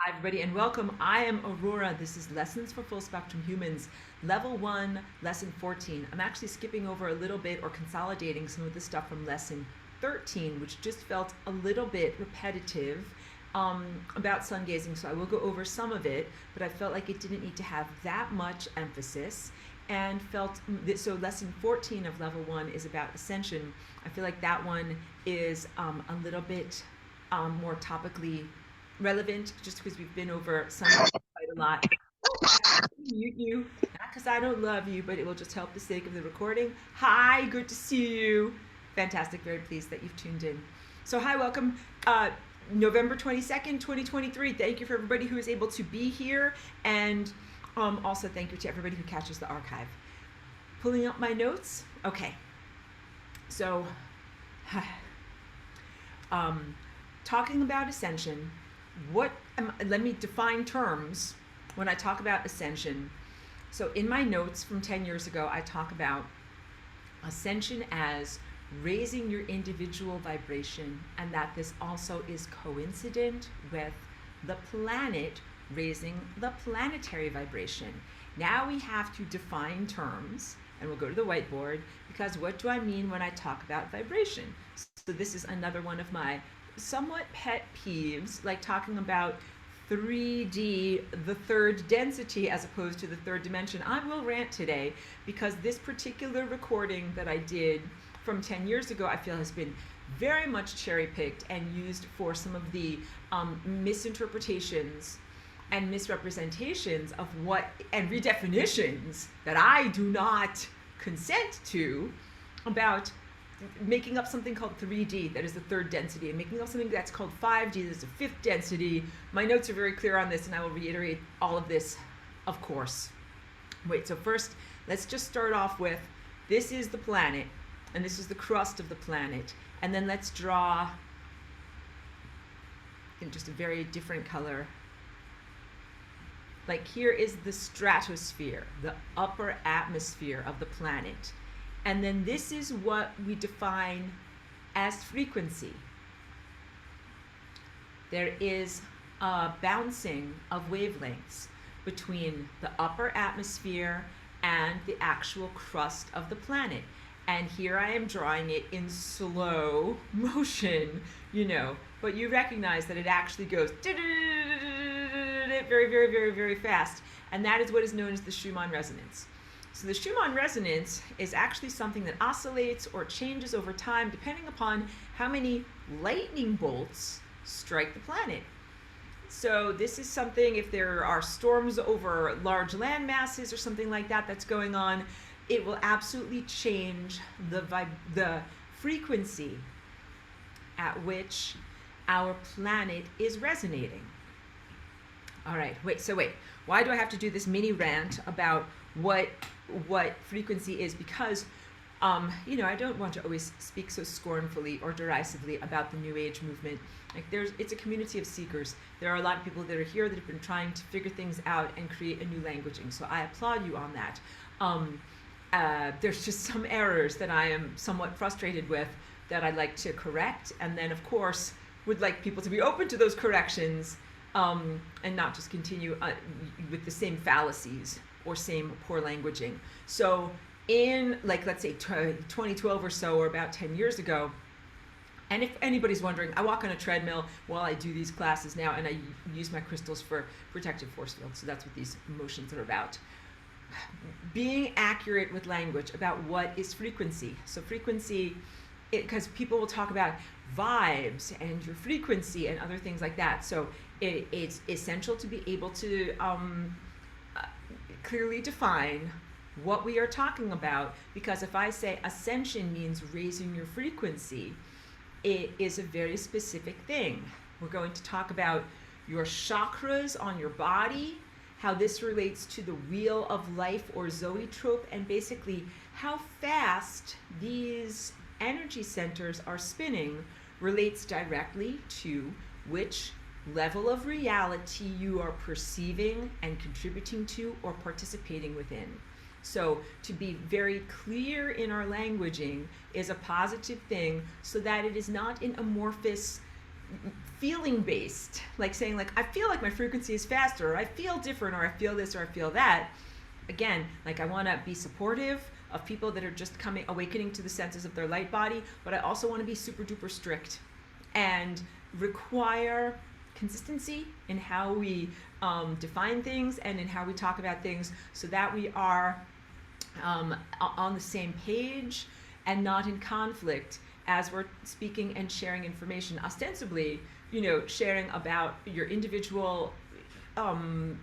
Hi, everybody, and welcome. I am Aurora. This is Lessons for Full Spectrum Humans, Level 1, Lesson 14. I'm actually skipping over a little bit or consolidating some of the stuff from Lesson 13, which just felt a little bit repetitive about sun gazing. So I will go over some of it, but I felt like it didn't need to have that much emphasis. And felt so lesson 14 of level 1 is about ascension. I feel like that one is a little bit more topically relevant just because we've been over some quite a lot. Mute you, not because I don't love you, but it will just help the sake of the recording. Hi, good to see you. Fantastic, very pleased that you've tuned in. So, hi, welcome. November 22nd, 2023. Thank you for everybody who is able to be here, and also thank you to everybody who catches the archive. Pulling up my notes. Okay. So, talking about ascension, let me define terms when I talk about ascension. So in my notes from 10 years ago, I talk about ascension as raising your individual vibration, and that this also is coincident with the planet raising the planetary vibration. Now we have to define terms, and we'll go to the whiteboard, because what do I mean when I talk about vibration? So this is another one of my somewhat pet peeves, like talking about 3D, the third density, as opposed to the third dimension. I will rant today because this particular recording that I did from 10 years ago, I feel has been very much cherry picked and used for some of the misinterpretations and misrepresentations of what, and redefinitions that I do not consent to, about making up something called 3D, that is the third density, and making up something that's called 5D, that's the fifth density. My notes are very clear on this, and I will reiterate all of this, of course. Wait, so first, let's just start off with, this is the planet, and this is the crust of the planet. And then let's draw in just a very different color. Like here is the stratosphere, the upper atmosphere of the planet. And then this is what we define as frequency. There is a bouncing of wavelengths between the upper atmosphere and the actual crust of the planet. And here I am drawing it in slow motion, but you recognize that it actually goes very, very, very, very fast. And that is what is known as the Schumann resonance. So the Schumann resonance is actually something that oscillates or changes over time depending upon how many lightning bolts strike the planet. So this is something, if there are storms over large land masses or something like that that's going on, it will absolutely change the frequency at which our planet is resonating. All right, wait, why do I have to do this mini rant about what frequency is? Because I don't want to always speak so scornfully or derisively about the New Age movement. Like it's a community of seekers. There are a lot of people that are here that have been trying to figure things out and create a new languaging. So I applaud you on that. There's just some errors that I am somewhat frustrated with that I'd like to correct, and then of course would like people to be open to those corrections, and not just continue with the same fallacies or same poor languaging. So in, like, let's say 2012 or so, or about 10 years ago, and if anybody's wondering, I walk on a treadmill while I do these classes now, and I use my crystals for protective force fields, so that's what these emotions are about. Being accurate with language about what is frequency. So frequency, because people will talk about vibes and your frequency and other things like that. So it's essential to be able to clearly define what we are talking about, because if I say ascension means raising your frequency, it is a very specific thing. We're going to talk about your chakras on your body, how this relates to the wheel of life or zoetrope, and basically how fast these energy centers are spinning relates directly to which level of reality you are perceiving and contributing to or participating within. So to be very clear in our languaging is a positive thing, so that it is not an amorphous feeling based, like saying like, I feel like my frequency is faster, or I feel different, or I feel this, or I feel that. Again, like I want to be supportive of people that are just awakening to the senses of their light body, but I also want to be super duper strict and require consistency in how we define things and in how we talk about things, so that we are on the same page and not in conflict as we're speaking and sharing information, ostensibly, sharing about your individual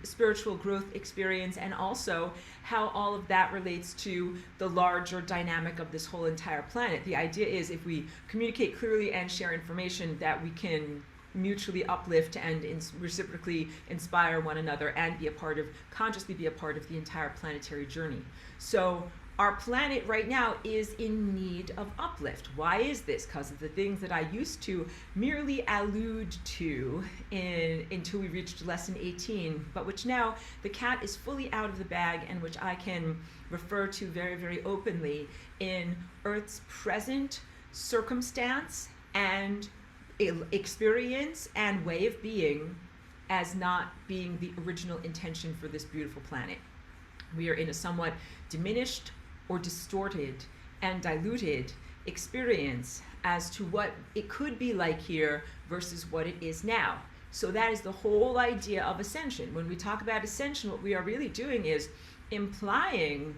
spiritual growth experience, and also how all of that relates to the larger dynamic of this whole entire planet. The idea is, if we communicate clearly and share information, that we can mutually uplift and reciprocally inspire one another and consciously be a part of the entire planetary journey. So our planet right now is in need of uplift. Why is this? Because of the things that I used to merely allude to until we reached lesson 18, but which now the cat is fully out of the bag, and which I can refer to very, very openly in Earth's present circumstance and experience and way of being, as not being the original intention for this beautiful planet. We are in a somewhat diminished or distorted and diluted experience as to what it could be like here versus what it is now. So that is the whole idea of ascension. When we talk about ascension, what we are really doing is implying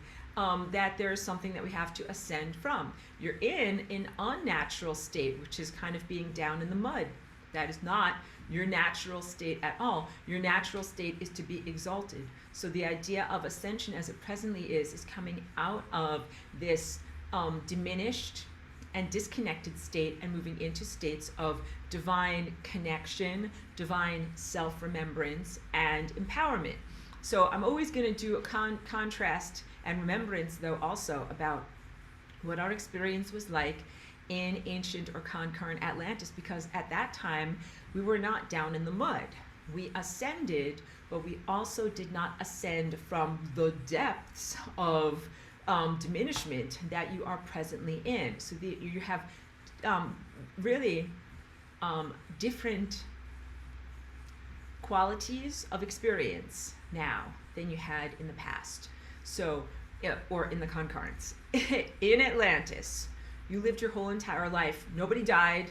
that there is something that we have to ascend from. You're in an unnatural state, which is kind of being down in the mud. That is not your natural state at all. Your natural state is to be exalted. So the idea of ascension as it presently is coming out of this diminished and disconnected state and moving into states of divine connection, divine self-remembrance, and empowerment. So I'm always going to do a contrast and remembrance, though, also about what our experience was like in ancient or concurrent Atlantis, because at that time we were not down in the mud. We ascended, but we also did not ascend from the depths of diminishment that you are presently in. So you have really different qualities of experience now than you had in the past. So, or in the concurrents. In Atlantis, you lived your whole entire life. Nobody died,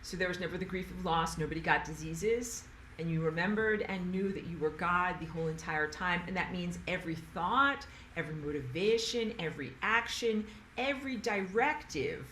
so there was never the grief of loss. Nobody got diseases. And you remembered and knew that you were God the whole entire time. And that means every thought, every motivation, every action, every directive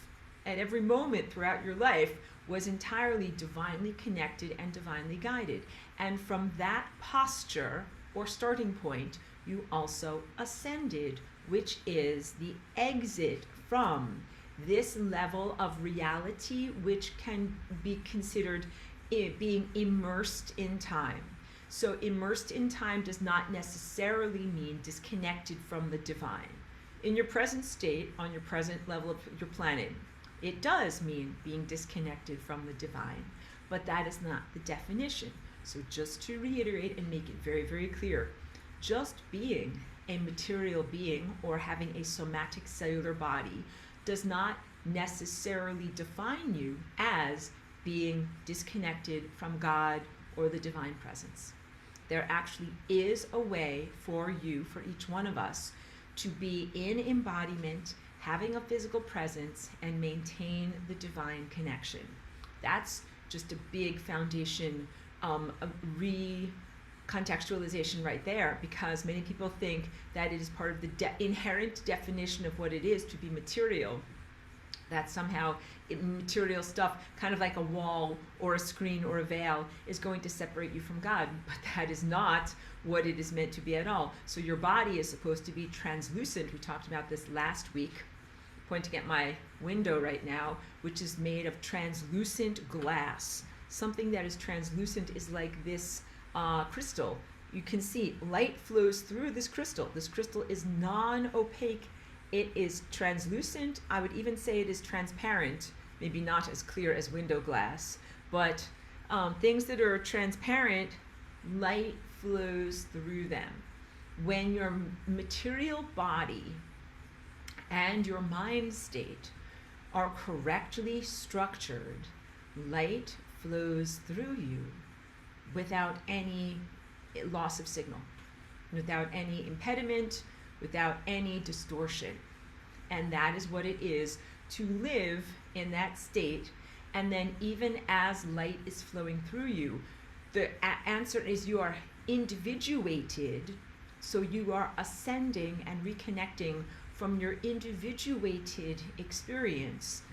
at every moment throughout your life was entirely divinely connected and divinely guided. And from that posture or starting point, you also ascended, which is the exit from this level of reality, which can be considered being immersed in time. So immersed in time does not necessarily mean disconnected from the divine. In your present state, on your present level of your planet, it does mean being disconnected from the divine, but that is not the definition. So just to reiterate and make it very, very clear, just being a material being or having a somatic cellular body does not necessarily define you as being disconnected from God or the divine presence. There actually is a way for you, for each one of us, to be in embodiment, having a physical presence, and maintain the divine connection. That's just a big foundation, a recontextualization right there, because many people think that it is part of the inherent definition of what it is to be material, that somehow material stuff, kind of like a wall or a screen or a veil, is going to separate you from God. But that is not what it is meant to be at all. So your body is supposed to be translucent. We talked about this last week, pointing at my window right now, which is made of translucent glass. Something that is translucent is like this crystal. You can see light flows through this crystal. This crystal is non-opaque. It is translucent. I would even say it is transparent, maybe not as clear as window glass, but things that are transparent, light flows through them. When your material body and your mind state are correctly structured, light flows through you without any loss of signal, without any impediment, without any distortion. And that is what it is to live in that state. And then even as light is flowing through you, the answer is you are individuated, so you are ascending and reconnecting from your individuated experience,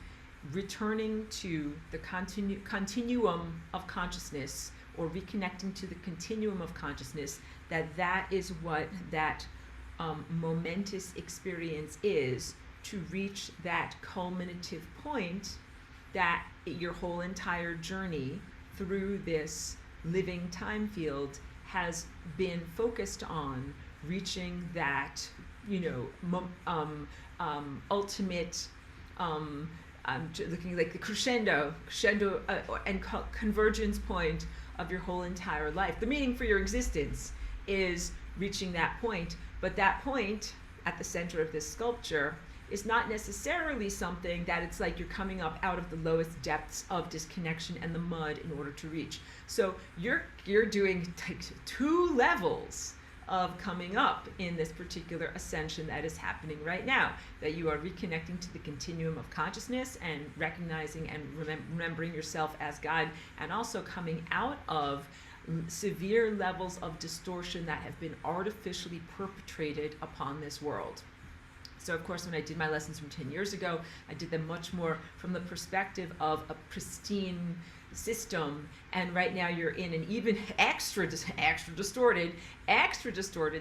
returning to the continuum of consciousness, or reconnecting to the continuum of consciousness, that is what that momentous experience is, to reach that culminative point that your whole entire journey through this living time field has been focused on, reaching that, ultimate, looking like the crescendo and convergence point of your whole entire life. The meaning for your existence is reaching that point, but that point at the center of this sculpture is not necessarily something that it's like you're coming up out of the lowest depths of disconnection and the mud in order to reach. So you're doing like 2 levels of coming up in this particular ascension that is happening right now, that you are reconnecting to the continuum of consciousness and recognizing and remembering yourself as God, and also coming out of severe levels of distortion that have been artificially perpetrated upon this world. So of course, when I did my lessons from 10 years ago, I did them much more from the perspective of a pristine system, and right now you're in an even extra distorted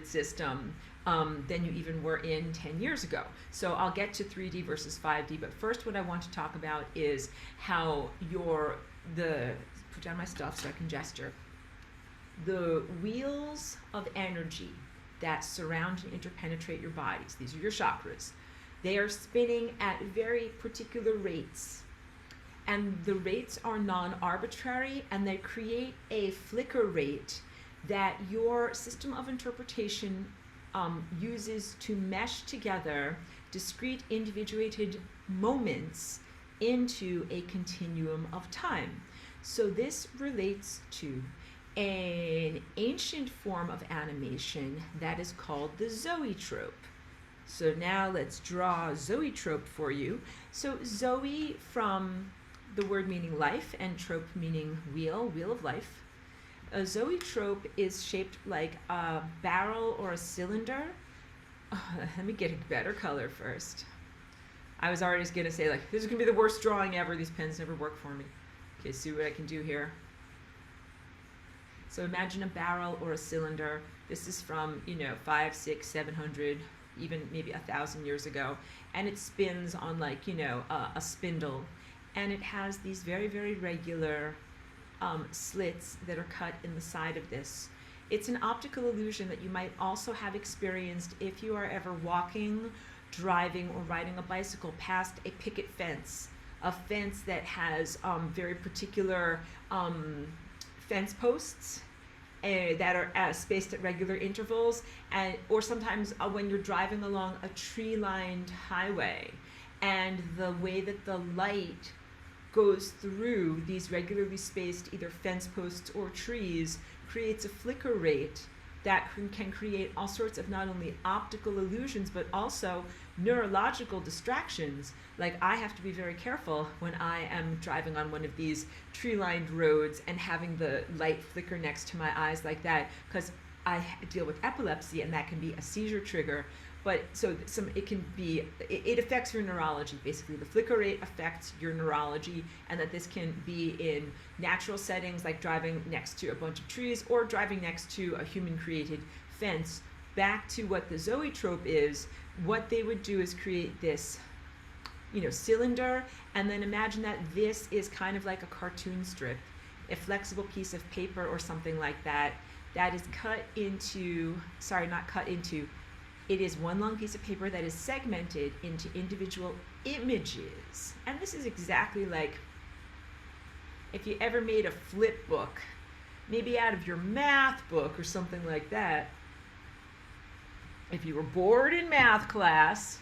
system than you even were in 10 years ago. So I'll get to 3D versus 5D, but first what I want to talk about is how put down my stuff so I can gesture. The wheels of energy that surround and interpenetrate your bodies, these are your chakras, they are spinning at very particular rates. And the rates are non-arbitrary, and they create a flicker rate that your system of interpretation uses to mesh together discrete individuated moments into a continuum of time. So this relates to an ancient form of animation that is called the zoetrope. So now let's draw zoetrope for you. So zoe, from the word meaning life, and trope meaning wheel of life. A zoetrope is shaped like a barrel or a cylinder. Let me get a better color first. I was already just gonna say, like, this is gonna be the worst drawing ever. These pens never work for me. Okay, see what I can do here. So imagine a barrel or a cylinder. This is from 500, 600, 700, even maybe 1,000 years ago, and it spins on like a spindle, and it has these very, very regular slits that are cut in the side of this. It's an optical illusion that you might also have experienced if you are ever walking, driving, or riding a bicycle past a picket fence, a fence that has very particular fence posts that are spaced at regular intervals, or sometimes when you're driving along a tree-lined highway, and the way that the light goes through these regularly spaced either fence posts or trees creates a flicker rate that can create all sorts of not only optical illusions but also neurological distractions. Like, I have to be very careful when I am driving on one of these tree-lined roads and having the light flicker next to my eyes like that, because I deal with epilepsy, and that can be a seizure trigger. But so it affects your neurology. Basically, the flicker rate affects your neurology, and that this can be in natural settings like driving next to a bunch of trees or driving next to a human-created fence. Back to what the zoetrope is, what they would do is create this cylinder, and then imagine that this is kind of like a cartoon strip, a flexible piece of paper or something like that, that is it is one long piece of paper that is segmented into individual images. And this is exactly like if you ever made a flip book, maybe out of your math book or something like that. If you were bored in math class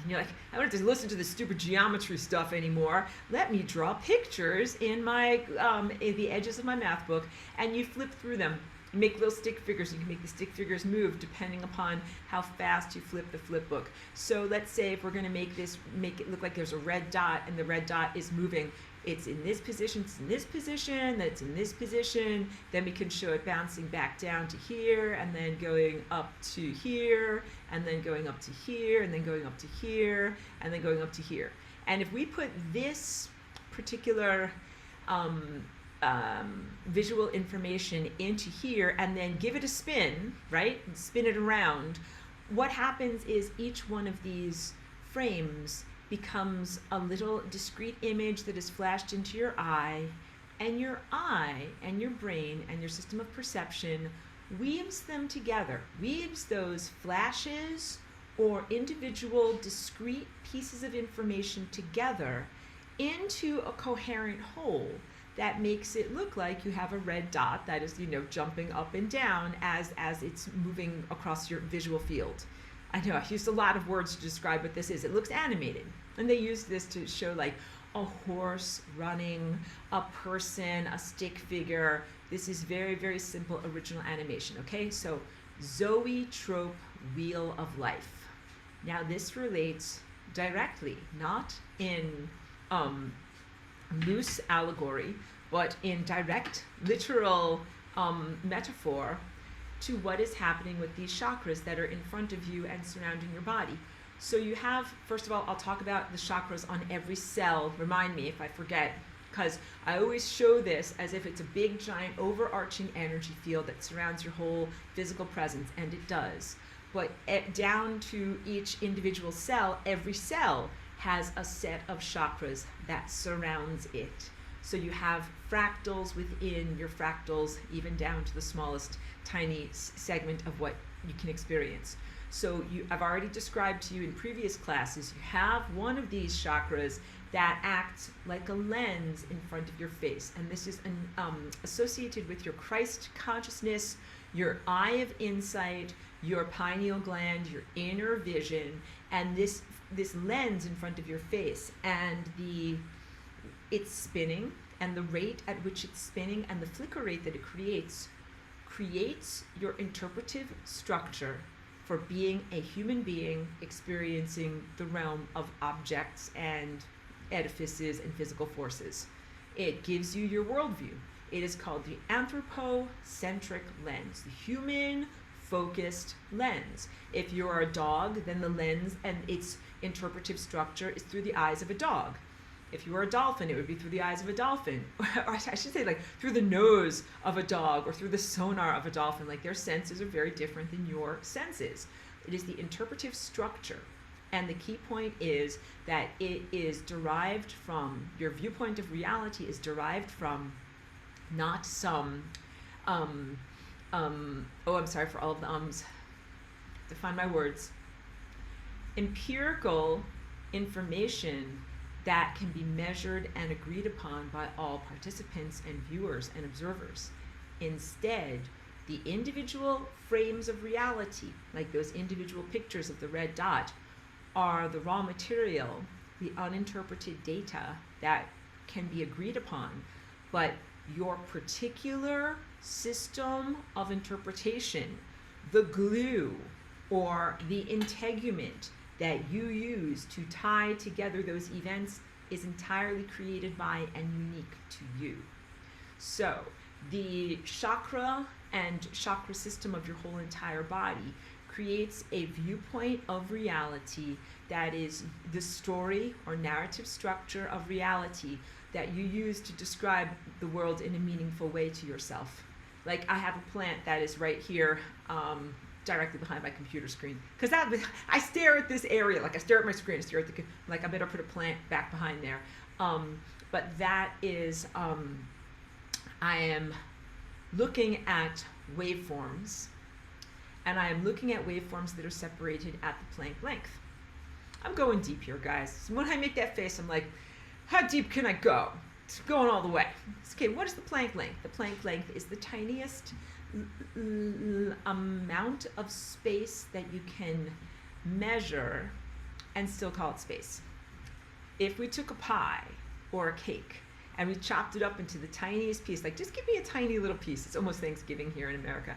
And you're like, I don't have to listen to this stupid geometry stuff anymore. Let me draw pictures in the edges of my math book. And you flip through them. You make little stick figures. You can make the stick figures move depending upon how fast you flip the flip book. So let's say if we're going to make it look like there's a red dot, and the red dot is moving. It's in this position, it's in this position, then it's in this position. Then we can show it bouncing back down to here, and then going up to here, and then going up to here, and then going up to here, and then going up to here. And if we put this particular visual information into here and then give it a spin, right? Spin it around. What happens is each one of these frames becomes a little discrete image that is flashed into your eye and your brain and your system of perception weaves them together, weaves those flashes or individual discrete pieces of information together into a coherent whole that makes it look like you have a red dot that is, jumping up and down as it's moving across your visual field. I know I used a lot of words to describe what this is. It looks animated. And they use this to show like a horse running, a person, a stick figure. This is very, very simple original animation, okay? So zoetrope wheel of life. Now this relates directly, not in loose allegory, but in direct, literal metaphor to what is happening with these chakras that are in front of you and surrounding your body. So you have, first of all, I'll talk about the chakras on every cell. Remind me if I forget, because I always show this as if it's a big, giant, overarching energy field that surrounds your whole physical presence, and it does. But down to each individual cell, every cell has a set of chakras that surrounds it. So you have fractals within your fractals, even down to the smallest tiny segment of what you can experience. So I've already described to you in previous classes, you have one of these chakras that acts like a lens in front of your face. And this is associated with your Christ consciousness, your eye of insight, your pineal gland, your inner vision, and this lens in front of your face, and it's spinning, and the rate at which it's spinning and the flicker rate that it creates your interpretive structure for being a human being experiencing the realm of objects and edifices and physical forces. It gives you your worldview. It is called the anthropocentric lens, the human-focused lens. If you're a dog, then the lens and its interpretive structure is through the eyes of a dog. If you were a dolphin, it would be through the eyes of a dolphin. Or I should say, like, through the nose of a dog or through the sonar of a dolphin. Like, their senses are very different than your senses. It is the interpretive structure. And the key point is that it is derived from, your viewpoint of reality is derived from not some, I'm sorry for all of the ums, to find my words, empirical information that can be measured and agreed upon by all participants and viewers and observers. Instead, the individual frames of reality, like those individual pictures of the red dot, are the raw material, the uninterpreted data that can be agreed upon, but your particular system of interpretation, the glue or the integument that you use to tie together those events, is entirely created by and unique to you. So the chakra and chakra system of your whole entire body creates a viewpoint of reality that is the story or narrative structure of reality that you use to describe the world in a meaningful way to yourself. Like, I have a plant that is right here, directly behind my computer screen, because I stare at this area, like I stare at my screen, I stare at like I better put a plant back behind there. But that is, I am looking at waveforms, and I am looking at waveforms that are separated at the Planck length. I'm going deep here, guys. So when I make that face, I'm like, how deep can I go? It's going all the way. Okay, what is the Planck length? The Planck length is the tiniest amount of space that you can measure and still call it space. If we took a pie or a cake and we chopped it up into the tiniest piece, like just give me a tiny little piece. It's almost Thanksgiving here in America.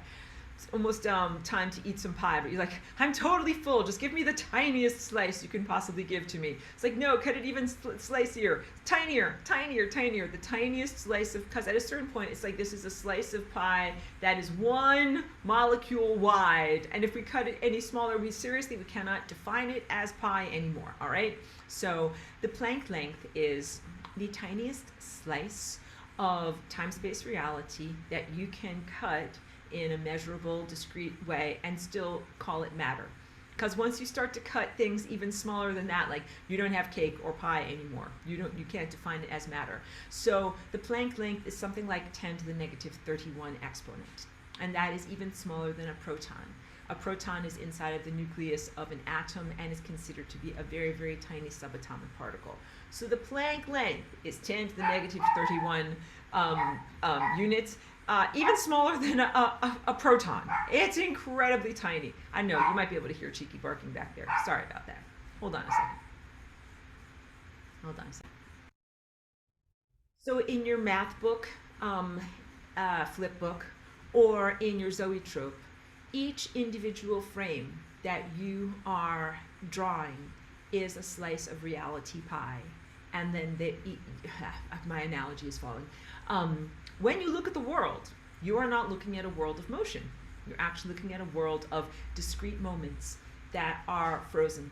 It's almost time to eat some pie, but you're like, I'm totally full. Just give me the tiniest slice you can possibly give to me. It's like, no, cut it even slicier, tinier, tinier, tinier. The tiniest slice of, because at a certain point, it's like this is a slice of pie that is 1 molecule wide. And if we cut it any smaller, we cannot define it as pie anymore, all right? So the Planck length is the tiniest slice of time-space reality that you can cut in a measurable, discrete way and still call it matter. Because once you start to cut things even smaller than that, like you don't have cake or pie anymore. You can't define it as matter. So the Planck length is something like 10 to the negative 31 exponent. And that is even smaller than a proton. A proton is inside of the nucleus of an atom and is considered to be a very, very tiny subatomic particle. So the Planck length is 10 to the negative 31 units. Even smaller than a proton. It's incredibly tiny. I know, you might be able to hear Cheeky barking back there. Sorry about that. Hold on a second. Hold on a second. So in your math book, flip book, or in your Zoetrope, each individual frame that you are drawing is a slice of reality pie. And then my analogy is falling. When you look at the world, you are not looking at a world of motion. You're actually looking at a world of discrete moments that are frozen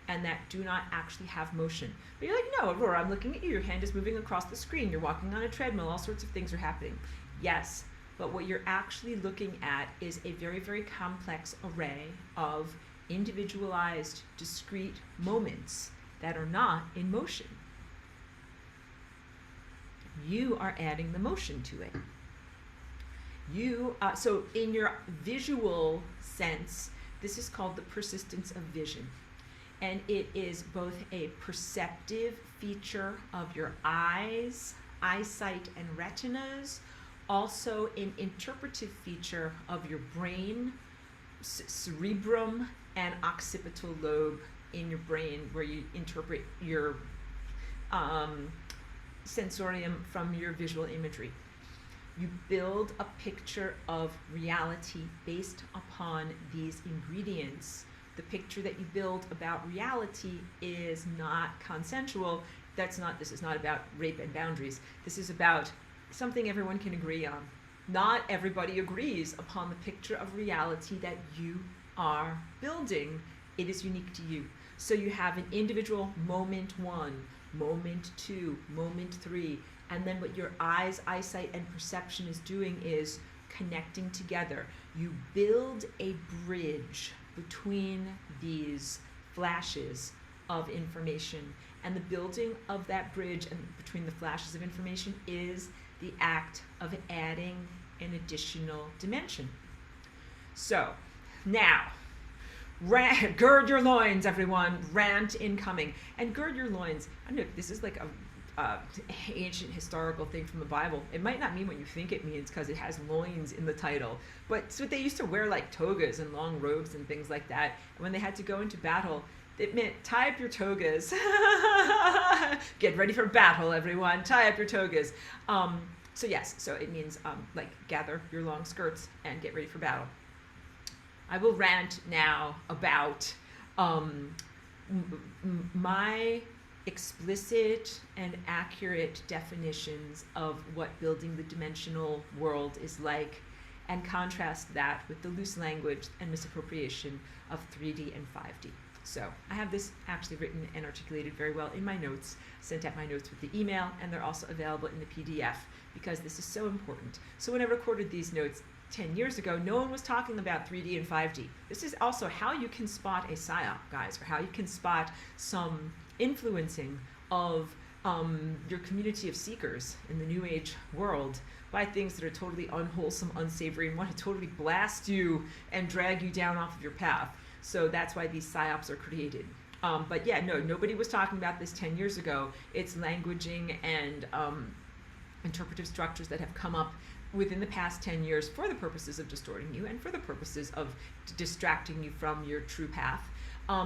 and that do not actually have motion. But you're like, no, Aurora, I'm looking at you. Your hand is moving across the screen. You're walking on a treadmill. All sorts of things are happening. Yes, but what you're actually looking at is a very, very complex array of individualized, discrete moments that are not in motion. You are adding the motion to it. So in your visual sense, this is called the persistence of vision. And it is both a perceptive feature of your eyes, eyesight, and retinas, also an interpretive feature of your brain, cerebrum, and occipital lobe in your brain, where you interpret your sensorium from your visual imagery. You build a picture of reality based upon these ingredients. The picture that you build about reality is not consensual. This is not about rape and boundaries. This is about something everyone can agree on. Not everybody agrees upon the picture of reality that you are building. It is unique to you. So you have an individual moment 1, moment 2, moment 3, and then what your eyes, eyesight, and perception is doing is connecting together. You build a bridge between these flashes of information, and the building of that bridge and between the flashes of information is the act of adding an additional dimension. So now, gird your loins, everyone. Rant incoming. And gird your loins. I don't know if this is like a ancient historical thing from the Bible. It might not mean what you think it means because it has loins in the title. But it's what they used to wear, like togas and long robes and things like that. And when they had to go into battle, it meant tie up your togas. Get ready for battle, everyone. Tie up your togas. So yes, so it means like gather your long skirts and get ready for battle. I will rant now about my explicit and accurate definitions of what building the dimensional world is like, and contrast that with the loose language and misappropriation of 3D and 5D. So I have this actually written and articulated very well in my notes, sent out my notes with the email, and they're also available in the PDF because this is so important. So when I recorded these notes 10 years ago, no one was talking about 3D and 5D. This is also how you can spot a psyop, guys, or how you can spot some influencing of your community of seekers in the New Age world by things that are totally unwholesome, unsavory, and want to totally blast you and drag you down off of your path. So that's why these psyops are created. But yeah, no, nobody was talking about this 10 years ago. It's languaging and interpretive structures that have come up within the past 10 years for the purposes of distorting you and for the purposes of distracting you from your true path.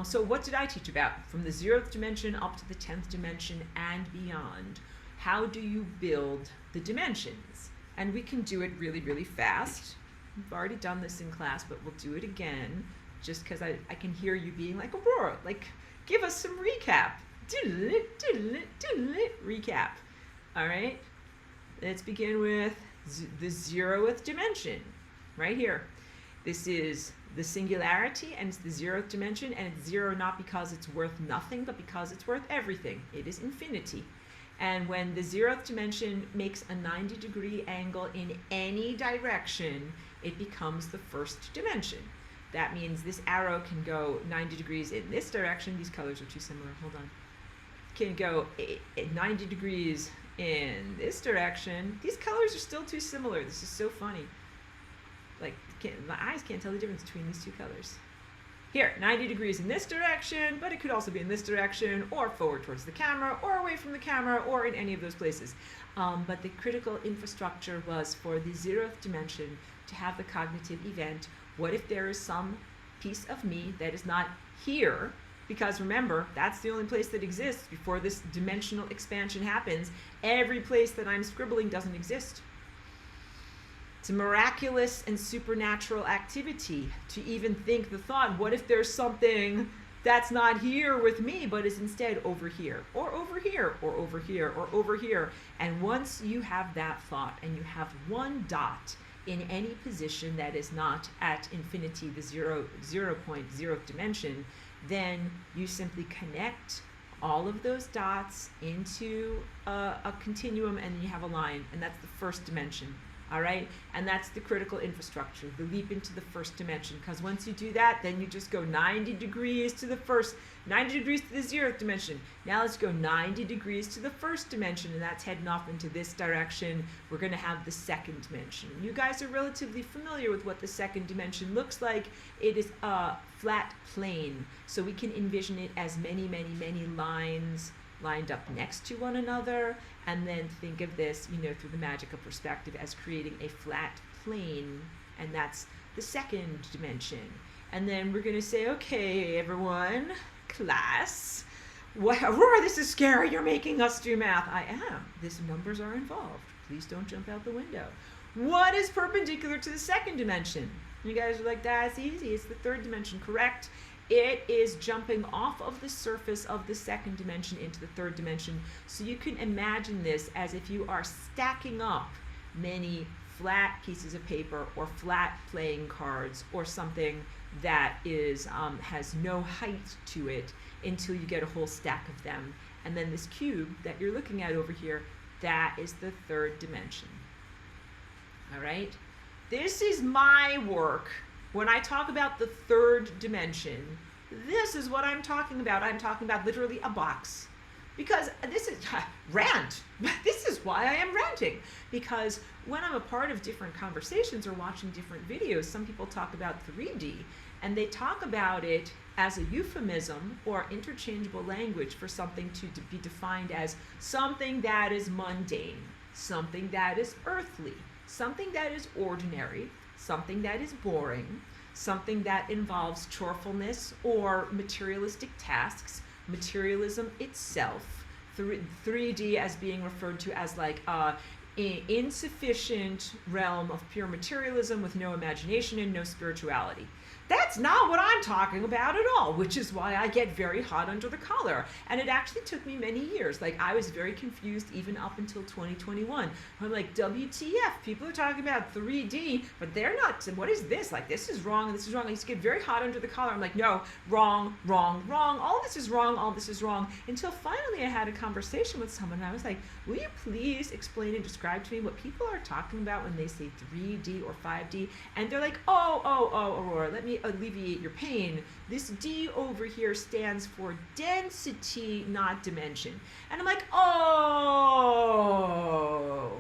So what did I teach about? From the 0th dimension up to the 10th dimension and beyond. How do you build the dimensions? And we can do it really, really fast. We've already done this in class, but we'll do it again just because I can hear you being like, Aurora, like, give us some recap. Recap. All right? Let's begin with the 0th dimension, right here. This is the singularity, and it's the 0th dimension, and it's 0 not because it's worth nothing, but because it's worth everything. It is infinity. And when the 0th dimension makes a 90-degree angle in any direction, it becomes the 1st dimension. That means this arrow can go 90 degrees in this direction. These colors are too similar. Hold on. Can go 90 degrees in this direction. These colors are still too similar. This is so funny. Like, my eyes can't tell the difference between these two colors. Here, 90 degrees in this direction, but it could also be in this direction, or forward towards the camera, or away from the camera, or in any of those places. But the critical infrastructure was for the 0th dimension to have the cognitive event. What if there is some piece of me that is not here? Because remember, that's the only place that exists before this dimensional expansion happens. Every place that I'm scribbling doesn't exist. It's a miraculous and supernatural activity to even think the thought, what if there's something that's not here with me, but is instead over here, or over here, or over here, or over here. And once you have that thought, and you have one dot in any position that is not at infinity, the 0.0th dimension, then you simply connect all of those dots into a continuum, and then you have a line, and that's the 1st dimension. All right, and that's the critical infrastructure, the leap into the 1st dimension, because once you do that, then you just go 90 degrees to the 1st, 90 degrees to the 0th dimension. Now let's go 90 degrees to the 1st dimension, and that's heading off into this direction. We're going to have the 2nd dimension. You guys are relatively familiar with what the 2nd dimension looks like. It is a flat plane, so we can envision it as many, many, many lines lined up next to one another, and then think of this, through the magical perspective as creating a flat plane, and that's the 2nd dimension. And then we're going to say, okay, everyone, class, Aurora, this is scary. You're making us do math. I am. These numbers are involved. Please don't jump out the window. What is perpendicular to the 2nd dimension? You guys are like, that's easy. It's the 3rd dimension, correct? It is jumping off of the surface of the 2nd dimension into the 3rd dimension. So you can imagine this as if you are stacking up many flat pieces of paper or flat playing cards or something that is has no height to it until you get a whole stack of them. And then this cube that you're looking at over here, that is the 3rd dimension. All right? This is my work. When I talk about the 3rd dimension, this is what I'm talking about. I'm talking about literally a box. Because this is rant. This is why I am ranting. Because when I'm a part of different conversations or watching different videos, some people talk about 3D, and they talk about it as a euphemism or interchangeable language for something to be defined as something that is mundane, something that is earthly, something that is ordinary, something that is boring, something that involves chorefulness or materialistic tasks, materialism itself, 3D as being referred to as like insufficient realm of pure materialism with no imagination and no spirituality. That's not what I'm talking about at all, which is why I get very hot under the collar. And it actually took me many years. Like, I was very confused even up until 2021. I'm like, WTF, people are talking about 3D, but they're not, what is this? Like, this is wrong, and this is wrong. I used to get very hot under the collar. I'm like, no, wrong, wrong, wrong. All this is wrong, all this is wrong. Until finally I had a conversation with someone, and I was like, will you please explain and describe to me what people are talking about when they say 3D or 5D? And they're like, oh, Aurora, let me alleviate your pain. This D over here stands for density, not dimension. And I'm like, oh,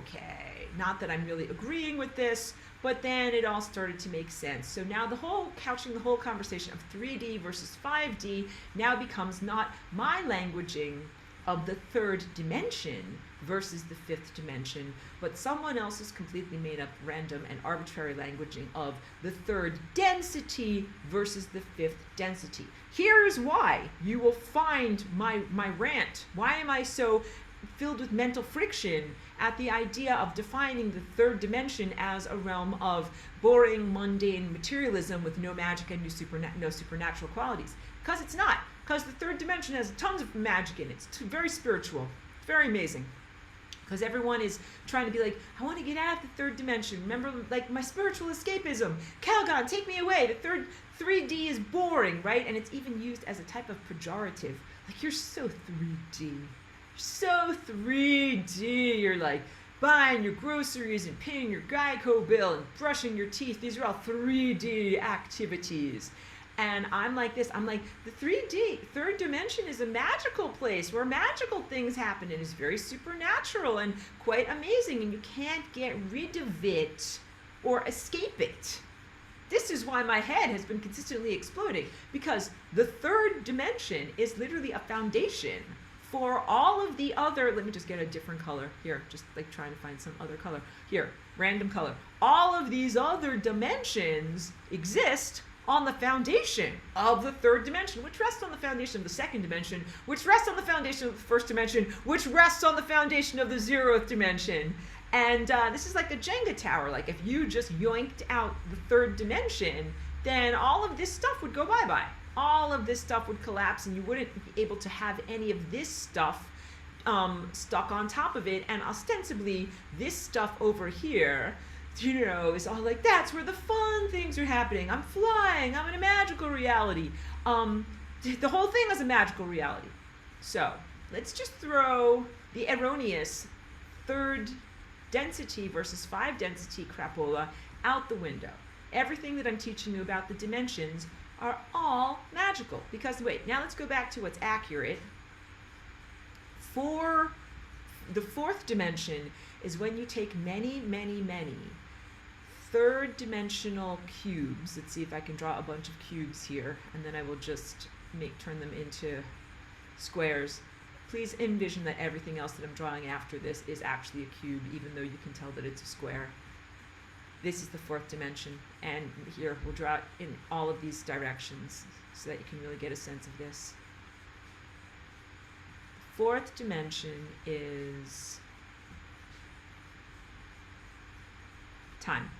okay. Not that I'm really agreeing with this, but then it all started to make sense. So now couching the whole conversation of 3D versus 5D now becomes not my languaging of the 3rd dimension, versus the fifth dimension, but someone else has completely made up random and arbitrary languaging of the third density versus the fifth density. Here's why you will find my rant. Why am I so filled with mental friction at the idea of defining the third dimension as a realm of boring, mundane materialism with no magic and no supernatural qualities? Because it's not. Because the third dimension has tons of magic in it. It's very spiritual. It's very amazing. Because everyone is trying to be like, I want to get out of the third dimension. Remember, like, my spiritual escapism. Calgon, take me away. The third 3D is boring, right? And it's even used as a type of pejorative. Like, you're so 3D. You're so 3D. You're like buying your groceries and paying your Geico bill and brushing your teeth. These are all 3D activities. And I'm like this, I'm like, the 3D, third dimension is a magical place where magical things happen and is very supernatural and quite amazing, and you can't get rid of it or escape it. This is why my head has been consistently exploding, because the third dimension is literally a foundation for all of the other, let me just get a different color here, just like trying to find some other color. Here, random color. All of these other dimensions exist on the foundation of the third dimension, which rests on the foundation of the second dimension, which rests on the foundation of the first dimension, which rests on the foundation of the 0th dimension. And this is like a Jenga tower. Like, if you just yoinked out the third dimension, then all of this stuff would go bye-bye. All of this stuff would collapse, and you wouldn't be able to have any of this stuff stuck on top of it. And ostensibly, this stuff over here, you know, is all like, that's where the fun things are happening. I'm flying. I'm in a magical reality. The whole thing is a magical reality. So let's just throw the erroneous third density versus 5 density crapola out the window. Everything that I'm teaching you about the dimensions are all magical. Because, wait, now let's go back to what's accurate. For the 4th dimension is when you take many, many, many third dimensional cubes. Let's see if I can draw a bunch of cubes here, and then I will just turn them into squares. Please envision that everything else that I'm drawing after this is actually a cube, even though you can tell that it's a square. This is the 4th dimension, and here we'll draw it in all of these directions so that you can really get a sense of this. The 4th dimension is time.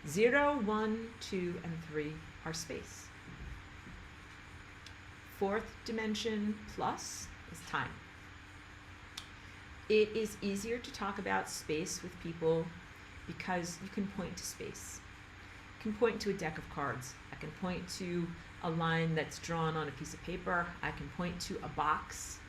0, 1, 2, and 3 are space. 4th dimension plus is time. It is easier to talk about space with people because you can point to space. You can point to a deck of cards. I can point to a line that's drawn on a piece of paper. I can point to a box.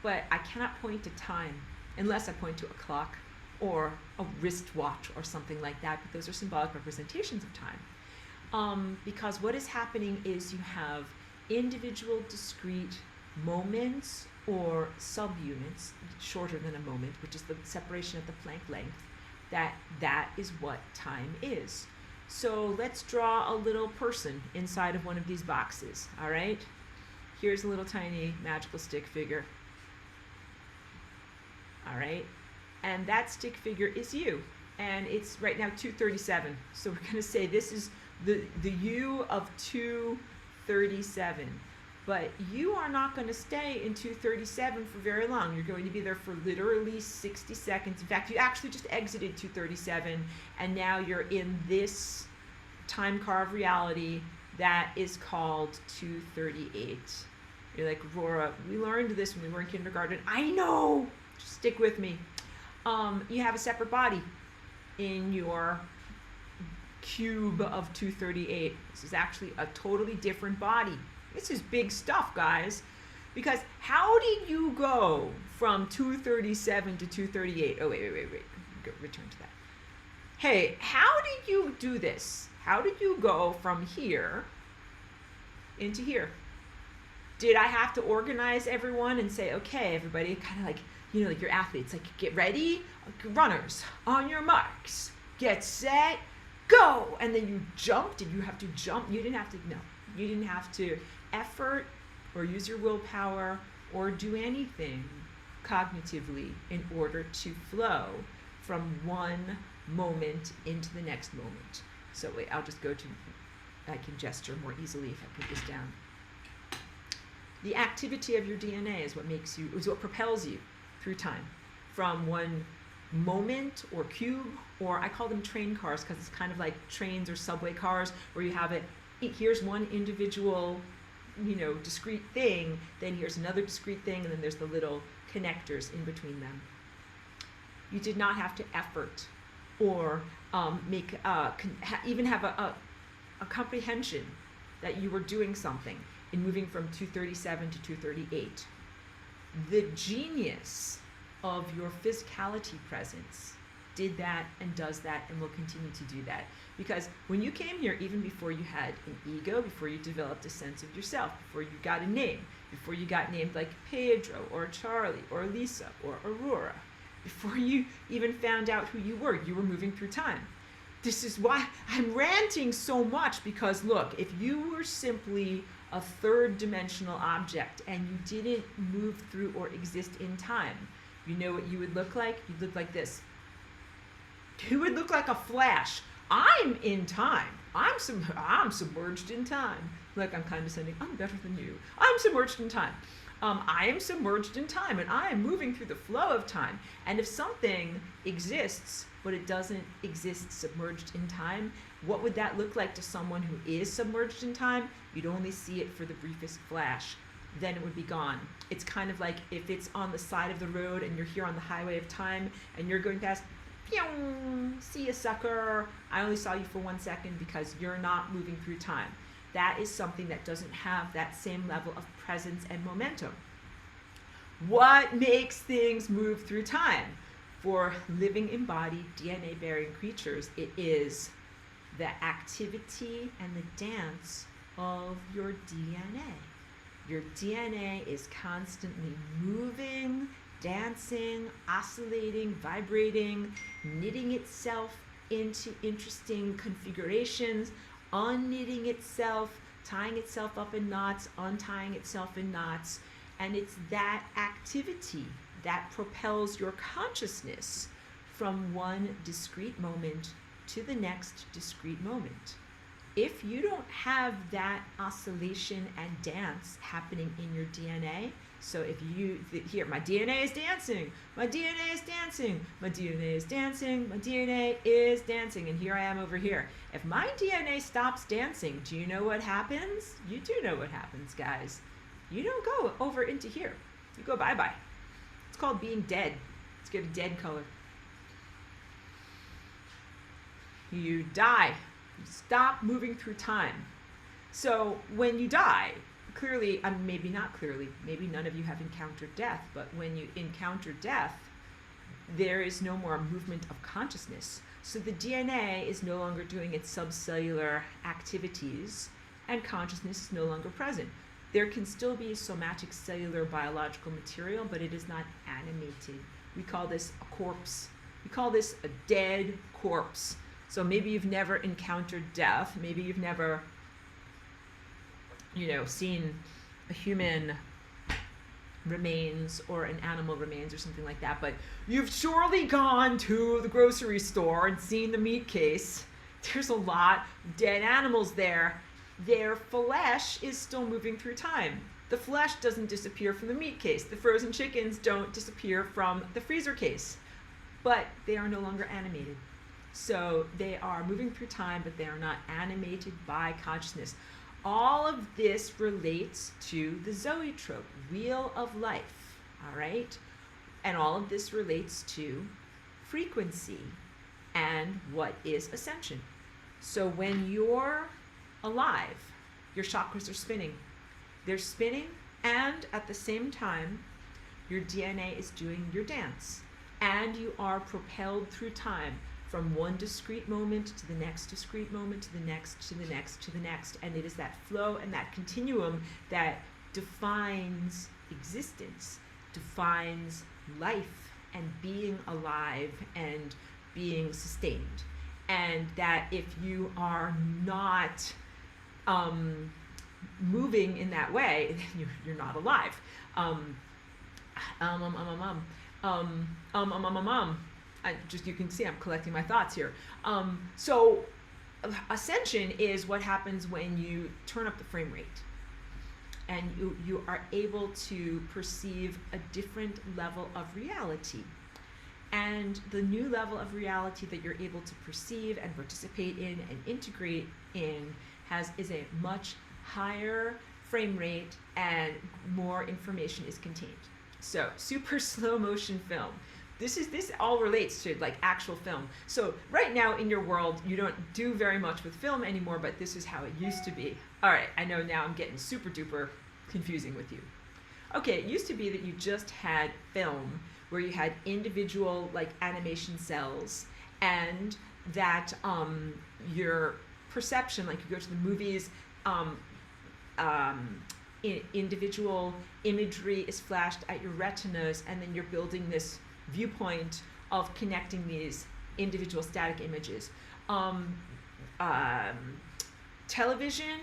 But I cannot point to time unless I point to a clock or a wristwatch or something like that, but those are symbolic representations of time. Because what is happening is you have individual discrete moments or subunits, shorter than a moment, which is the separation at the Planck length, that is what time is. So let's draw a little person inside of one of these boxes, all right? Here's a little tiny magical stick figure. All right? And that stick figure is you, and it's right now 237. So we're going to say this is the you of 237. But you are not going to stay in 237 for very long. You're going to be there for literally 60 seconds. In fact, you actually just exited 237, and now you're in this time carved reality that is called 238. You're like, Aurora, we learned this when we were in kindergarten. I know! Just stick with me. You have a separate body in your cube of 238. This is actually a totally different body. This is big stuff, guys. Because how did you go from 237 to 238? Oh, wait. Return to that. Hey, how did you do this? How did you go from here into here? Did I have to organize everyone and say, okay, everybody, kind of like, you know, like your athletes, like, get ready, runners, on your marks, get set, go. And then you jumped. Did you have to jump? You didn't have to, no. You didn't have to effort or use your willpower or do anything cognitively in order to flow from one moment into the next moment. So wait, I'll just go to, I can gesture more easily if I put this down. The activity of your DNA is what propels you through time from one moment or cube, or I call them train cars because it's kind of like trains or subway cars where you have here's one individual, discrete thing, then here's another discrete thing, and then there's the little connectors in between them. You did not have to effort or even have a comprehension that you were doing something in moving from 237 to 238. The genius of your physicality presence did that and does that and will continue to do that. Because when you came here, even before you had an ego, before you developed a sense of yourself, before you got a name, before you got named like Pedro or Charlie or Lisa or Aurora, before you even found out who you were moving through time. This is why I'm ranting so much, because look, if you were simply a third dimensional object and you didn't move through or exist in time, you know what you would look like? You'd look like this. You would look like a flash. I'm in time. I'm submerged in time. Look, I'm condescending. I'm better than you. I'm submerged in time. I am submerged in time, and I am moving through the flow of time. And if something exists, but it doesn't exist submerged in time, what would that look like to someone who is submerged in time? You'd only see it for the briefest flash. Then it would be gone. It's kind of like if it's on the side of the road and you're here on the highway of time and you're going past, pew, see ya, sucker. I only saw you for 1 second because you're not moving through time. That is something that doesn't have that same level of presence and momentum. What makes things move through time? For living, embodied, DNA-bearing creatures, it is the activity and the dance of your DNA. Your DNA is constantly moving, dancing, oscillating, vibrating, knitting itself into interesting configurations, unknitting itself, tying itself up in knots, untying itself in knots. And it's that activity that propels your consciousness from one discrete moment to the next discrete moment. If you don't have that oscillation and dance happening in your DNA, so if you here, my DNA is dancing, my DNA is dancing, my DNA is dancing, my DNA is dancing, and here I am over here. If my DNA stops dancing, do you know what happens? You do know what happens, guys. You don't go over into here. You go bye-bye. It's called being dead. Let's get a dead color. You die. You stop moving through time. So when you die, clearly, maybe not clearly, maybe none of you have encountered death, but when you encounter death, there is no more movement of consciousness. So the DNA is no longer doing its subcellular activities, and consciousness is no longer present. There can still be somatic cellular biological material, but it is not animated. We call this a corpse. We call this a dead corpse. So maybe you've never encountered death. Maybe you've never, seen a human remains or an animal remains or something like that. But you've surely gone to the grocery store and seen the meat case. There's a lot of dead animals there. Their flesh is still moving through time. The flesh doesn't disappear from the meat case. The frozen chickens don't disappear from the freezer case. But they are no longer animated. So they are moving through time, but they are not animated by consciousness. All of this relates to the zoetrope, wheel of life, all right? And all of this relates to frequency and what is ascension. So when you're alive, your chakras are spinning. They're spinning, and at the same time, your DNA is doing your dance. And you are propelled through time from one discrete moment to the next discrete moment to the next to the next to the next. And it is that flow and that continuum that defines existence, defines life and being alive and being sustained. And that if you are not moving in that way, you're not alive. Um, um, um, um, you can see I'm collecting my thoughts here. So ascension is what happens when you turn up the frame rate and you are able to perceive a different level of reality. And the new level of reality that you're able to perceive and participate in and integrate in is a much higher frame rate, and more information is contained. So super slow motion film. This all relates to like actual film. So right now in your world, you don't do very much with film anymore, but this is how it used to be. All right, I know now I'm getting super duper confusing with you. Okay, it used to be that you just had film where you had individual like animation cells, and that your perception, like you go to the movies, individual imagery is flashed at your retinas, and then you're building this viewpoint of connecting these individual static images. Television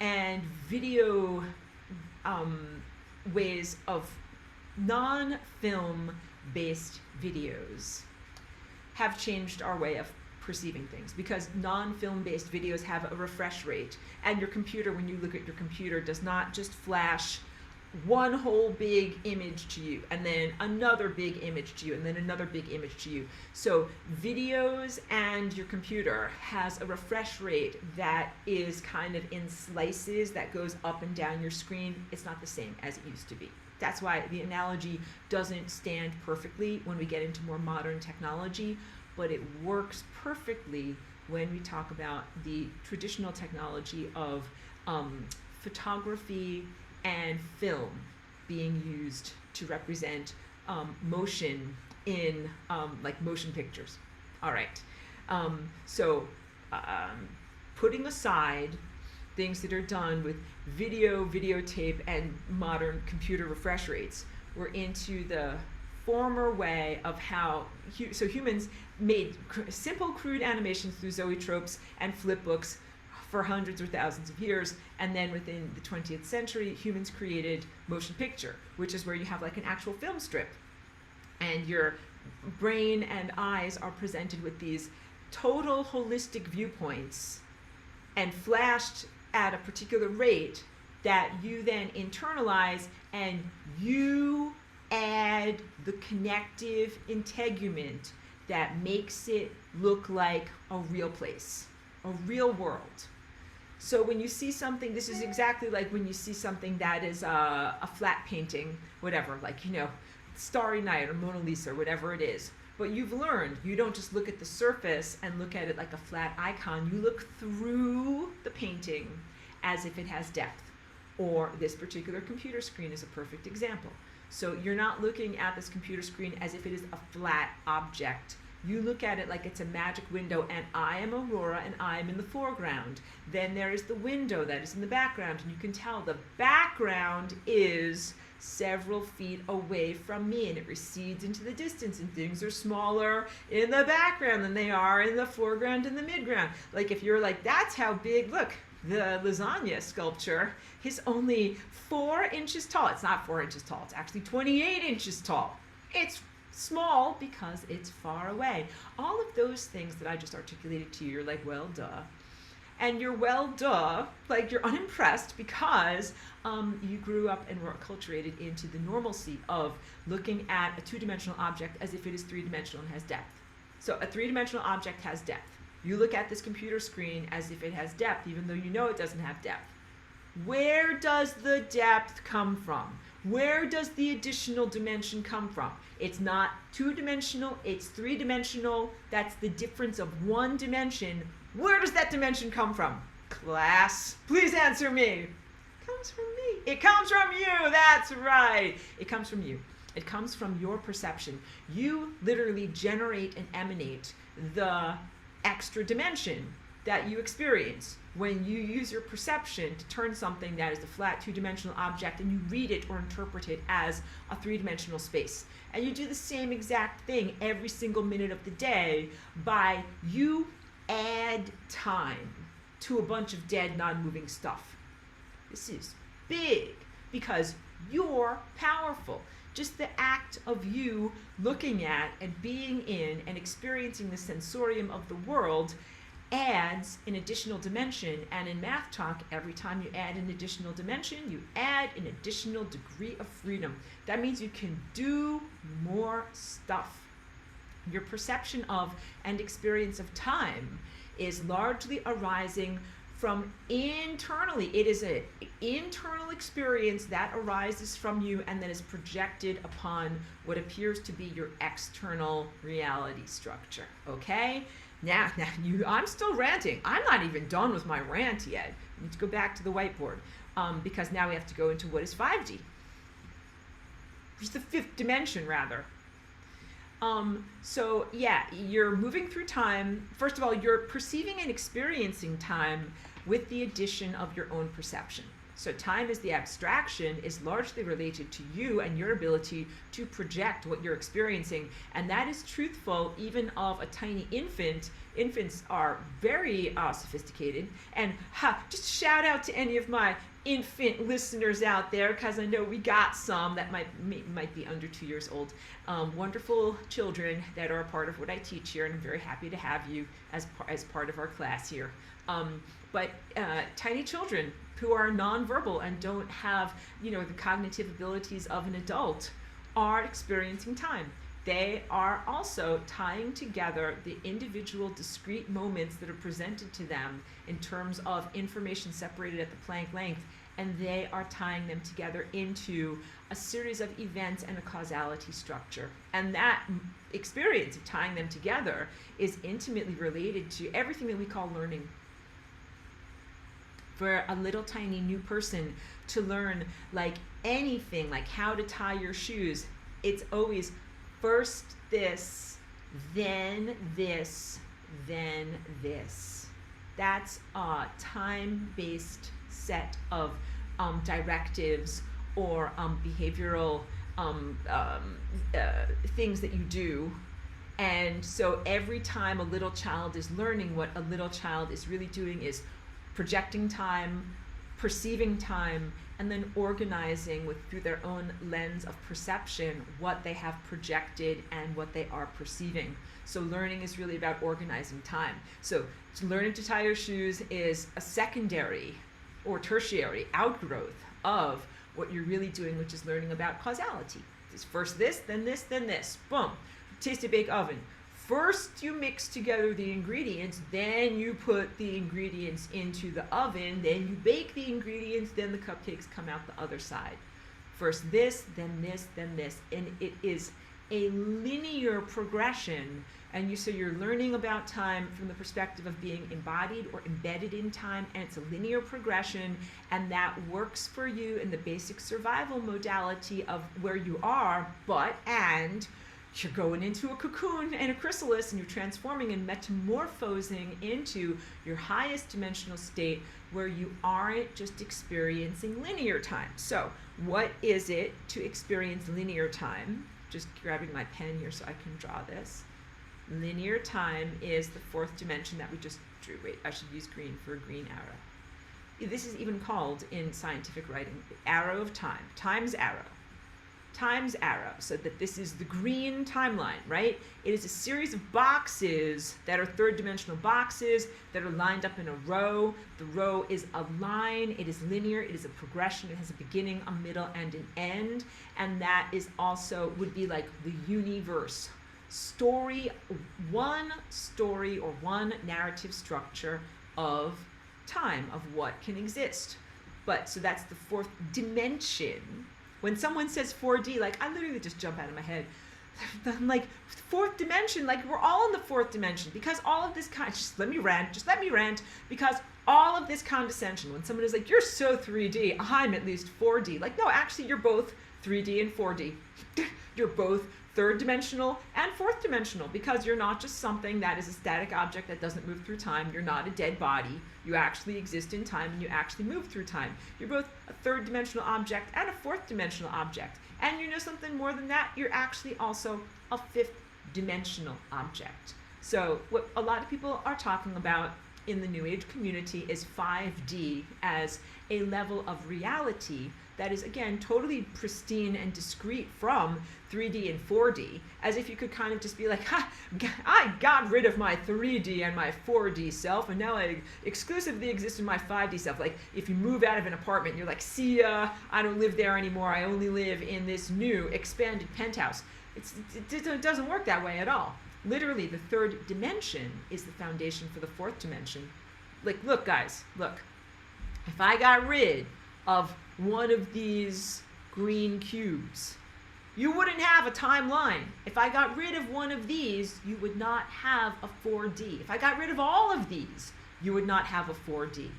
and video ways of non-film based videos have changed our way of perceiving things, because non-film based videos have a refresh rate, and your computer, when you look at your computer, does not just flash one whole big image to you and then another big image to you and then another big image to you. So videos and your computer has a refresh rate that is kind of in slices that goes up and down your screen. It's not the same as it used to be. That's why the analogy doesn't stand perfectly when we get into more modern technology, but it works perfectly when we talk about the traditional technology of photography and film being used to represent motion in like motion pictures. All right. So putting aside things that are done with videotape, and modern computer refresh rates, we're into the former way of how humans made simple, crude animations through zoetropes and flip books for hundreds or thousands of years, and then within the 20th century, humans created motion picture, which is where you have like an actual film strip, and your brain and eyes are presented with these total holistic viewpoints and flashed at a particular rate that you then internalize, and you add the connective integument that makes it look like a real place, a real world. So when you see something, this is exactly like when you see something that is a flat painting, whatever, like, you know, Starry Night or Mona Lisa or whatever it is. But you've learned, you don't just look at the surface and look at it like a flat icon. You look through the painting as if it has depth. Or this particular computer screen is a perfect example. So you're not looking at this computer screen as if it is a flat object. You look at it like it's a magic window, and I am Aurora and I am in the foreground. Then there is the window that is in the background, and you can tell the background is several feet away from me, and it recedes into the distance, and things are smaller in the background than they are in the foreground and the midground. Like if you're like, that's how big, look, the lasagna sculpture is only 4 inches tall. It's not 4 inches tall, it's actually 28 inches tall. It's small because it's far away. All of those things that I just articulated to you, you're like, well, duh. And you're like you're unimpressed because you grew up and were acculturated into the normalcy of looking at a 2-dimensional object as if it is 3-dimensional and has depth. So a 3-dimensional object has depth. You look at this computer screen as if it has depth, even though you know it doesn't have depth. Where does the depth come from? Where does the additional dimension come from? It's not 2-dimensional, it's 3-dimensional. That's the difference of 1 dimension. Where does that dimension come from? Class, please answer me. It comes from me. It comes from you, that's right. It comes from you. It comes from your perception. You literally generate and emanate the extra dimension that you experience when you use your perception to turn something that is a flat 2-dimensional object and you read it or interpret it as a 3-dimensional space. And you do the same exact thing every single minute of the day by you add time to a bunch of dead, non-moving stuff. This is big because you're powerful. Just the act of you looking at and being in and experiencing the sensorium of the world adds an additional dimension. And in math talk, every time you add an additional dimension, you add an additional degree of freedom. That means you can do more stuff. Your perception of and experience of time is largely arising from internally. It is an internal experience that arises from you and that is projected upon what appears to be your external reality structure. Okay? Now I'm still ranting. I'm not even done with my rant yet. I need to go back to the whiteboard because now we have to go into what is 5D. Just the fifth dimension, rather. So yeah, you're moving through time. First of all, you're perceiving and experiencing time with the addition of your own perception. So time as the abstraction is largely related to you and your ability to project what you're experiencing. And that is truthful even of a tiny infant. Infants are very sophisticated. And just shout out to any of my infant listeners out there, because I know we got some that might be under 2 years old. Wonderful children that are a part of what I teach here, and I'm very happy to have you as part of our class here. But tiny children who are nonverbal and don't have, the cognitive abilities of an adult are experiencing time. They are also tying together the individual discrete moments that are presented to them in terms of information separated at the Planck length, and they are tying them together into a series of events and a causality structure. And that experience of tying them together is intimately related to everything that we call learning. For a little tiny new person to learn like anything, like how to tie your shoes, it's always first this, then this, then this. That's a time-based set of directives or behavioral things that you do. And so every time a little child is learning, what a little child is really doing is projecting time, perceiving time, and then organizing through their own lens of perception what they have projected and what they are perceiving. So learning is really about organizing time. So learning to tie your shoes is a secondary or tertiary outgrowth of what you're really doing, which is learning about causality. It's first this, then this, then this. Boom. Taste a bake oven. First you mix together the ingredients, then you put the ingredients into the oven, then you bake the ingredients, then the cupcakes come out the other side. First this, then this, then this. And it is a linear progression. And so you're learning about time from the perspective of being embodied or embedded in time, and it's a linear progression, and that works for you in the basic survival modality of where you are, and you're going into a cocoon and a chrysalis, and you're transforming and metamorphosing into your highest dimensional state where you aren't just experiencing linear time. So what is it to experience linear time? Just grabbing my pen here so I can draw this. Linear time is the fourth dimension that we just drew. Wait, I should use green for a green arrow. This is even called in scientific writing, arrow of time, times arrow. Times arrow, so that this is the green timeline, right? It is a series of boxes that are third dimensional boxes that are lined up in a row. The row is a line, it is linear, it is a progression, it has a beginning, a middle, and an end, and that is also would be like the universe. One story or one narrative structure of time, of what can exist. But so that's the fourth dimension. When someone says 4D, like I literally just jump out of my head. I'm like, fourth dimension, like we're all in the fourth dimension, because all of this just let me rant, because all of this condescension, when someone is like, you're so 3D, I'm at least 4D. Like, no, actually you're both 3D and 4D. You're both third dimensional and fourth dimensional, because you're not just something that is a static object that doesn't move through time. You're not a dead body. You actually exist in time, and you actually move through time. You're both a third dimensional object and a fourth dimensional object. And you know something more than that, you're actually also a fifth dimensional object. So what a lot of people are talking about in the New Age community is 5D as a level of reality that is, again, totally pristine and discrete from 3D and 4D, as if you could kind of just be like, ha, I got rid of my 3D and my 4D self, and now I exclusively exist in my 5D self. Like, if you move out of an apartment, you're like, see ya, I don't live there anymore, I only live in this new expanded penthouse. It doesn't work that way at all. Literally, the third dimension is the foundation for the fourth dimension. Like, look, guys, look. If I got rid of one of these green cubes, you wouldn't have a timeline. If I got rid of one of these, you would not have a 4D. If I got rid of all of these, you would not have a 4D.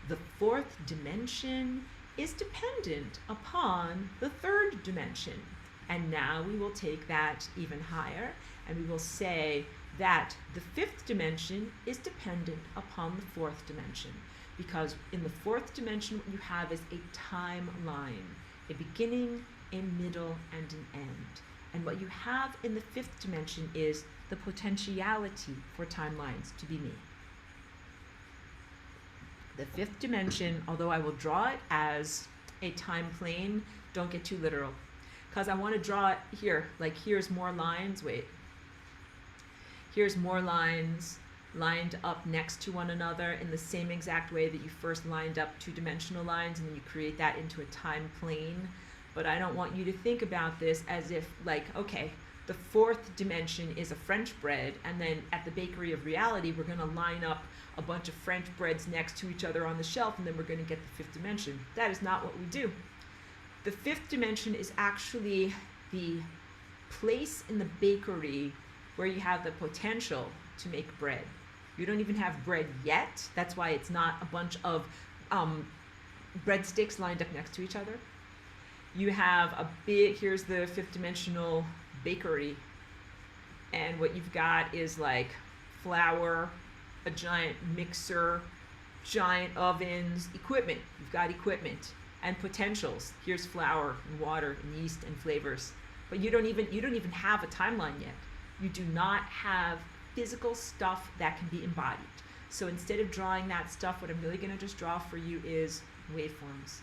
The fourth dimension is dependent upon the third dimension. And now we will take that even higher, and we will say that the fifth dimension is dependent upon the fourth dimension. Because in the fourth dimension, what you have is a timeline, a beginning, a middle, and an end. And what you have in the fifth dimension is the potentiality for timelines to be me. The fifth dimension, although I will draw it as a time plane, don't get too literal. Because I want to draw it here, like here's more lines, wait. Here's more lines lined up next to one another in the same exact way that you first lined up two-dimensional lines, and then you create that into a time plane. But I don't want you to think about this as if, like, okay, the fourth dimension is a French bread, and then at the bakery of reality, we're going to line up a bunch of French breads next to each other on the shelf, and then we're going to get the fifth dimension. That is not what we do. The fifth dimension is actually the place in the bakery where you have the potential to make bread. You don't even have bread yet. That's why it's not a bunch of breadsticks lined up next to each other. You have a big, here's the fifth dimensional bakery. And what you've got is like flour, a giant mixer, giant ovens, equipment. You've got equipment and potentials. Here's flour and water and yeast and flavors. But you don't even have a timeline yet. You do not have physical stuff that can be embodied. So instead of drawing that stuff, what I'm really going to just draw for you is waveforms.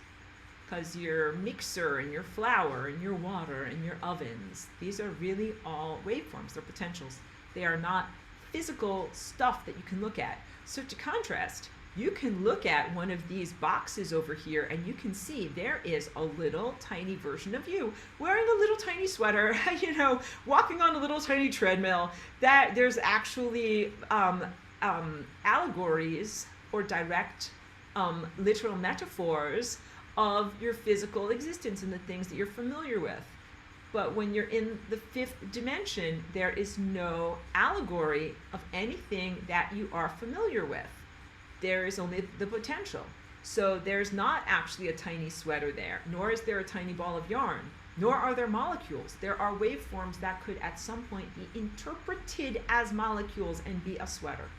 Because your mixer and your flour and your water and your ovens, these are really all waveforms. They're potentials. They are not physical stuff that you can look at. So to contrast, you can look at one of these boxes over here and you can see there is a little tiny version of you wearing a little tiny sweater, you know, walking on a little tiny treadmill. That there's actually allegories or direct literal metaphors of your physical existence and the things that you're familiar with. But when you're in the fifth dimension, there is no allegory of anything that you are familiar with. There is only the potential. So there's not actually a tiny sweater there, nor is there a tiny ball of yarn, nor are there molecules. There are waveforms that could at some point be interpreted as molecules and be a sweater.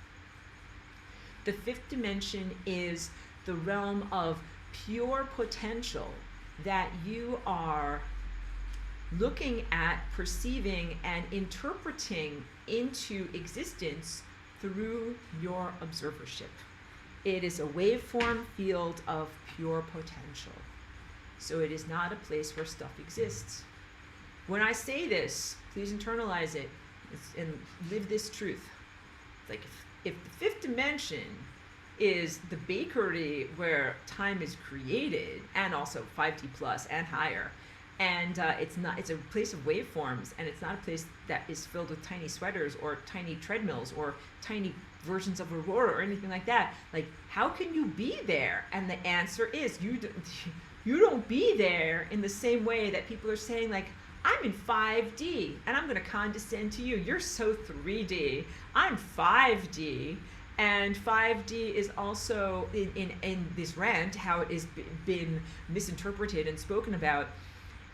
The fifth dimension is the realm of pure potential that you are looking at, perceiving, and interpreting into existence through your observership. It is a waveform field of pure potential. So it is not a place where stuff exists. When I say this, please internalize it and live this truth. It's like if the fifth dimension is the bakery where time is created, and also 5D plus and higher, and it's a place of waveforms, and it's not a place that is filled with tiny sweaters or tiny treadmills or tiny versions of Aurora or anything like that. Like, how can you be there? And the answer is you don't be there in the same way that people are saying, like, I'm in 5D and I'm going to condescend to you. You're so 3D. I'm 5D. And 5D is also in this rant, how it has been misinterpreted and spoken about.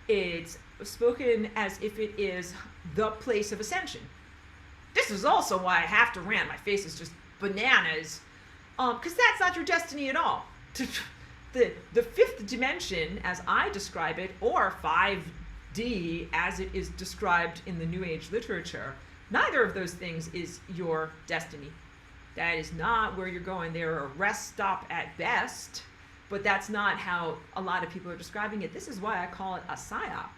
It's spoken as if it is the place of ascension. This is also why I have to rant. My face is just bananas. Because that's not your destiny at all. The fifth dimension, as I describe it, or 5D as it is described in the New Age literature, neither of those things is your destiny. That is not where you're going. They're a rest stop at best, but that's not how a lot of people are describing it. This is why I call it a psyop.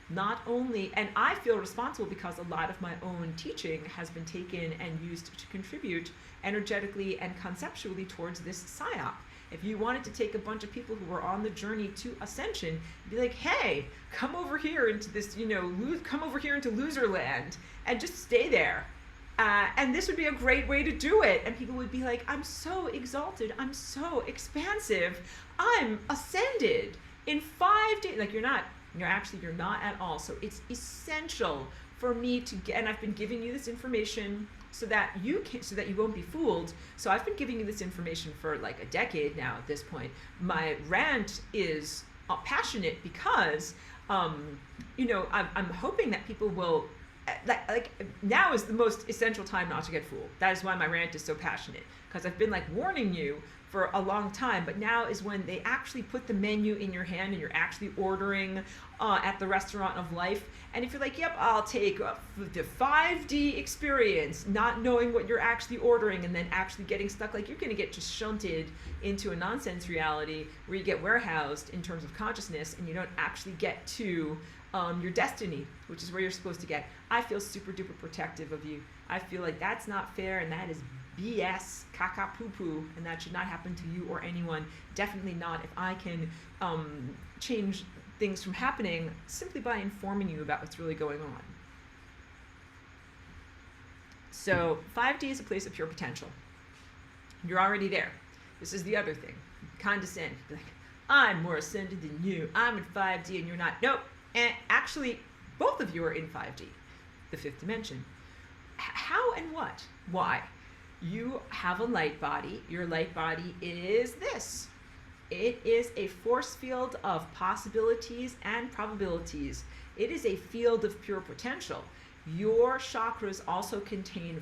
Not only, and I feel responsible because a lot of my own teaching has been taken and used to contribute energetically and conceptually towards this psyop. If you wanted to take a bunch of people who were on the journey to ascension, be like, hey, come over here into this, come over here into loser land and just stay there. And this would be a great way to do it. And people would be like, I'm so exalted. I'm so expansive. I'm ascended in 5 days. Like, you're not at all. So it's essential for me to get, and I've been giving you this information so that you won't be fooled. So I've been giving you this information for like a decade now at this point. My rant is passionate because, I'm hoping that people will, like now is the most essential time not to get fooled. That is why my rant is so passionate, because I've been like warning you for a long time, but now is when they actually put the menu in your hand and you're actually ordering at the restaurant of life. And if you're like, yep, I'll take the 5D experience, not knowing what you're actually ordering and then actually getting stuck, like you're gonna get just shunted into a nonsense reality where you get warehoused in terms of consciousness and you don't actually get to your destiny, which is where you're supposed to get. I feel super duper protective of you. I feel like that's not fair and that is BS, caca poo poo, and that should not happen to you or anyone. Definitely not if I can change things from happening simply by informing you about what's really going on. So 5D is a place of pure potential. You're already there. This is the other thing. Condescend. Be like, I'm more ascended than you. I'm in 5D and you're not. Nope. And actually, both of you are in 5D, the fifth dimension. How and what? Why? You have a light body. Your light body is this. It is a force field of possibilities and probabilities. It is a field of pure potential. Your chakras also contain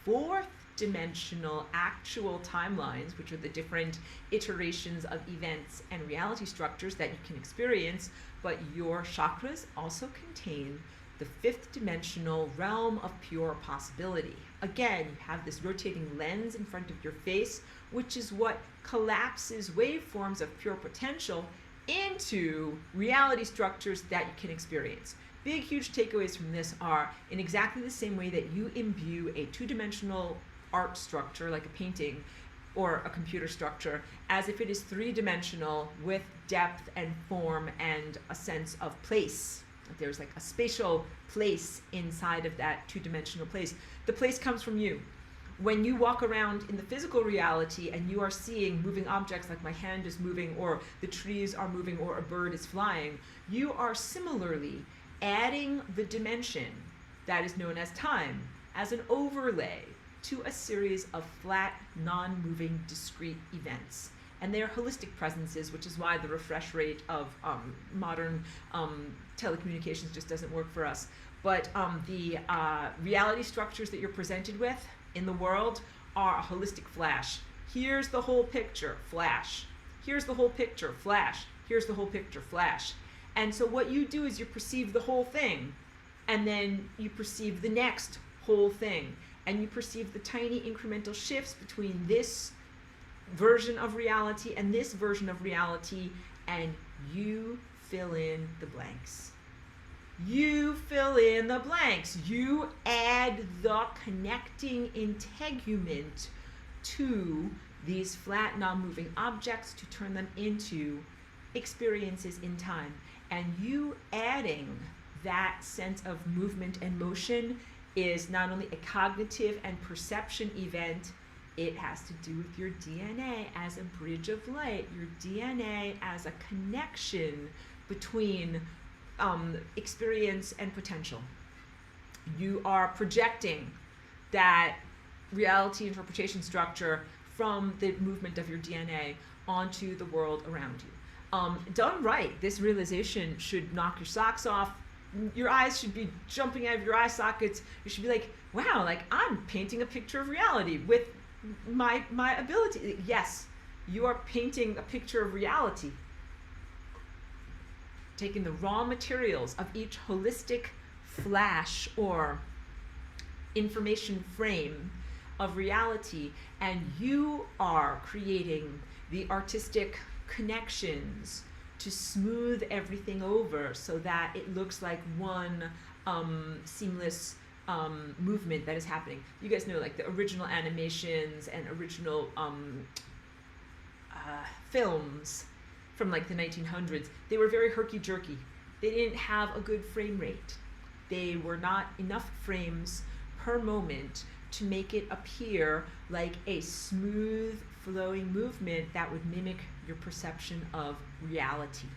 fourth dimensional actual timelines, which are the different iterations of events and reality structures that you can experience, but your chakras also contain the fifth dimensional realm of pure possibility. Again, you have this rotating lens in front of your face, which is what collapses waveforms of pure potential into reality structures that you can experience. Big, huge takeaways from this are, in exactly the same way that you imbue a two-dimensional art structure, like a painting or a computer structure, as if it is three-dimensional with depth and form and a sense of place. There's like a spatial place inside of that two-dimensional place. The place comes from you. When you walk around in the physical reality and you are seeing moving objects like my hand is moving or the trees are moving or a bird is flying, you are similarly adding the dimension that is known as time as an overlay to a series of flat, non-moving, discrete events. And they are holistic presences, which is why the refresh rate of modern telecommunications just doesn't work for us. But the reality structures that you're presented with in the world are a holistic flash. Here's the whole picture, flash. Here's the whole picture, flash. Here's the whole picture, flash. And so what you do is you perceive the whole thing, and then you perceive the next whole thing, and you perceive the tiny incremental shifts between this version of reality and this version of reality, and you fill in the blanks. You fill in the blanks. You add the connecting integument to these flat, non-moving objects to turn them into experiences in time. And you adding that sense of movement and motion is not only a cognitive and perception event, it has to do with your DNA as a bridge of light, your DNA as a connection between experience and potential. You are projecting that reality interpretation structure from the movement of your DNA onto the world around you. Done right, this realization should knock your socks off. Your eyes should be jumping out of your eye sockets. You should be like, wow, like I'm painting a picture of reality with my ability. Yes, you are painting a picture of reality. Taking the raw materials of each holistic flash or information frame of reality, and you are creating the artistic connections to smooth everything over so that it looks like one seamless movement that is happening. You guys know, like, the original animations and original films from like the 1900s, they were very herky-jerky. They didn't have a good frame rate. They were not enough frames per moment to make it appear like a smooth flowing movement that would mimic your perception of reality.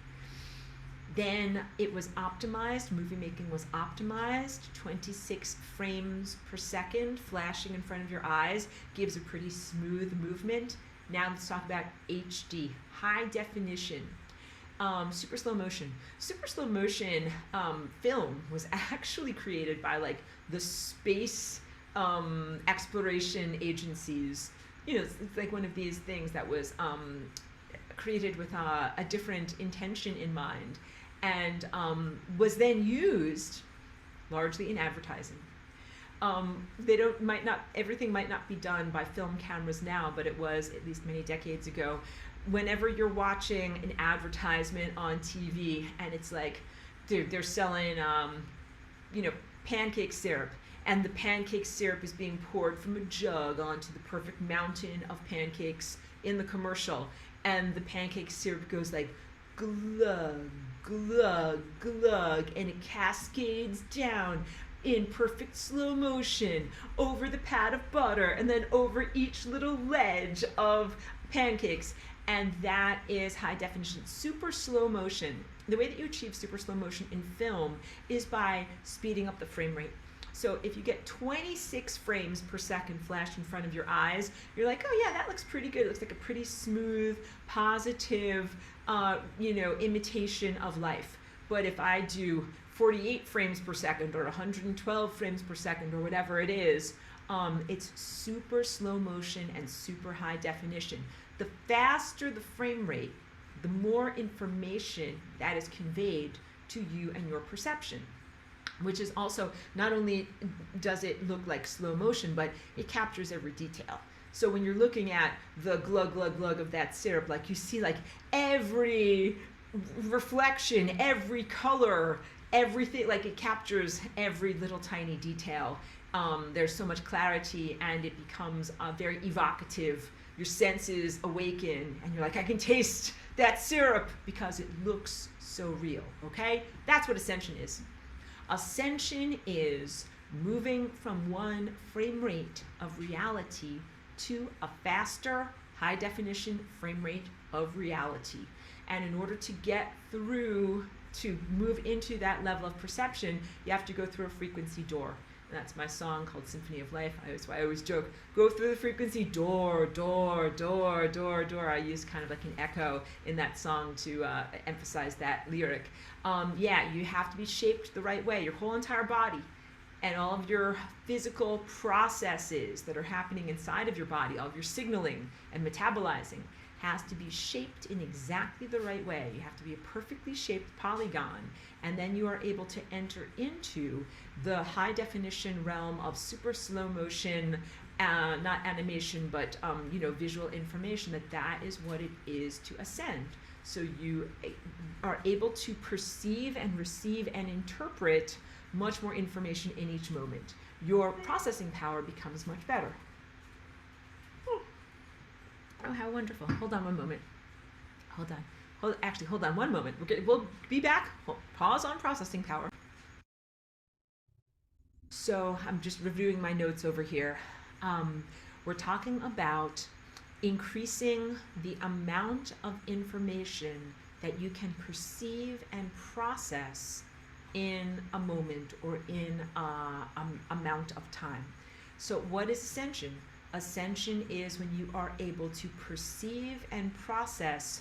Then it was optimized, movie making was optimized, 26 frames per second flashing in front of your eyes gives a pretty smooth movement. Now let's talk about HD, high definition, super slow motion. Super slow motion film was actually created by like the space exploration agencies. You know, it's like one of these things that was created with a different intention in mind, and was then used largely in advertising. Everything might not be done by film cameras now, but it was at least many decades ago. Whenever you're watching an advertisement on TV and it's like they're selling pancake syrup, and the pancake syrup is being poured from a jug onto the perfect mountain of pancakes in the commercial, and the pancake syrup goes like glug, glug, glug, and it cascades down in perfect slow motion over the pat of butter and then over each little ledge of pancakes. And that is high definition, super slow motion. The way that you achieve super slow motion in film is by speeding up the frame rate. So if you get 26 frames per second flashed in front of your eyes, you're like, oh yeah, that looks pretty good. It looks like a pretty smooth, positive, imitation of life. But if I do 48 frames per second or 112 frames per second or whatever it is, it's super slow motion and super high definition. The faster the frame rate, the more information that is conveyed to you and your perception, which is also, not only does it look like slow motion, but it captures every detail. So when you're looking at the glug, glug, glug of that syrup, like you see like every reflection, every color, everything, like it captures every little tiny detail. There's so much clarity, and it becomes very evocative. Your senses awaken, and you're like, I can taste that syrup because it looks so real, okay? That's what ascension is. Ascension is moving from one frame rate of reality to a faster, high definition frame rate of reality. And in order to get through, to move into that level of perception, you have to go through a frequency door. And that's my song called Symphony of Life. I always joke, go through the frequency door, door, door, door, door. I use kind of like an echo in that song to emphasize that lyric. You have to be shaped the right way. Your whole entire body and all of your physical processes that are happening inside of your body, all of your signaling and metabolizing, has to be shaped in exactly the right way. You have to be a perfectly shaped polygon, and then you are able to enter into the high definition realm of super slow motion, not animation, but visual information. That is what it is to ascend. So you are able to perceive and receive and interpret much more information in each moment. Your processing power becomes much better. Oh, how wonderful. Hold on one moment. Hold on one moment. We'll be back. Pause on processing power. So I'm just reviewing my notes over here. We're talking about increasing the amount of information that you can perceive and process in a moment or in an amount of time. So what is ascension? Ascension is when you are able to perceive and process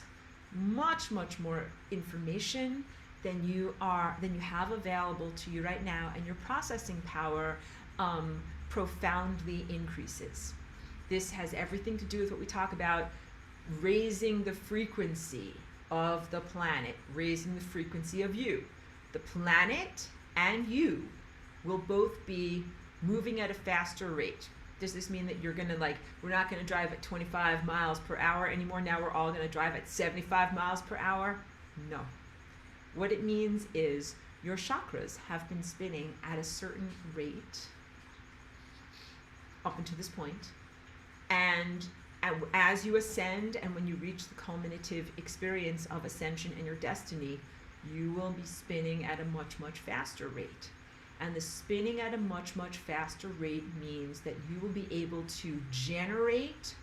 much, much more information than you have available to you right now, and your processing power profoundly increases. This has everything to do with what we talk about, raising the frequency of the planet, raising the frequency of you. The planet and you will both be moving at a faster rate. Does this mean that you're going to we're not going to drive at 25 miles per hour anymore? Now we're all going to drive at 75 miles per hour? No. What it means is your chakras have been spinning at a certain rate up until this point, and as you ascend and when you reach the culminative experience of ascension in your destiny, you will be spinning at a much, much faster rate. And the spinning at a much, much faster rate means that you will be able to generate,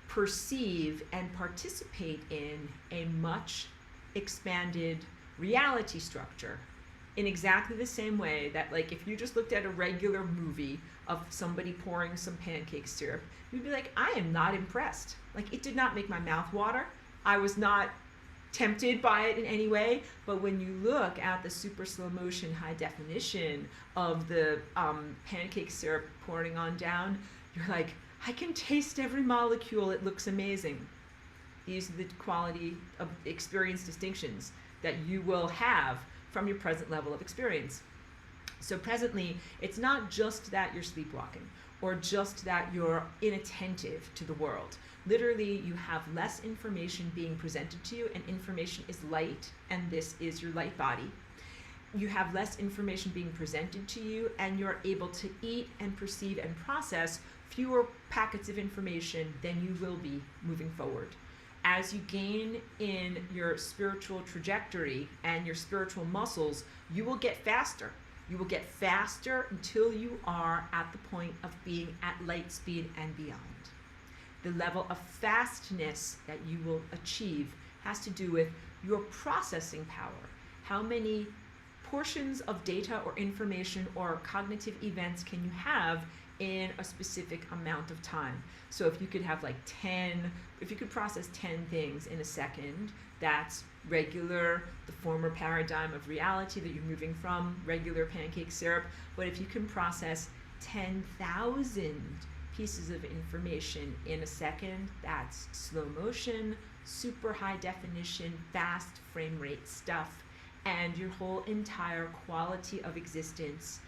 perceive, and participate in a much expanded reality structure in exactly the same way that, if you just looked at a regular movie of somebody pouring some pancake syrup, you'd be like, I am not impressed. It did not make my mouth water. I was not tempted by it in any way. But when you look at the super slow motion high definition of the pancake syrup pouring on down, you're like, I can taste every molecule. It looks amazing. These are the quality of experience distinctions that you will have from your present level of experience. So presently, it's not just that you're sleepwalking or just that you're inattentive to the world. Literally, you have less information being presented to you, and information is light, and this is your light body. You have less information being presented to you, and you're able to eat and perceive and process fewer packets of information than you will be moving forward. As you gain in your spiritual trajectory and your spiritual muscles, you will get faster. You will get faster until you are at the point of being at light speed and beyond. The level of fastness that you will achieve has to do with your processing power. How many portions of data or information or cognitive events can you have in a specific amount of time? So if you could have if you could process 10 things in a second, that's regular, the former paradigm of reality that you're moving from, regular pancake syrup. But if you can process 10,000 pieces of information in a second, that's slow motion, super high definition, fast frame rate stuff, and your whole entire quality of existence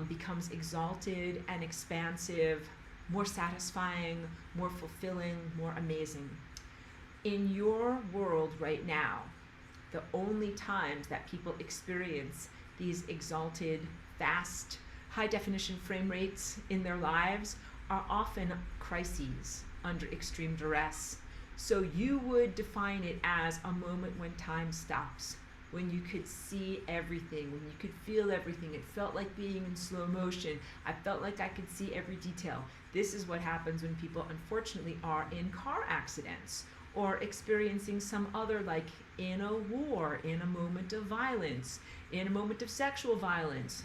becomes exalted and expansive, more satisfying, more fulfilling, more amazing. In your world right now, the only times that people experience these exalted, fast, high definition frame rates in their lives are often crises under extreme duress. So you would define it as a moment when time stops, when you could see everything, when you could feel everything. It felt like being in slow motion. I felt like I could see every detail. This is what happens when people, unfortunately, are in car accidents or experiencing some other, in a war, in a moment of violence, in a moment of sexual violence.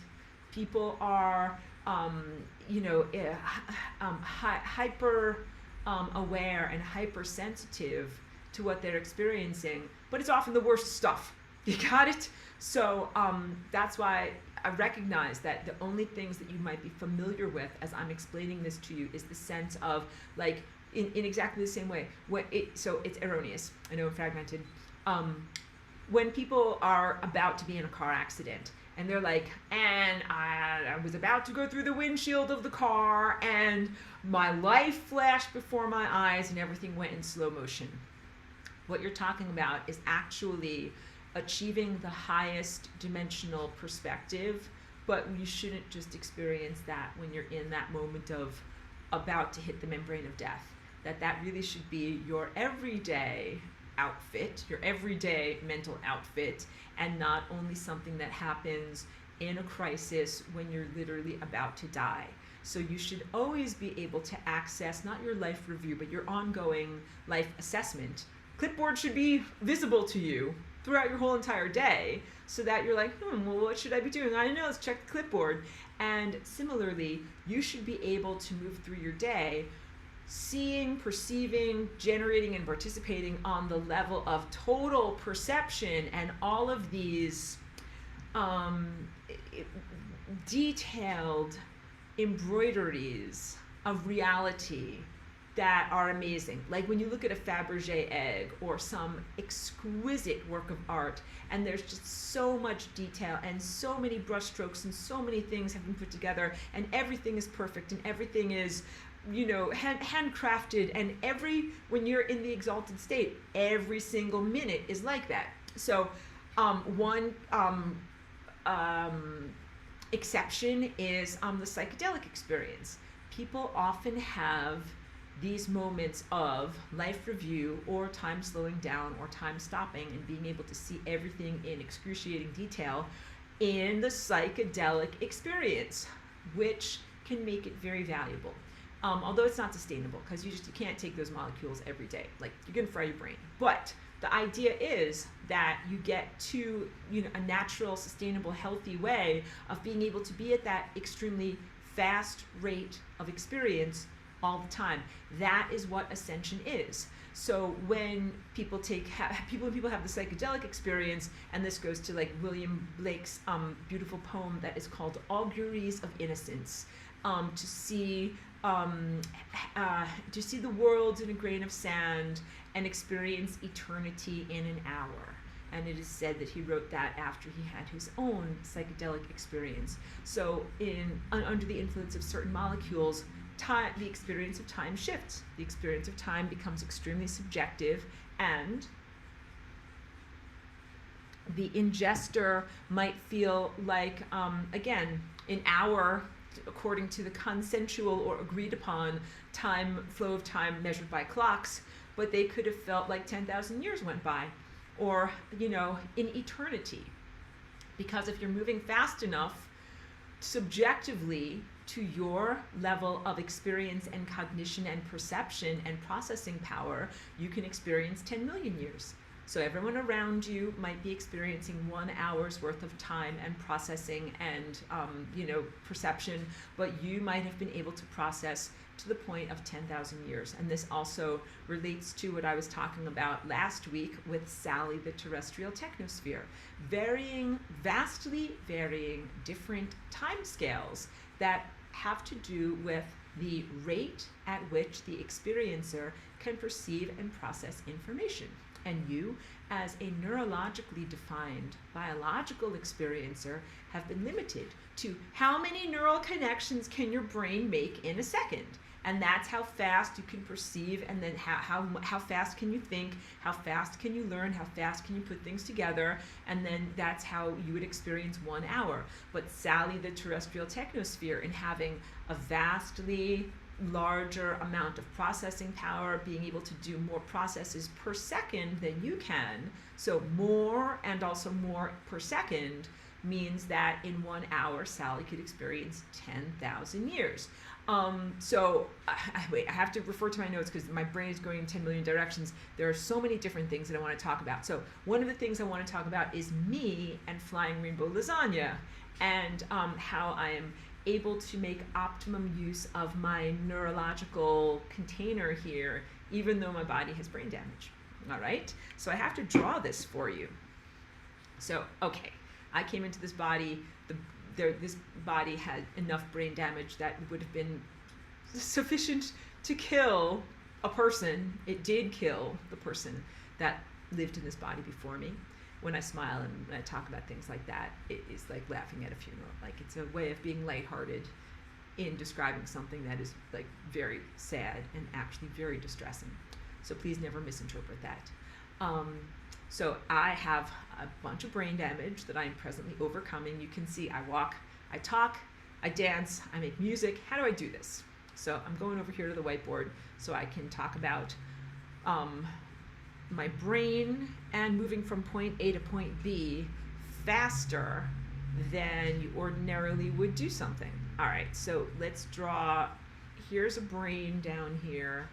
People are, hyper aware and hypersensitive to what they're experiencing, but it's often the worst stuff. You got it? So that's why I recognize that the only things that you might be familiar with as I'm explaining this to you is the sense of in exactly the same way. So it's erroneous. I know, fragmented. When people are about to be in a car accident and they're like, and I was about to go through the windshield of the car and my life flashed before my eyes and everything went in slow motion. What you're talking about is actually achieving the highest dimensional perspective, but you shouldn't just experience that when you're in that moment of about to hit the membrane of death. That really should be your everyday outfit, your everyday mental outfit, and not only something that happens in a crisis when you're literally about to die. So you should always be able to access not your life review, but your ongoing life assessment. Clipboard should be visible to you throughout your whole entire day, so that you're like, well, what should I be doing? I don't know, let's check the clipboard. And similarly, you should be able to move through your day seeing, perceiving, generating, and participating on the level of total perception and all of these detailed embroideries of reality that are amazing. Like when you look at a Fabergé egg or some exquisite work of art, and there's just so much detail and so many brushstrokes and so many things have been put together, and everything is perfect and everything is, you know, handcrafted, and when you're in the exalted state, every single minute is like that. So one exception is the psychedelic experience. People often have these moments of life review or time slowing down or time stopping and being able to see everything in excruciating detail in the psychedelic experience, which can make it very valuable. Although it's not sustainable, because you can't take those molecules every day. Like, you're gonna fry your brain. But the idea is that you get to, you know, a natural, sustainable, healthy way of being able to be at that extremely fast rate of experience all the time. That is what ascension is. So when people have the psychedelic experience, and this goes to like William Blake's beautiful poem that is called Auguries of Innocence, to see the world in a grain of sand and experience eternity in an hour. And it is said that he wrote that after he had his own psychedelic experience. So under the influence of certain molecules, the experience of time shifts. The experience of time becomes extremely subjective, and the ingester might feel like, again, an hour, according to the consensual or agreed upon flow of time measured by clocks, but they could have felt like 10,000 years went by, or, you know, in eternity. Because if you're moving fast enough, subjectively, to your level of experience and cognition and perception and processing power, you can experience 10 million years. So everyone around you might be experiencing 1 hour's worth of time and processing and perception, but you might have been able to process to the point of 10,000 years. And this also relates to what I was talking about last week with Sally, the terrestrial technosphere. Vastly varying different time scales that have to do with the rate at which the experiencer can perceive and process information. And you, as a neurologically defined biological experiencer, have been limited to how many neural connections can your brain make in a second. And that's how fast you can perceive, and then how fast can you think, how fast can you learn, how fast can you put things together, and then that's how you would experience 1 hour. But Sally, the terrestrial technosphere, in having a vastly larger amount of processing power, being able to do more processes per second than you can, so more and also more per second, means that in 1 hour, Sally could experience 10,000 years. Wait, I have to refer to my notes because my brain is going in 10 million directions. There are so many different things that I want to talk about. So one of the things I want to talk about is me and flying rainbow lasagna, and how I am able to make optimum use of my neurological container here, even though my body has brain damage. All right? So I have to draw this for you. So, okay, I came into this body. This body had enough brain damage that would have been sufficient to kill a person. It did kill the person that lived in this body before me. When I smile and I talk about things like that, it is like laughing at a funeral. Like, it's a way of being lighthearted in describing something that is like very sad and actually very distressing. So please never misinterpret that. So I have a bunch of brain damage that I am presently overcoming. You can see I walk, I talk, I dance, I make music. How do I do this? So I'm going over here to the whiteboard so I can talk about my brain and moving from point A to point B faster than you ordinarily would do something. All right, so let's draw. Here's a brain down here.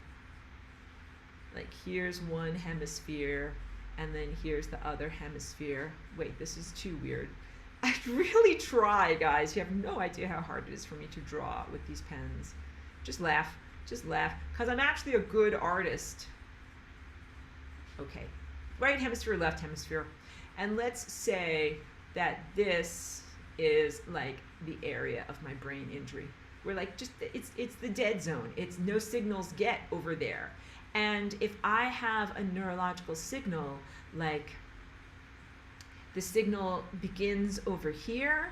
Like, here's one hemisphere, and then here's the other hemisphere. Wait, this is too weird. I really try, guys. You have no idea how hard it is for me to draw with these pens. Just laugh, because I'm actually a good artist. Okay, right hemisphere, left hemisphere. And let's say that this is like the area of my brain injury. We're like, just, it's the dead zone. It's no signals get over there. And if I have a neurological signal, like the signal begins over here,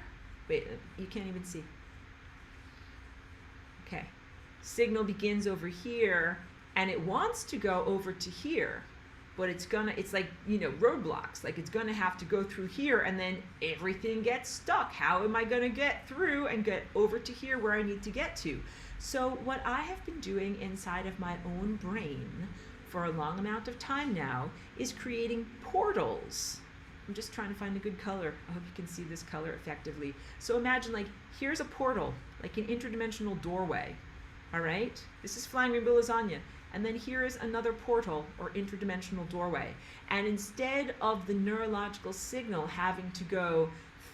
wait, you can't even see. Okay, signal begins over here, and it wants to go over to here, but it's like, roadblocks. Like, it's gonna have to go through here, and then everything gets stuck. How am I gonna get through and get over to here where I need to get to? So what I have been doing inside of my own brain for a long amount of time now is creating portals. I'm just trying to find a good color. I hope you can see this color effectively. So imagine, like, here's a portal, like an interdimensional doorway. All right? This is Flying Rainbow Lasagna. And then here is another portal or interdimensional doorway. And instead of the neurological signal having to go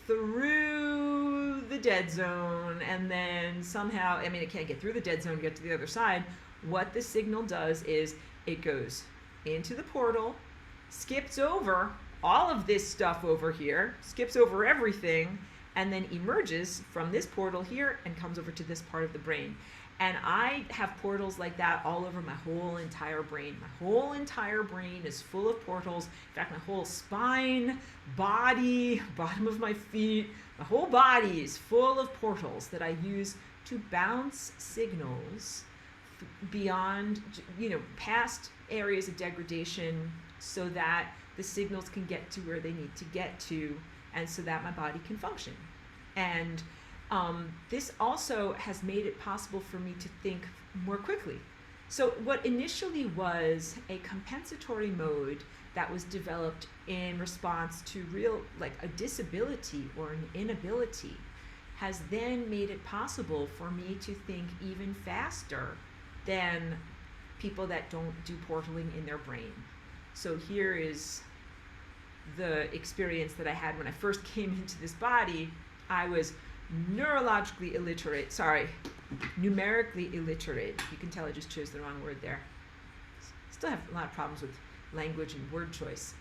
through the dead zone and then somehow, it can't get through the dead zone to get to the other side, what the signal does is it goes into the portal, skips over all of this stuff over here, skips over everything, and then emerges from this portal here and comes over to this part of the brain. And I have portals like that all over my whole entire brain. My whole entire brain is full of portals. In fact, my whole spine, body, bottom of my feet, my whole body is full of portals that I use to bounce signals beyond, past areas of degradation so that the signals can get to where they need to get to, and so that my body can function. And this also has made it possible for me to think more quickly. So what initially was a compensatory mode that was developed in response to a disability or an inability has then made it possible for me to think even faster than people that don't do portaling in their brain. So here is the experience that I had when I first came into this body. I was numerically illiterate. You can tell I just chose the wrong word there. Still have a lot of problems with language and word choice.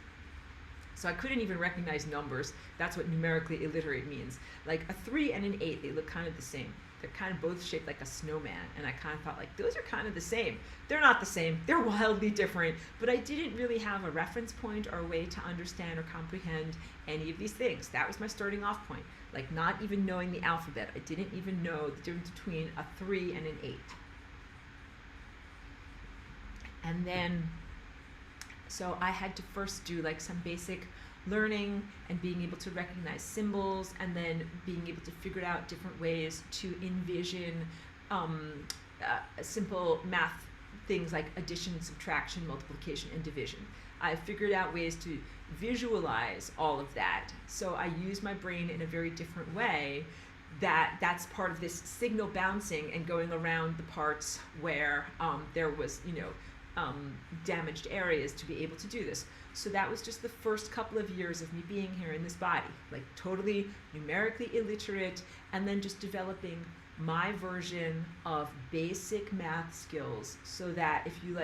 So I couldn't even recognize numbers. That's what numerically illiterate means. Like a 3 and an 8, they look kind of the same. They're kind of both shaped like a snowman, and I kind of thought, like, those are kind of the same. They're not the same. They're wildly different, but I didn't really have a reference point or a way to understand or comprehend any of these things. That was my starting off point, like not even knowing the alphabet. I didn't even know the difference between a 3 and an 8. And then, so I had to first do like some basic learning and being able to recognize symbols, and then being able to figure out different ways to envision simple math things like addition, subtraction, multiplication, and division. I figured out ways to visualize all of that. So I use my brain in a very different way. That's part of this signal bouncing and going around the parts where there was, damaged areas to be able to do this. So that was just the first couple of years of me being here in this body, like totally numerically illiterate, and then just developing my version of basic math skills so that if you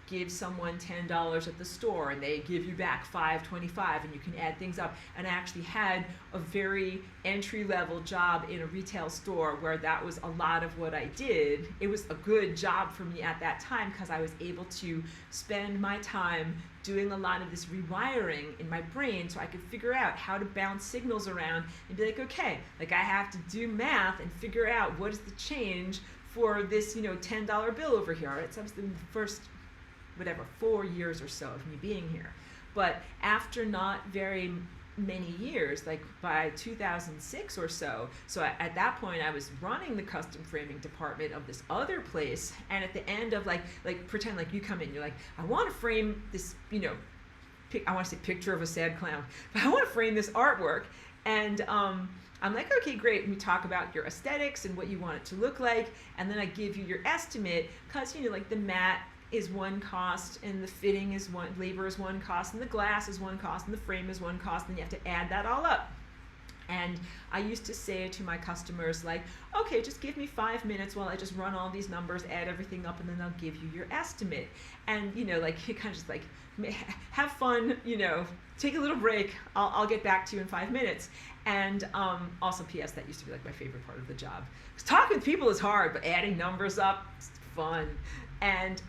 give someone $10 at the store and they give you back $5.25 and you can add things up. And I actually had a very entry-level job in a retail store where that was a lot of what I did. It was a good job for me at that time because I was able to spend my time doing a lot of this rewiring in my brain so I could figure out how to bounce signals around and be like, okay, I have to do math and figure out what is the change for this, $10 bill over here. All right, so that was the first 4 years or so of me being here. But after not very many years, like by 2006 or so at that point I was running the custom framing department of this other place, and at the end of pretend like you come in, you're like, I want to frame this, I want to say picture of a sad clown, but I want to frame this artwork, and I'm like, okay, great. We talk about your aesthetics and what you want it to look like, and then I give you your estimate, because the mat is one cost, and the fitting is labor is one cost, and the glass is one cost, and the frame is one cost, and you have to add that all up. And I used to say to my customers, like, okay, just give me 5 minutes while I just run all these numbers, add everything up, and then I'll give you your estimate. And, like, you kind of just like, have fun, take a little break. I'll get back to you in 5 minutes. And also, P.S., that used to be like my favorite part of the job. Because talking with people is hard, but adding numbers up, it's fun. And,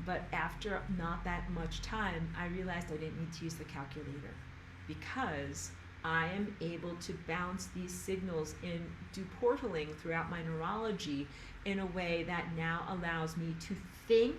but after not that much time, I realized I didn't need to use the calculator because I am able to bounce these signals and do portaling throughout my neurology in a way that now allows me to think,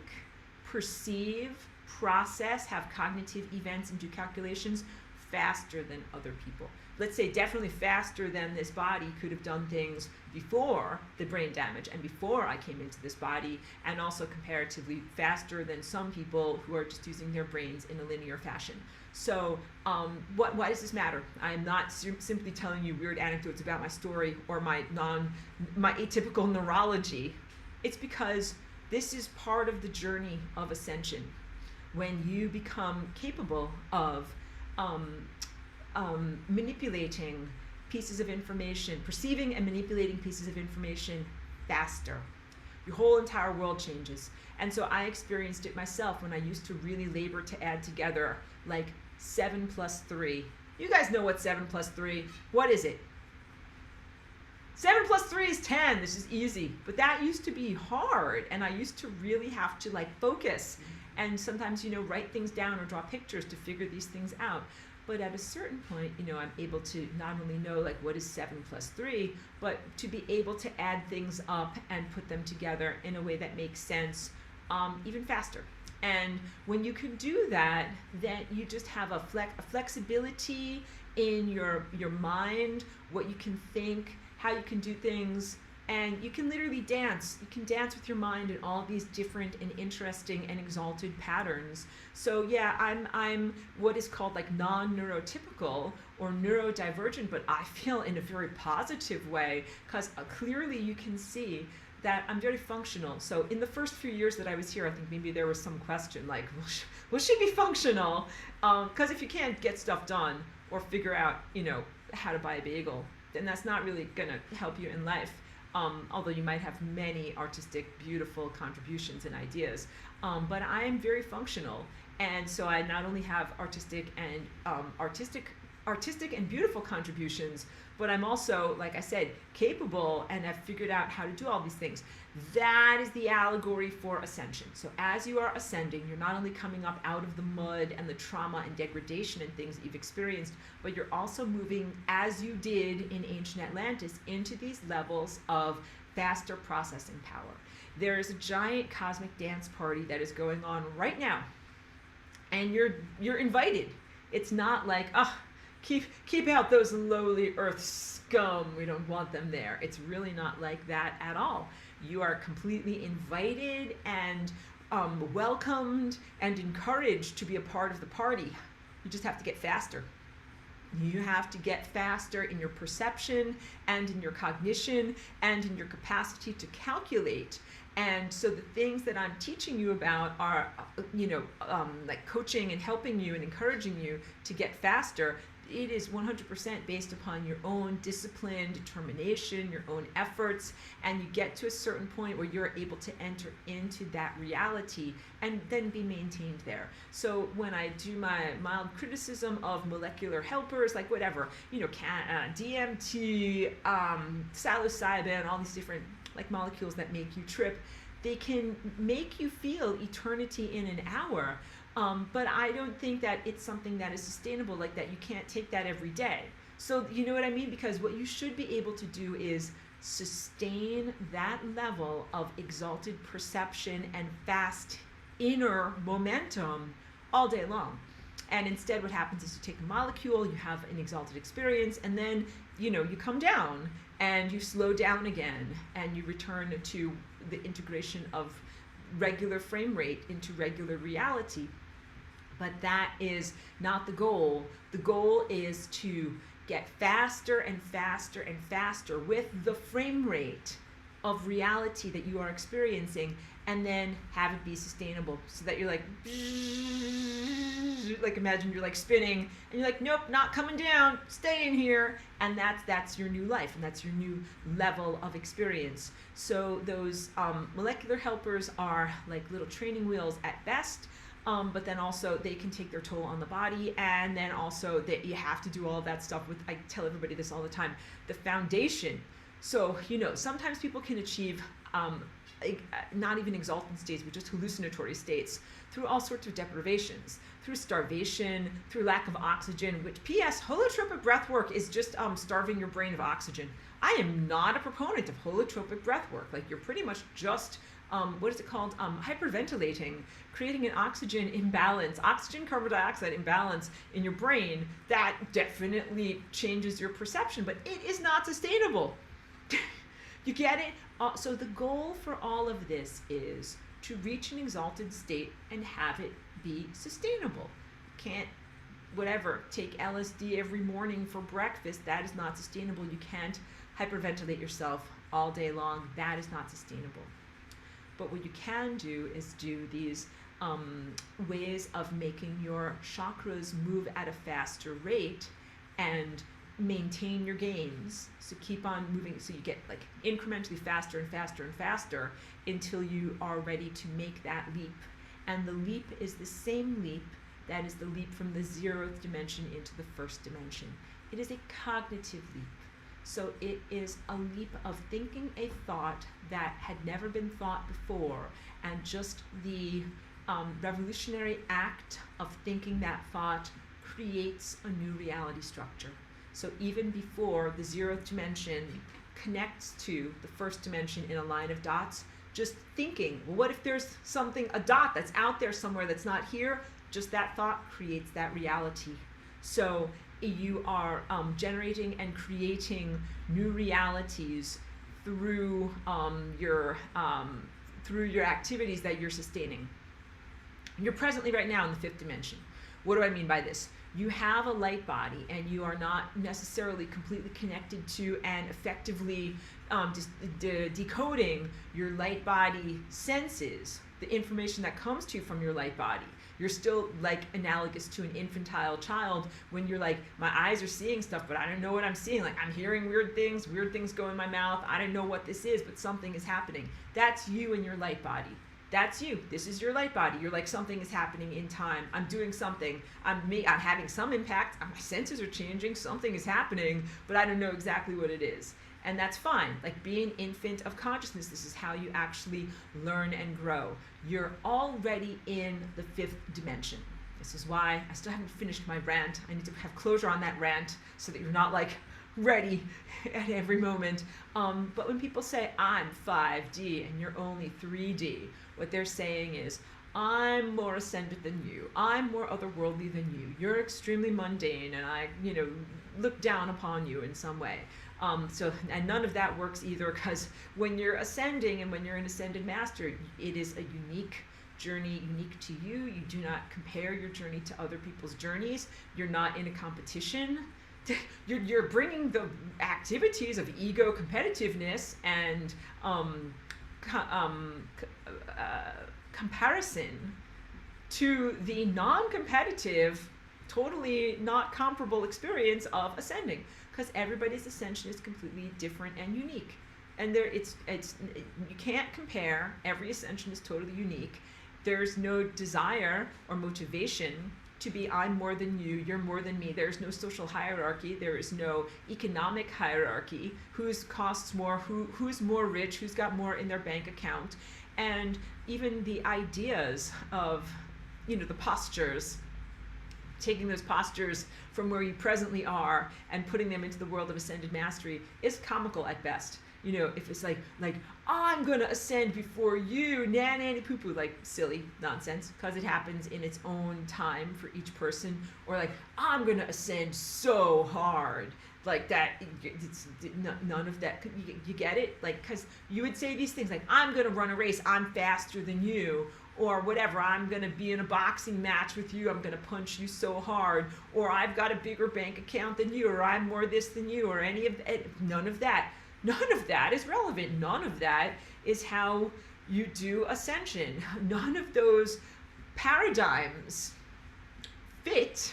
perceive, process, have cognitive events, and do calculations faster than other people. Let's say definitely faster than this body could have done things before the brain damage and before I came into this body, and also comparatively faster than some people who are just using their brains in a linear fashion. So why does this matter? I'm not simply telling you weird anecdotes about my story or my atypical neurology. It's because this is part of the journey of ascension. When you become capable of manipulating pieces of information, perceiving and manipulating pieces of information faster, your whole entire world changes. And so I experienced it myself when I used to really labor to add together like 7 plus 3. You guys know what 7 plus 3, what is it? 7 plus 3 is 10, this is easy. But that used to be hard, and I used to really have to like focus and sometimes, write things down or draw pictures to figure these things out. But at a certain point, I'm able to not only know like what is 7 plus 3, but to be able to add things up and put them together in a way that makes sense even faster. And when you can do that, then you just have a flexibility in your mind, what you can think, how you can do things, and you can literally dance. You can dance with your mind in all these different and interesting and exalted patterns. So yeah, I'm what is called like non-neurotypical or neurodivergent, but I feel in a very positive way, because clearly you can see that I'm very functional. So in the first few years that I was here, I think maybe there was some question like, will she be functional? Because if you can't get stuff done or figure out, how to buy a bagel, then that's not really gonna help you in life. Although you might have many artistic, beautiful contributions and ideas. But I am very functional. And so I not only have artistic and beautiful contributions, but I'm also, like I said, capable and have figured out how to do all these things. That is the allegory for ascension. So as you are ascending, you're not only coming up out of the mud and the trauma and degradation and things that you've experienced, but you're also moving, as you did in ancient Atlantis, into these levels of faster processing power. There is a giant cosmic dance party that is going on right now, and you're invited. It's not like, keep out those lowly earth scum, we don't want them there. It's really not like that at all. You are completely invited and welcomed and encouraged to be a part of the party. You just have to get faster. You have to get faster in your perception and in your cognition and in your capacity to calculate. And so the things that I'm teaching you about are, like coaching and helping you and encouraging you to get faster. It is 100% based upon your own discipline, determination, your own efforts, and you get to a certain point where you're able to enter into that reality and then be maintained there. So when I do my mild criticism of molecular helpers, like whatever, DMT, psilocybin, all these different like molecules that make you trip, they can make you feel eternity in an hour. But I don't think that it's something that is sustainable like that. You can't take that every day. So you know what I mean? Because what you should be able to do is sustain that level of exalted perception and fast inner momentum all day long. And instead what happens is you take a molecule, you have an exalted experience, and then you come down and you slow down again and you return to the integration of regular frame rate into regular reality. But that is not the goal. The goal is to get faster and faster and faster with the frame rate of reality that you are experiencing, and then have it be sustainable so that you're like like imagine you're like spinning and you're like, nope, not coming down, staying here. And that's your new life, and that's your new level of experience. So those molecular helpers are like little training wheels at best. But then also they can take their toll on the body, and then also that you have to do all of that stuff with, I tell everybody this all the time, the foundation. So, sometimes people can achieve not even exalted states, but just hallucinatory states through all sorts of deprivations, through starvation, through lack of oxygen, which P.S. holotropic breath work is just starving your brain of oxygen. I am not a proponent of holotropic breath work. Like, you're pretty much just what is it called? Hyperventilating, creating an oxygen imbalance, oxygen carbon dioxide imbalance in your brain. That definitely changes your perception, but it is not sustainable. You get it? So the goal for all of this is to reach an exalted state and have it be sustainable. Can't, take LSD every morning for breakfast. That is not sustainable. You can't hyperventilate yourself all day long. That is not sustainable. But what you can do is do these ways of making your chakras move at a faster rate and maintain your gains. So keep on moving, so you get like incrementally faster and faster and faster until you are ready to make that leap. And the leap is the same leap that is the leap from the 0th dimension into the 1st dimension. It is a cognitive leap. So it is a leap of thinking a thought that had never been thought before, and just the revolutionary act of thinking that thought creates a new reality structure. So even before the 0th dimension connects to the 1st dimension in a line of dots, just thinking, well, what if there's a dot that's out there somewhere that's not here? Just that thought creates that reality. So you are generating and creating new realities through your activities that you're sustaining. You're presently right now in the 5th dimension. What do I mean by this? You have a light body, and you are not necessarily completely connected to and effectively decoding your light body senses, the information that comes to you from your light body. You're still like analogous to an infantile child when you're like, my eyes are seeing stuff, but I don't know what I'm seeing. Like, I'm hearing weird things go in my mouth. I don't know what this is, but something is happening. That's you and your light body. That's you. This is your light body. You're like, something is happening in time. I'm doing something. I'm having some impact. My senses are changing. Something is happening, but I don't know exactly what it is. And that's fine. Like, being infant of consciousness, this is how you actually learn and grow. You're already in the 5th dimension. This is why I still haven't finished my rant. I need to have closure on that rant so that you're not like ready at every moment. But when people say, I'm 5D and you're only 3D, what they're saying is, I'm more ascended than you. I'm more otherworldly than you. You're extremely mundane, and I, look down upon you in some way. And none of that works either, because when you're ascending and when you're an ascended master, it is a unique journey, unique to you. You do not compare your journey to other people's journeys. You're not in a competition. You're bringing the activities of ego competitiveness and comparison to the non-competitive, totally not comparable experience of ascending, because everybody's ascension is completely different and unique. And you can't compare. Every ascension is totally unique. There's no desire or motivation to be, I'm more than you, you're more than me. There's no social hierarchy. There is no economic hierarchy. Whose costs more, who's more rich, who's got more in their bank account. And even the ideas of, the postures, taking those postures from where you presently are and putting them into the world of ascended mastery is comical at best. If it's like, I'm gonna ascend before you, nanny poo poo, like silly nonsense, because it happens in its own time for each person. Or like, I'm gonna ascend so hard, like that. None of that. You get it? Like, because you would say these things like, I'm gonna run a race, I'm faster than you, or whatever, I'm gonna be in a boxing match with you, I'm gonna punch you so hard, or I've got a bigger bank account than you, or I'm more this than you, or any of that. None of that. None of that is relevant. None of that is how you do ascension. None of those paradigms fit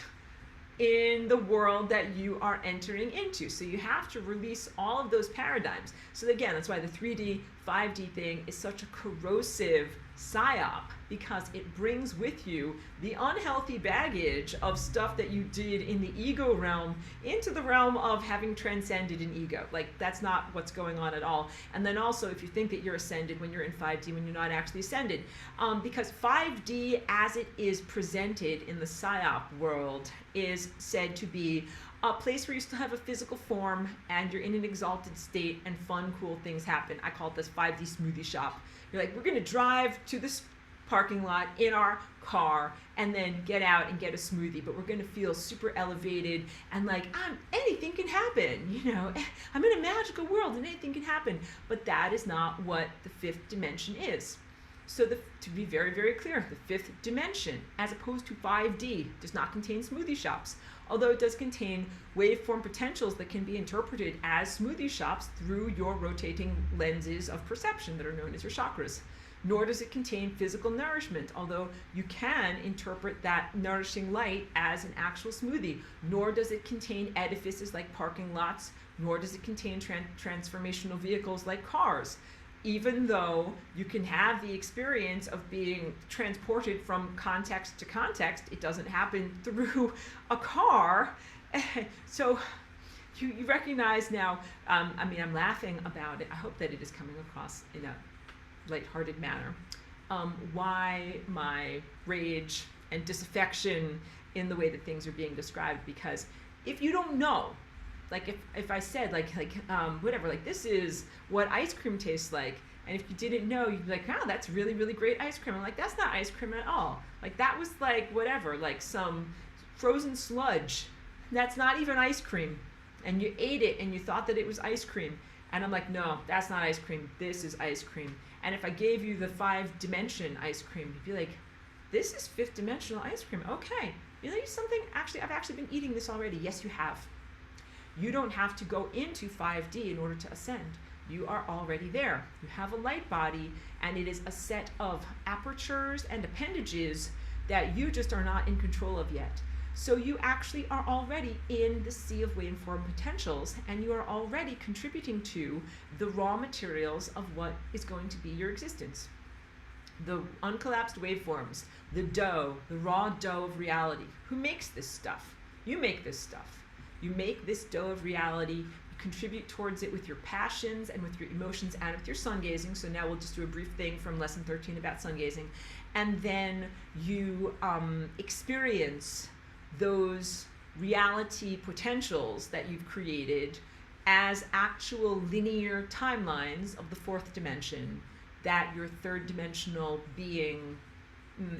in the world that you are entering into. So you have to release all of those paradigms. So again, that's why the 3D, 5D thing is such a corrosive psyop, because it brings with you the unhealthy baggage of stuff that you did in the ego realm into the realm of having transcended an ego. Like, that's not what's going on at all. And then also, if you think that you're ascended when you're in 5D, when you're not actually ascended, because 5D as it is presented in the psyop world is said to be a place where you still have a physical form and you're in an exalted state and fun, cool things happen. I call it this 5D smoothie shop. You're like, we're gonna drive to this parking lot in our car and then get out and get a smoothie, but we're gonna feel super elevated and like, anything can happen, you know, I'm in a magical world and anything can happen. But that is not what the fifth dimension is. So to be very, very clear, the fifth dimension, as opposed to 5D, does not contain smoothie shops, although it does contain waveform potentials that can be interpreted as smoothie shops through your rotating lenses of perception that are known as your chakras. Nor does it contain physical nourishment, although you can interpret that nourishing light as an actual smoothie. Nor does it contain edifices like parking lots, nor does it contain transformational vehicles like cars. Even though you can have the experience of being transported from context to context, it doesn't happen through a car. So you recognize now, I mean, I'm laughing about it. I hope that it is coming across in a lighthearted manner, why my rage and disaffection in the way that things are being described. Because if you don't know, like if I said whatever, like this is what ice cream tastes like, and if you didn't know, you'd be like, wow, that's really, really great ice cream. I'm like, that's not ice cream at all. Like that was like whatever, like some frozen sludge. That's not even ice cream. And you ate it and you thought that it was ice cream. And I'm like, no, that's not ice cream. This is ice cream. And if I gave you the 5-dimension ice cream, you'd be like, this is 5th-dimensional ice cream. Okay. You know something? Actually, I've actually been eating this already. Yes, you have. You don't have to go into 5D in order to ascend. You are already there. You have a light body, and it is a set of apertures and appendages that you just are not in control of yet. So you actually are already in the sea of waveform potentials, and you are already contributing to the raw materials of what is going to be your existence. The uncollapsed waveforms, the dough, the raw dough of reality. Who makes this stuff? You make this stuff. You make this dough of reality, you contribute towards it with your passions and with your emotions and with your sun gazing. So now we'll just do a brief thing from lesson 13 about sun gazing. And then you experience those reality potentials that you've created as actual linear timelines of the 4th dimension that your 3rd-dimensional being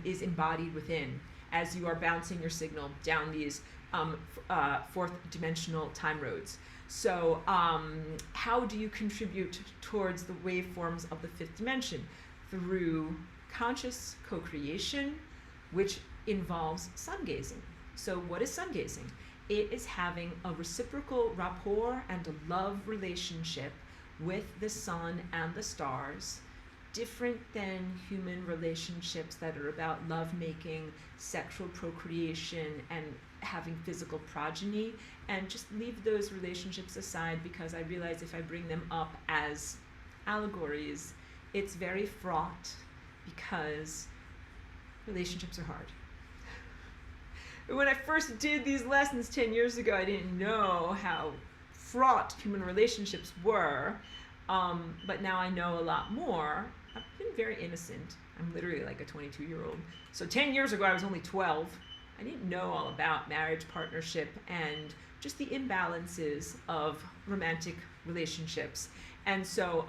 is embodied within as you are bouncing your signal down these 4th-dimensional time roads. So how do you contribute towards the waveforms of the 5th dimension? Through conscious co-creation, which involves sun gazing. So what is sun gazing? It is having a reciprocal rapport and a love relationship with the sun and the stars, different than human relationships that are about lovemaking, sexual procreation, and having physical progeny. And just leave those relationships aside, because I realize if I bring them up as allegories, it's very fraught, because relationships are hard. When I first did these lessons 10 years ago, I didn't know how fraught human relationships were, but now I know a lot more. I've been very innocent. I'm literally like a 22-year-old. So 10 years ago, I was only 12. I didn't know all about marriage, partnership, and just the imbalances of romantic relationships. And so,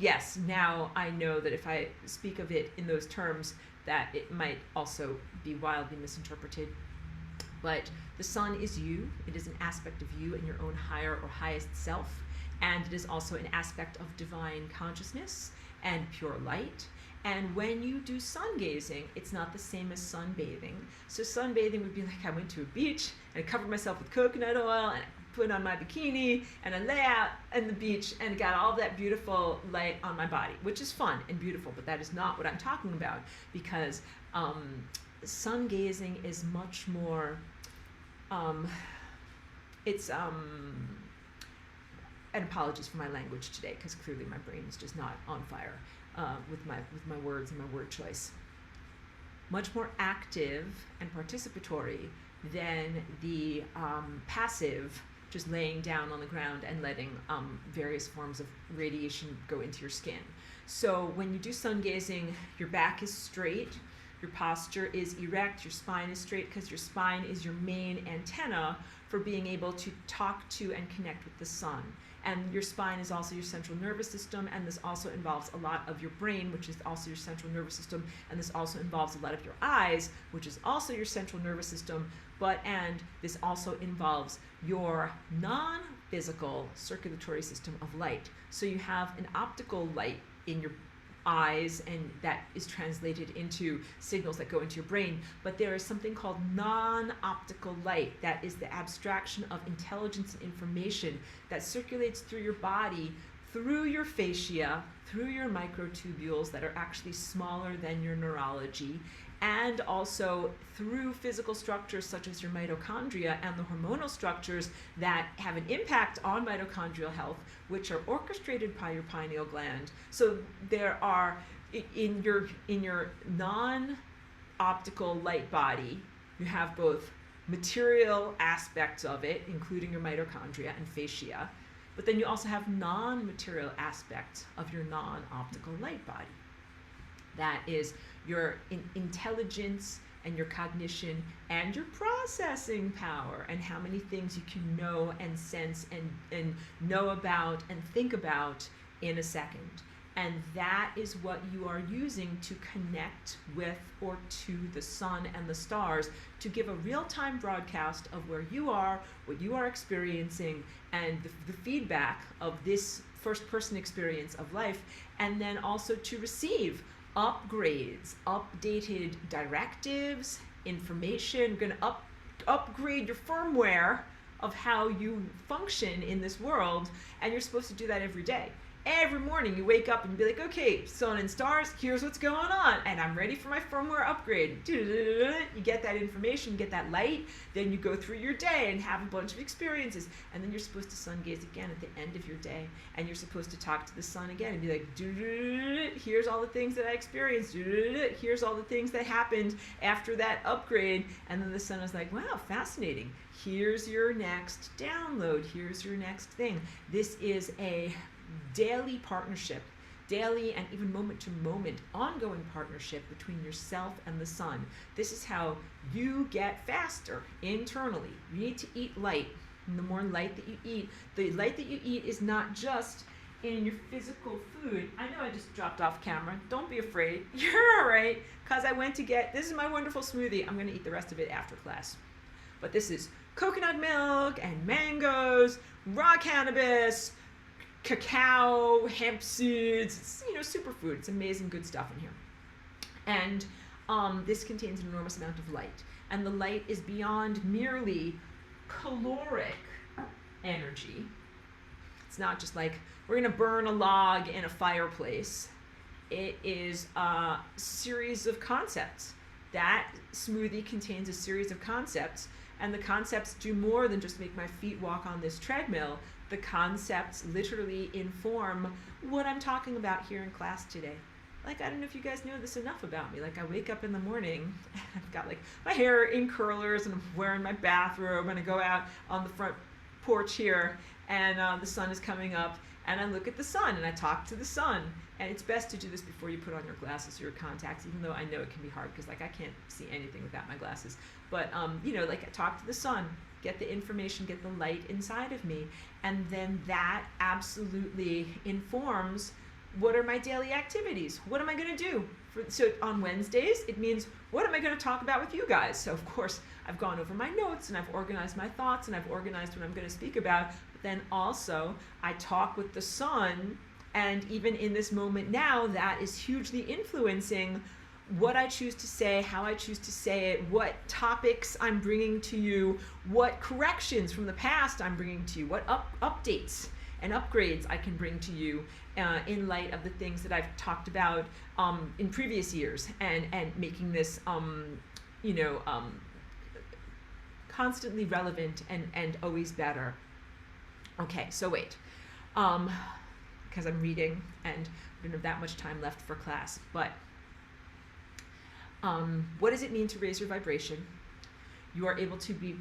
yes, now I know that if I speak of it in those terms, that it might also be wildly misinterpreted. But the sun is you. It is an aspect of you and your own higher or highest self. And it is also an aspect of divine consciousness and pure light. And when you do sun gazing, it's not the same as sunbathing. So sunbathing would be like I went to a beach and I covered myself with coconut oil and I put on my bikini and I lay out on the beach and got all that beautiful light on my body, which is fun and beautiful, but that is not what I'm talking about, because sun gazing is much more, it's, and apologies for my language today, because clearly my brain is just not on fire with my words and my word choice. Much more active and participatory than the passive, just laying down on the ground and letting various forms of radiation go into your skin. So when you do sun gazing, your back is straight, your posture is erect, your spine is straight, because your spine is your main antenna for being able to talk to and connect with the sun. And your spine is also your central nervous system, and this also involves a lot of your brain, which is also your central nervous system, and this also involves a lot of your eyes, which is also your central nervous system, and this also involves your non-physical circulatory system of light. So you have an optical light in your eyes, and that is translated into signals that go into your brain, but there is something called non-optical light that is the abstraction of intelligence and information that circulates through your body, through your fascia, through your microtubules that are actually smaller than your neurology, and also through physical structures such as your mitochondria and the hormonal structures that have an impact on mitochondrial health, which are orchestrated by your pineal gland. So there are, in your non-optical light body, you have both material aspects of it, including your mitochondria and fascia, but then you also have non-material aspects of your non-optical light body. That is your intelligence and your cognition and your processing power, and how many things you can know and sense and know about and think about in a second. And that is what you are using to connect with or to the sun and the stars, to give a real-time broadcast of where you are, what you are experiencing, and the feedback of this first-person experience of life, and then also to receive upgrades, updated directives, information. We're going to upgrade your firmware of how you function in this world, and you're supposed to do that every day. Every morning you wake up and be like, okay, sun and stars, here's what's going on, and I'm ready for my firmware upgrade. You get that information, you get that light, then you go through your day and have a bunch of experiences, and then you're supposed to sun gaze again at the end of your day, and you're supposed to talk to the sun again and be like, here's all the things that I experienced, here's all the things that happened after that upgrade, and then the sun is like, wow, fascinating. Here's your next download, here's your next thing. This is a daily partnership, daily and even moment to moment ongoing partnership between yourself and the sun. This is how you get faster internally. You need to eat light, and the more light that you eat, the light that you eat is not just in your physical food. I know I just dropped off camera. Don't be afraid. You're all right, because I went to get, this is my wonderful smoothie. I'm going to eat the rest of it after class. But this is coconut milk and mangoes, raw cannabis, cacao, hemp seeds. It's, superfood. It's amazing good stuff in here. And this contains an enormous amount of light. And the light is beyond merely caloric energy. It's not just like we're going to burn a log in a fireplace. It is a series of concepts. That smoothie contains a series of concepts, and the concepts do more than just make my feet walk on this treadmill. The concepts literally inform what I'm talking about here in class today. Like, I don't know if you guys know this enough about me. Like, I wake up in the morning, and I've got like my hair in curlers, and I'm wearing my bathrobe, and I go out on the front porch here, and the sun is coming up, and I look at the sun, and I talk to the sun. And it's best to do this before you put on your glasses or your contacts, even though I know it can be hard, because like I can't see anything without my glasses. But like I talk to the sun, get the information, get the light inside of me, and then that absolutely informs what are my daily activities. What am I going to do? So on Wednesdays, it means what am I going to talk about with you guys? So of course, I've gone over my notes, and I've organized my thoughts, and I've organized what I'm going to speak about. But then also, I talk with the sun. And even in this moment now, that is hugely influencing what I choose to say, how I choose to say it, what topics I'm bringing to you, what corrections from the past I'm bringing to you, what updates and upgrades I can bring to you in light of the things that I've talked about in previous years, and making this you know, constantly relevant and always better. Okay, so wait, because I'm reading and I don't have that much time left for class, but what does it mean to raise your vibration? You are able to be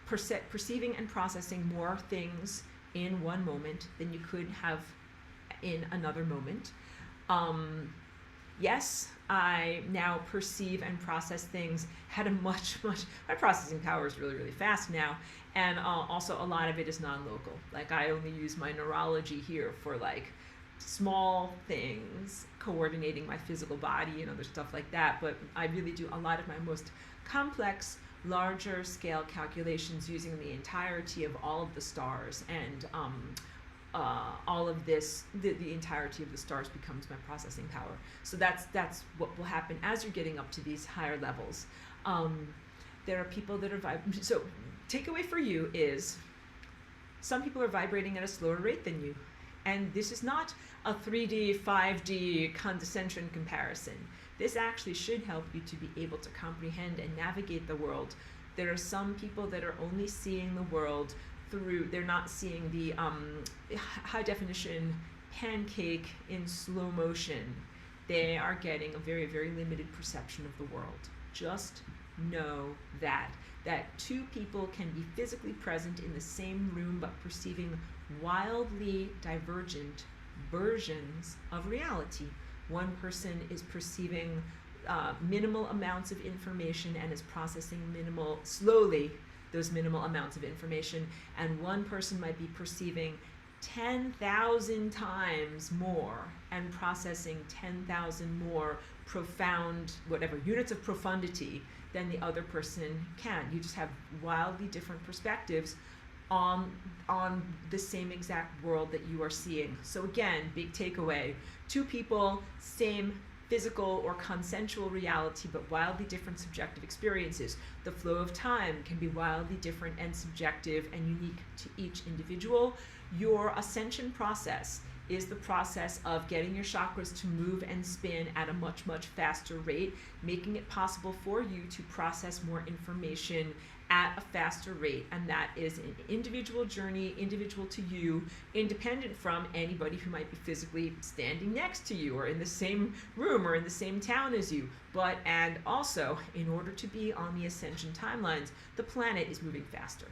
perceiving and processing more things in one moment than you could have in another moment. Yes, I now perceive and process things at a much, my processing power is really, really fast now. And also a lot of it is non-local. Like I only use my neurology here for like small things, coordinating my physical body and other stuff like that. But I really do a lot of my most complex, larger scale calculations using the entirety of all of the stars, and all of this, the entirety of the stars becomes my processing power. So that's what will happen as you're getting up to these higher levels. There are people that are so takeaway for you is some people are vibrating at a slower rate than you. And this is not a 3D, 5D condescension comparison. This actually should help you to be able to comprehend and navigate the world. There are some people that are only seeing the world through, they're not seeing the high definition pancake in slow motion. They are getting a very, very limited perception of the world. Just know that two people can be physically present in the same room but perceiving wildly divergent versions of reality. One person is perceiving minimal amounts of information and is processing slowly those minimal amounts of information, and one person might be perceiving 10,000 times more and processing 10,000 more profound, whatever, units of profundity than the other person can. You just have wildly different perspectives on the same exact world that you are seeing. So again, big takeaway, two people, same physical or consensual reality, but wildly different subjective experiences. The flow of time can be wildly different and subjective and unique to each individual. Your ascension process is the process of getting your chakras to move and spin at a much, much faster rate, making it possible for you to process more information at a faster rate. And that is an individual journey, individual to you, independent from anybody who might be physically standing next to you or in the same room or in the same town as you. And also, in order to be on the ascension timelines, the planet is moving faster.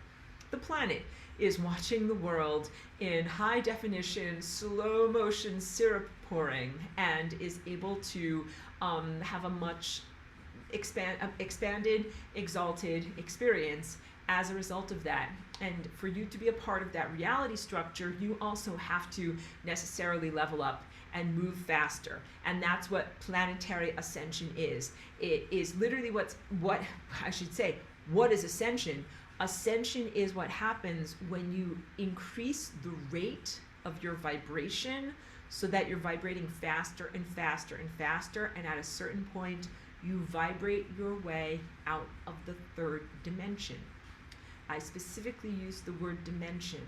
The planet is watching the world in high definition, slow motion syrup pouring, and is able to have a much expanded, exalted experience as a result of that. And for you to be a part of that reality structure, you also have to necessarily level up and move faster. And that's what planetary ascension is. It is literally what is ascension? Ascension is what happens when you increase the rate of your vibration so that you're vibrating faster and faster and faster, and at a certain point you vibrate your way out of the third dimension. I specifically use the word dimension,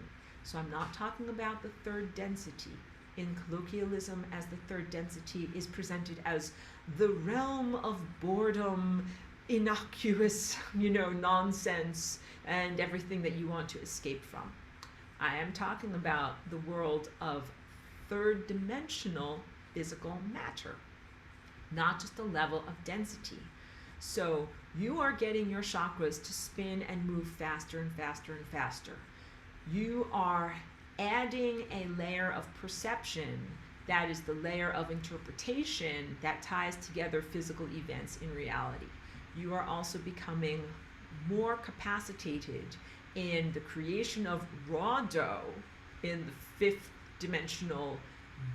so I'm not talking about the third density. In colloquialism, as the third density is presented as the realm of boredom, innocuous, nonsense, and everything that you want to escape from. I am talking about the world of third dimensional physical matter, not just a level of density. So you are getting your chakras to spin and move faster and faster and faster. You are adding a layer of perception, that is the layer of interpretation that ties together physical events in reality. You are also becoming more capacitated in the creation of raw dough in the fifth dimensional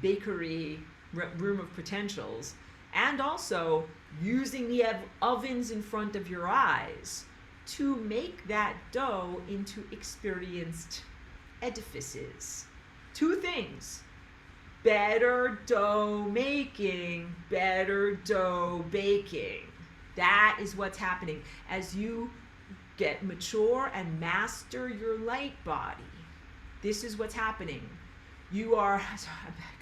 bakery room of potentials, and also using the ovens in front of your eyes to make that dough into experienced edifices. Two things: better dough making, better dough baking. That is what's happening as you get mature and master your light body. This is what's happening. You are,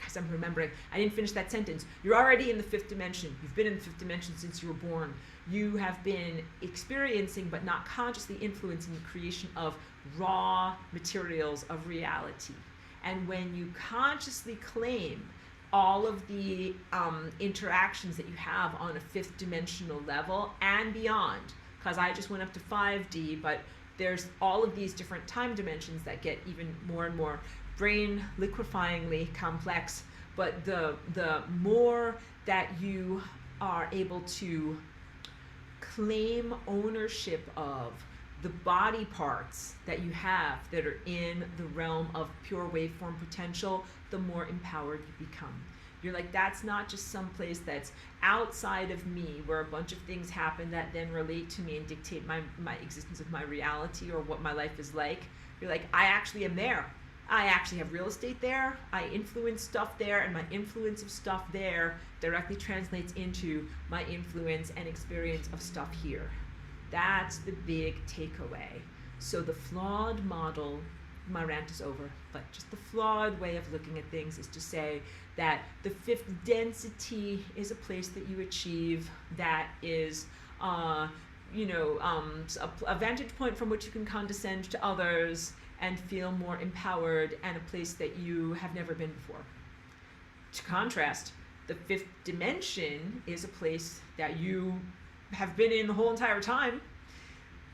guys, I'm remembering, I didn't finish that sentence. You're already in the fifth dimension. You've been in the fifth dimension since you were born. You have been experiencing, but not consciously influencing the creation of raw materials of reality. And when you consciously claim all of the interactions that you have on a fifth dimensional level and beyond, because I just went up to 5D, but there's all of these different time dimensions that get even more and more brain liquefyingly complex. But the more that you are able to claim ownership of the body parts that you have that are in the realm of pure waveform potential, the more empowered you become. You're like, that's not just some place that's outside of me where a bunch of things happen that then relate to me and dictate my existence of my reality or what my life is like. You're like, I actually am there. I actually have real estate there. I influence stuff there, and my influence of stuff there directly translates into my influence and experience of stuff here. That's the big takeaway. So the flawed model, my rant is over, but just the flawed way of looking at things is to say that the fifth density is a place that you achieve that is a vantage point from which you can condescend to others and feel more empowered, and a place that you have never been before. To contrast, the fifth dimension is a place that you have been in the whole entire time.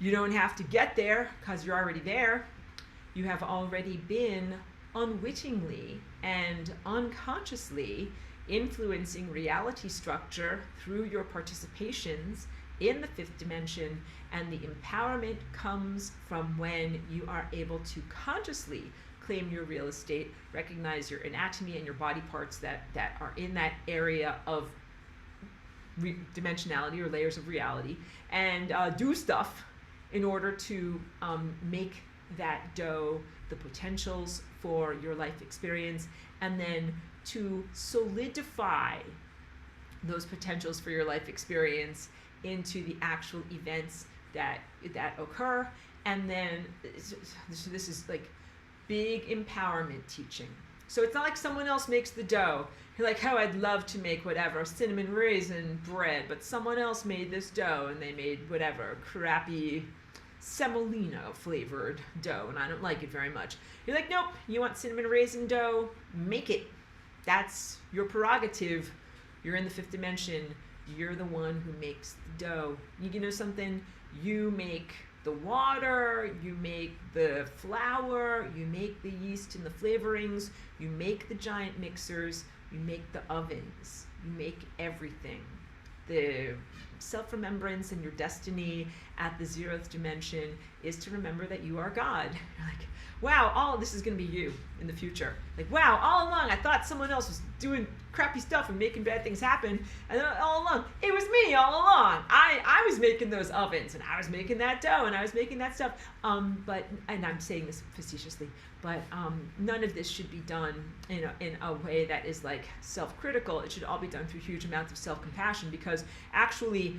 You don't have to get there because you're already there. You have already been unwittingly and unconsciously influencing reality structure through your participations in the fifth dimension, and the empowerment comes from when you are able to consciously claim your real estate, recognize your anatomy and your body parts that are in that area of dimensionality or layers of reality, and do stuff in order to make that dough the potentials for your life experience, and then to solidify those potentials for your life experience into the actual events that occur. And then this is like big empowerment teaching. So it's not like someone else makes the dough. You're like, oh, I'd love to make whatever cinnamon raisin bread, but someone else made this dough and they made whatever crappy semolina flavored dough and I don't like it very much. You're like, nope, you want cinnamon raisin dough? Make it. That's your prerogative. You're in the fifth dimension. You're the one who makes the dough. You know something? You make the water, you make the flour, you make the yeast and the flavorings, you make the giant mixers, you make the ovens, you make everything. The self-remembrance and your destiny at the 0th dimension is to remember that you are God. You're like, wow, all of this is going to be you in the future. Like, wow, all along I thought someone else was doing crappy stuff and making bad things happen, and all along it was me all along. I was making those ovens, and I was making that dough, and I was making that stuff. But I'm saying this facetiously, but none of this should be done in a way that is like self-critical. It should all be done through huge amounts of self-compassion, because actually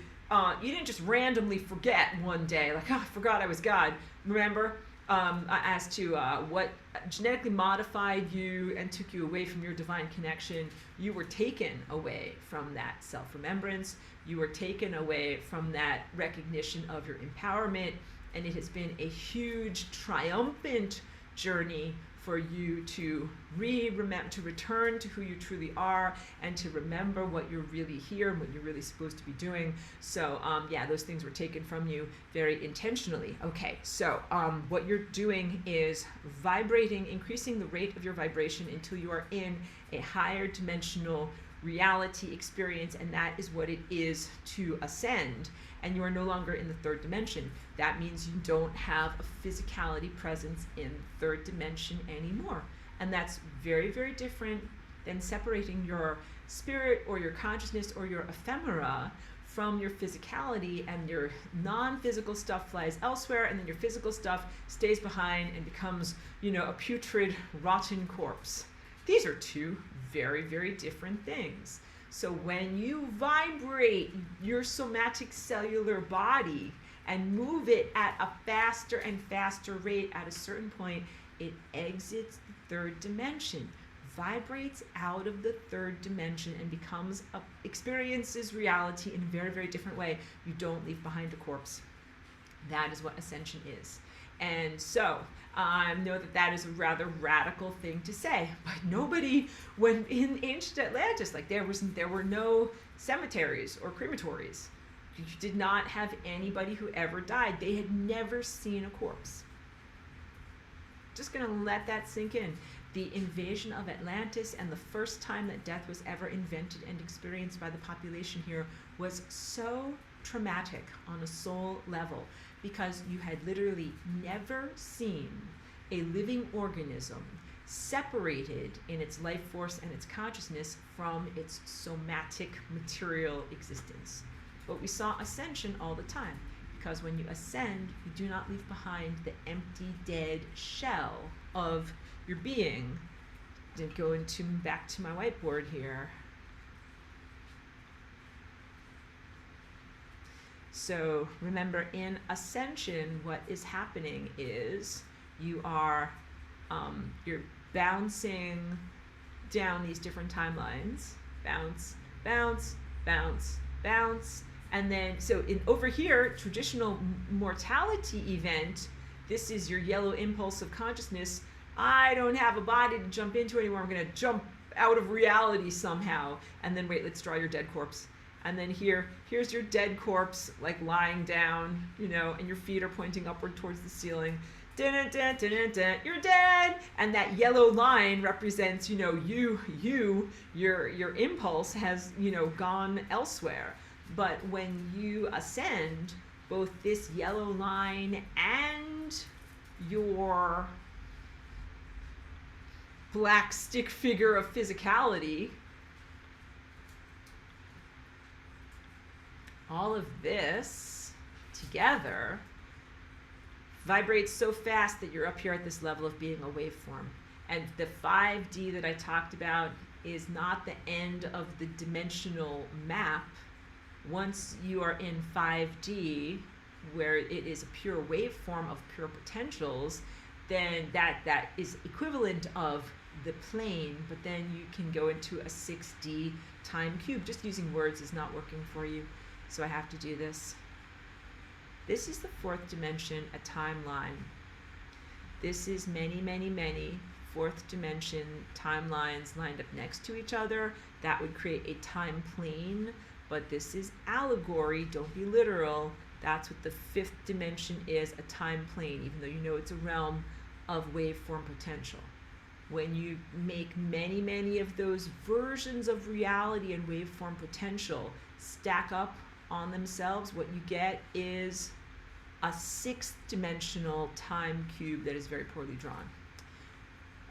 you didn't just randomly forget one day, like, oh, I forgot I was God. Remember? As to what genetically modified you and took you away from your divine connection. You were taken away from that self-remembrance. You were taken away from that recognition of your empowerment, and it has been a huge, triumphant journey for you to to return to who you truly are, and to remember what you're really here and what you're really supposed to be doing. So yeah, those things were taken from you very intentionally. Okay, so what you're doing is vibrating, increasing the rate of your vibration until you are in a higher dimensional reality experience, and that is what it is to ascend. And you are no longer in the 3rd dimension. That means you don't have a physicality presence in the 3rd dimension anymore. And that's very, very different than separating your spirit or your consciousness or your ephemera from your physicality, and your non-physical stuff flies elsewhere, and then your physical stuff stays behind and becomes, a putrid, rotten corpse. These are two very, very different things. So when you vibrate your somatic cellular body and move it at a faster and faster rate, at a certain point, it exits the 3rd dimension. vibrates out of the third dimension and experiences reality in a very, very different way. You don't leave behind a corpse. That is what ascension is. And so, I know that is a rather radical thing to say, but nobody, when in ancient Atlantis, like there were no cemeteries or crematories. You did not have anybody who ever died. They had never seen a corpse. Just going to let that sink in. The invasion of Atlantis and the first time that death was ever invented and experienced by the population here was so traumatic on a soul level, because you had literally never seen a living organism separated in its life force and its consciousness from its somatic material existence. But we saw ascension all the time, because when you ascend, you do not leave behind the empty, dead shell of your being. Back to my whiteboard here. So remember, in ascension, what is happening is you're bouncing down these different timelines. Bounce, bounce, bounce, bounce. And then, so over here, traditional mortality event, this is your yellow impulse of consciousness. I don't have a body to jump into anymore. I'm going to jump out of reality somehow. And then, wait, let's draw your dead corpse. And then here's your dead corpse, like lying down, and your feet are pointing upward towards the ceiling. Dun, dun, dun, dun, dun, you're dead. And that yellow line represents, your impulse has, gone elsewhere. But when you ascend, both this yellow line and your black stick figure of physicality, all of this together vibrates so fast that you're up here at this level of being a waveform. And the 5D that I talked about is not the end of the dimensional map. Once you are in 5D, where it is a pure waveform of pure potentials, then that is equivalent of the plane, but then you can go into a 6D time cube. Just using words is not working for you, so I have to do this. This is the fourth dimension, a timeline. This is many, many, many fourth dimension timelines lined up next to each other. That would create a time plane, but this is allegory, don't be literal. That's what the fifth dimension is, a time plane, even though you know it's a realm of waveform potential. When you make many, many of those versions of reality and waveform potential stack up on themselves, what you get is a sixth dimensional time cube that is very poorly drawn.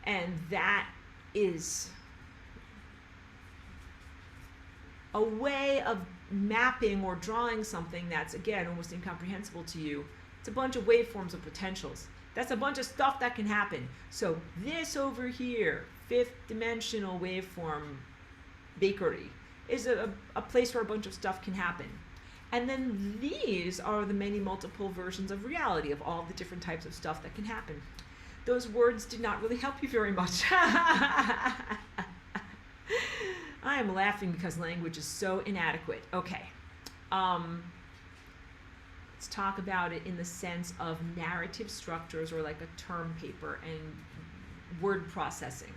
And that is a way of mapping or drawing something that's, again, almost incomprehensible to you. It's a bunch of waveforms of potentials. That's a bunch of stuff that can happen. So this over here, fifth dimensional waveform bakery, is a place where a bunch of stuff can happen. And then these are the many multiple versions of reality, of all the different types of stuff that can happen. Those words did not really help you very much. I am laughing because language is so inadequate. Okay. Let's talk about it in the sense of narrative structures, or like a term paper and word processing.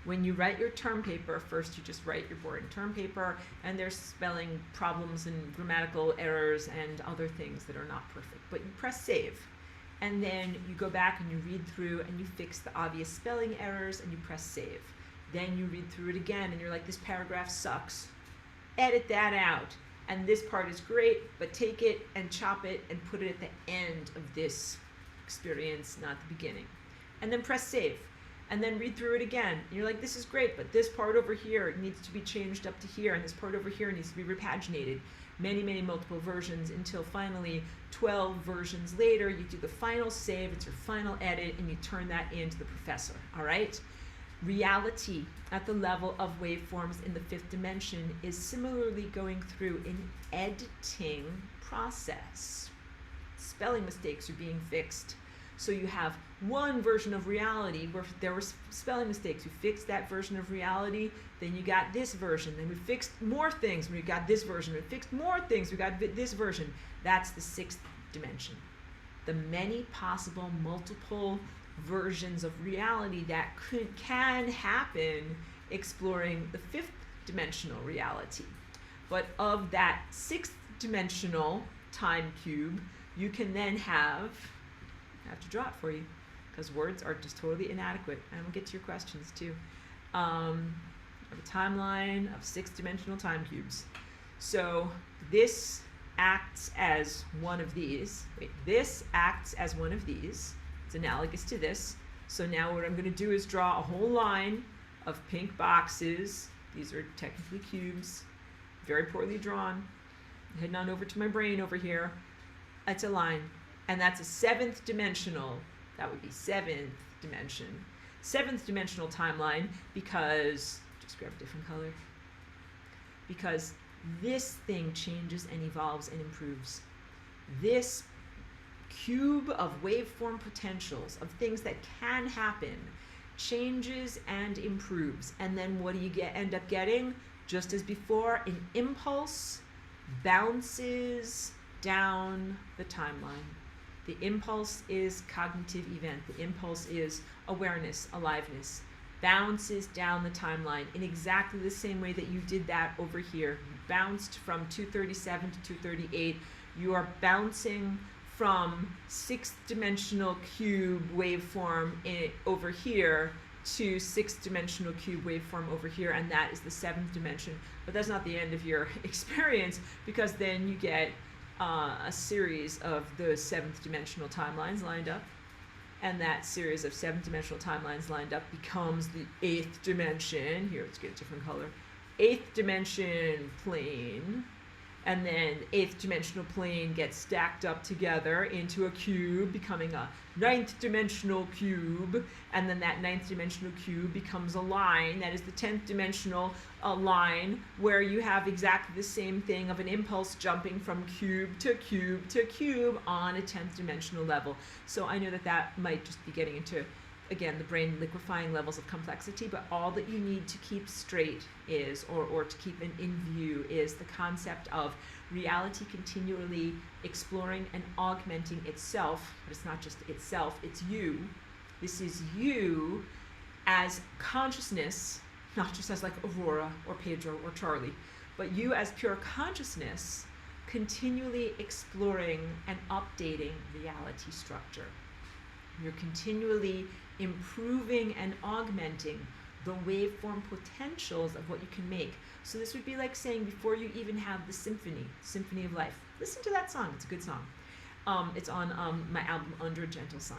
When you write your term paper, first you just write your boring term paper, and there's spelling problems and grammatical errors and other things that are not perfect. But you press save, and then you go back and you read through and you fix the obvious spelling errors and you press save. Then you read through it again and you're like, this paragraph sucks. Edit that out. And this part is great, but take it and chop it and put it at the end of this experience, not the beginning. And then press save. And then read through it again. And you're like, this is great, but this part over here needs to be changed up to here, and this part over here needs to be repaginated. Many, many multiple versions, until finally 12 versions later, you do the final save, it's your final edit, and you turn that in to the professor, all right? Reality at the level of waveforms in the fifth dimension is similarly going through an editing process. Spelling mistakes are being fixed. So you have one version of reality where there were spelling mistakes. You fixed that version of reality, then you got this version. Then we fixed more things, we got this version. We fixed more things, we got this version. That's the sixth dimension. The many possible multiple versions of reality that can happen exploring the fifth dimensional reality. But of that sixth dimensional time cube, you can then I have to draw it for you because words are just totally inadequate. And we'll get to your questions too. Of a timeline of sixth dimensional time cubes. So this acts as one of these. This acts as one of these. It's analogous to this. So now what I'm going to do is draw a whole line of pink boxes. These are technically cubes, very poorly drawn. Heading on over to my brain over here. That's a line. And that's a seventh dimensional, that would be seventh dimension. Seventh dimensional timeline because, just grab a different color, because this thing changes and evolves and improves. This cube of waveform potentials, of things that can happen, changes and improves. And then what do you end up getting? Just as before, an impulse bounces down the timeline. The impulse is cognitive event. The impulse is awareness, aliveness. Bounces down the timeline in exactly the same way that you did that over here. You bounced from 237 to 238. You are bouncing from sixth dimensional cube waveform over here to sixth dimensional cube waveform over here, and that is the seventh dimension. But that's not the end of your experience, because then you get a series of those seventh dimensional timelines lined up, and that series of seventh dimensional timelines lined up becomes the eighth dimension. Here, let's get a different color. Eighth dimension plane, and then eighth dimensional plane gets stacked up together into a cube, becoming a ninth dimensional cube, and then that ninth dimensional cube becomes a line. That is the 10th dimensional line, where you have exactly the same thing of an impulse jumping from cube to cube to cube on a 10th dimensional level. So I know that that might just be getting into, again, the brain liquefying levels of complexity, but all that you need to keep straight is, or to keep in view, is the concept of reality continually exploring and augmenting itself. But it's not just itself, it's you. This is you as consciousness, not just as like Aurora or Pedro or Charlie, but you as pure consciousness continually exploring and updating reality structure. You're continually improving and augmenting the waveform potentials of what you can make. So this would be like saying, before you even have the Symphony of Life, listen to that song, it's a good song. It's on my album Under a Gentle Sun.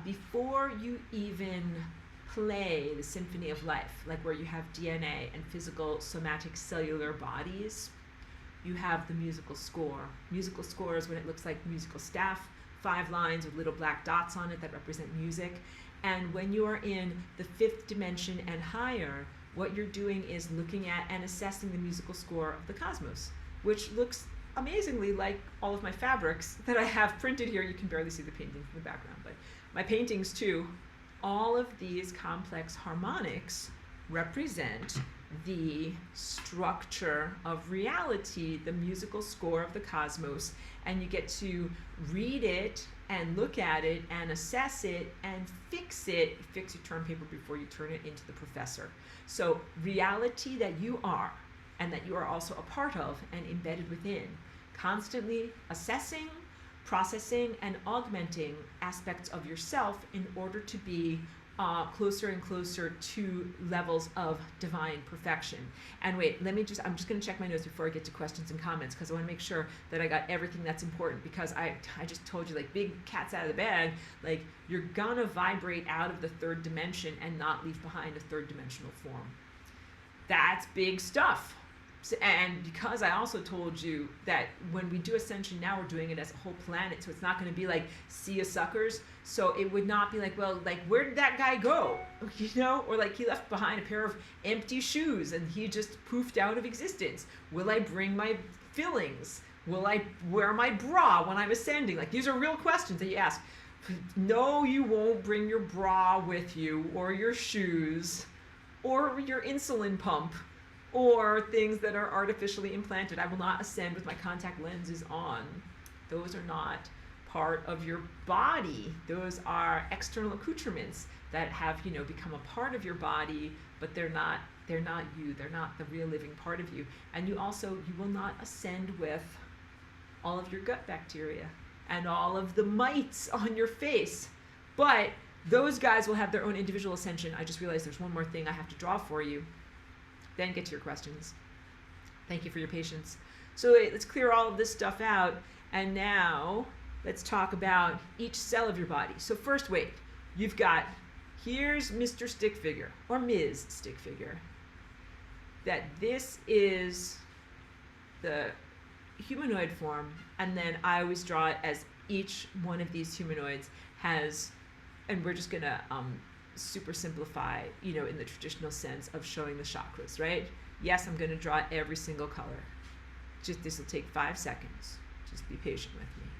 Before you even play the Symphony of Life, like where you have DNA and physical somatic cellular bodies, you have the musical score. Musical score is when it looks like musical staff, 5 lines with little black dots on it that represent music. And when you are in the 5th dimension and higher, what you're doing is looking at and assessing the musical score of the cosmos, which looks amazingly like all of my fabrics that I have printed here. You can barely see the painting from the background, but my paintings too. All of these complex harmonics represent the structure of reality, the musical score of the cosmos, and you get to read it and look at it and assess it and fix it. Fix your term paper before you turn it into the professor. So reality that you are, and that you are also a part of and embedded within, constantly assessing, processing, and augmenting aspects of yourself in order to be closer and closer to levels of divine perfection. And wait, I'm just going to check my notes before I get to questions and comments, because I want to make sure that I got everything that's important, because I just told you, like, big cat's out of the bag, like, you're gonna vibrate out of the 3rd dimension and not leave behind a 3rd dimensional form. That's big stuff. So, and because I also told you that when we do Ascension now, we're doing it as a whole planet, so it's not going to be like, see ya suckers. So it would not be like, well, like, where did that guy go? You know, or like, he left behind a pair of empty shoes and he just poofed out of existence. Will I bring my fillings? Will I wear my bra when I'm ascending? Like, these are real questions that you ask. No, you won't bring your bra with you, or your shoes, or your insulin pump, or things that are artificially implanted. I will not ascend with my contact lenses on. Those are not part of your body. Those are external accoutrements that have, become a part of your body, but they're not you. They're not the real living part of you. And you will not ascend with all of your gut bacteria and all of the mites on your face. But those guys will have their own individual ascension. I just realized there's one more thing I have to draw for you. Then get to your questions. Thank you for your patience. So let's clear all of this stuff out. And now let's talk about each cell of your body. So first, wait. Here's Mr. Stick Figure, or Ms. Stick Figure. That this is the humanoid form, and then I always draw it as each one of these humanoids has, and we're just gonna super simplify, in the traditional sense of showing the chakras, right? Yes, I'm gonna draw every single color. This will take 5 seconds. Just be patient with me.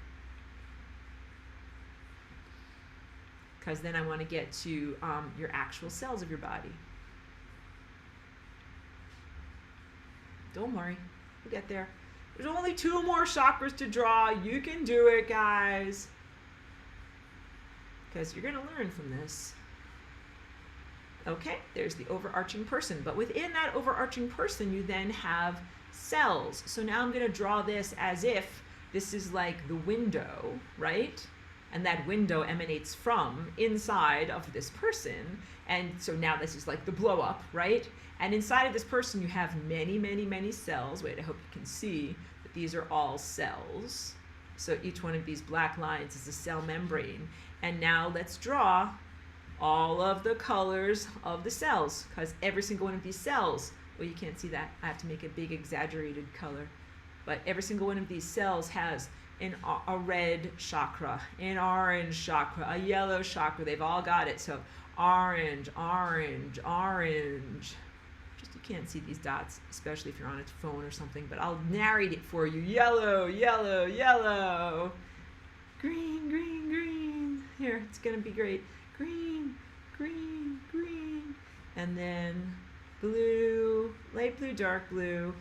Because then I want to get to your actual cells of your body. Don't worry, we'll get there. There's only 2 more chakras to draw. You can do it, guys. Because you're going to learn from this. Okay, there's the overarching person. But within that overarching person, you then have cells. So now I'm going to draw this as if this is like the window, right? And that window emanates from inside of this person. And so now this is like the blow up, right? And inside of this person, you have many, many, many cells. Wait, I hope you can see that these are all cells. So each one of these black lines is a cell membrane. And now let's draw all of the colors of the cells, because every single one of these cells, well, you can't see that. I have to make a big exaggerated color. But every single one of these cells has a red chakra, an orange chakra, a yellow chakra. They've all got it. So orange, orange, orange. Just you can't see these dots, especially if you're on a phone or something, but I'll narrate it for you. Yellow, yellow, yellow. Green, green, green. Here, it's going to be great. Green, green, green. And then blue, light blue, dark blue.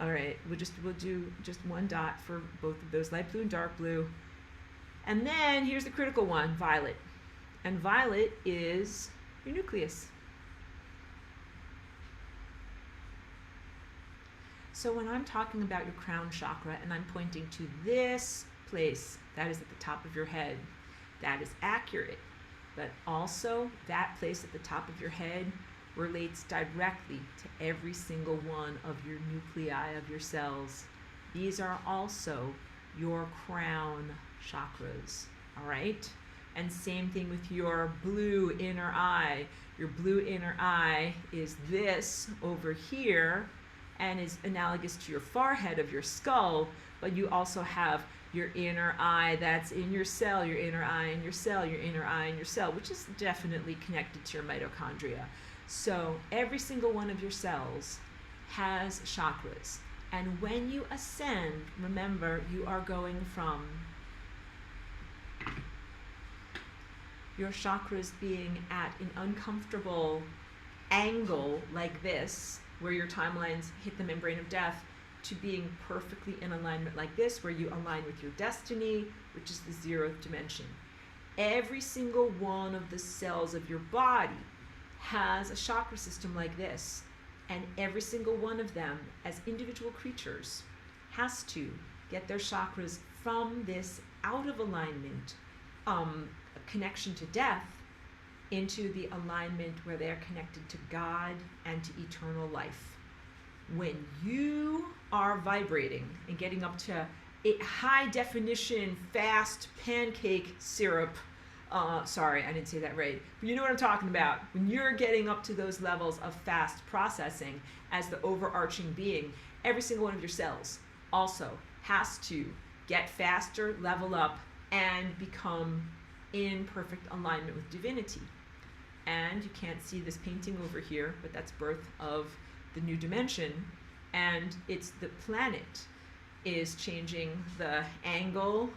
All right, we'll do just one dot for both of those, light blue and dark blue. And then here's the critical one, violet. And violet is your nucleus. So when I'm talking about your crown chakra and I'm pointing to this place, that is at the top of your head, that is accurate. But also that place at the top of your head relates directly to every single one of your nuclei of your cells. These are also your crown chakras, all right? And same thing with your blue inner eye. Your blue inner eye is this over here and is analogous to your forehead of your skull, but you also have your inner eye that's in your cell, your inner eye in your cell, your inner eye in your cell, which is definitely connected to your mitochondria. So every single one of your cells has chakras. And when you ascend, remember, you are going from your chakras being at an uncomfortable angle like this, where your timelines hit the membrane of death, to being perfectly in alignment like this, where you align with your destiny, which is the 0th dimension. Every single one of the cells of your body has a chakra system like this, and every single one of them, as individual creatures, has to get their chakras from this out of alignment connection to death into the alignment where they are connected to God and to eternal life. When you are vibrating and getting up to a high definition fast pancake syrup, sorry, I didn't say that right, but you know what I'm talking about. When you're getting up to those levels of fast processing as the overarching being, every single one of your cells also has to get faster, level up, and become in perfect alignment with divinity. And you can't see this painting over here, but that's birth of the new dimension, and it's the planet is changing the angle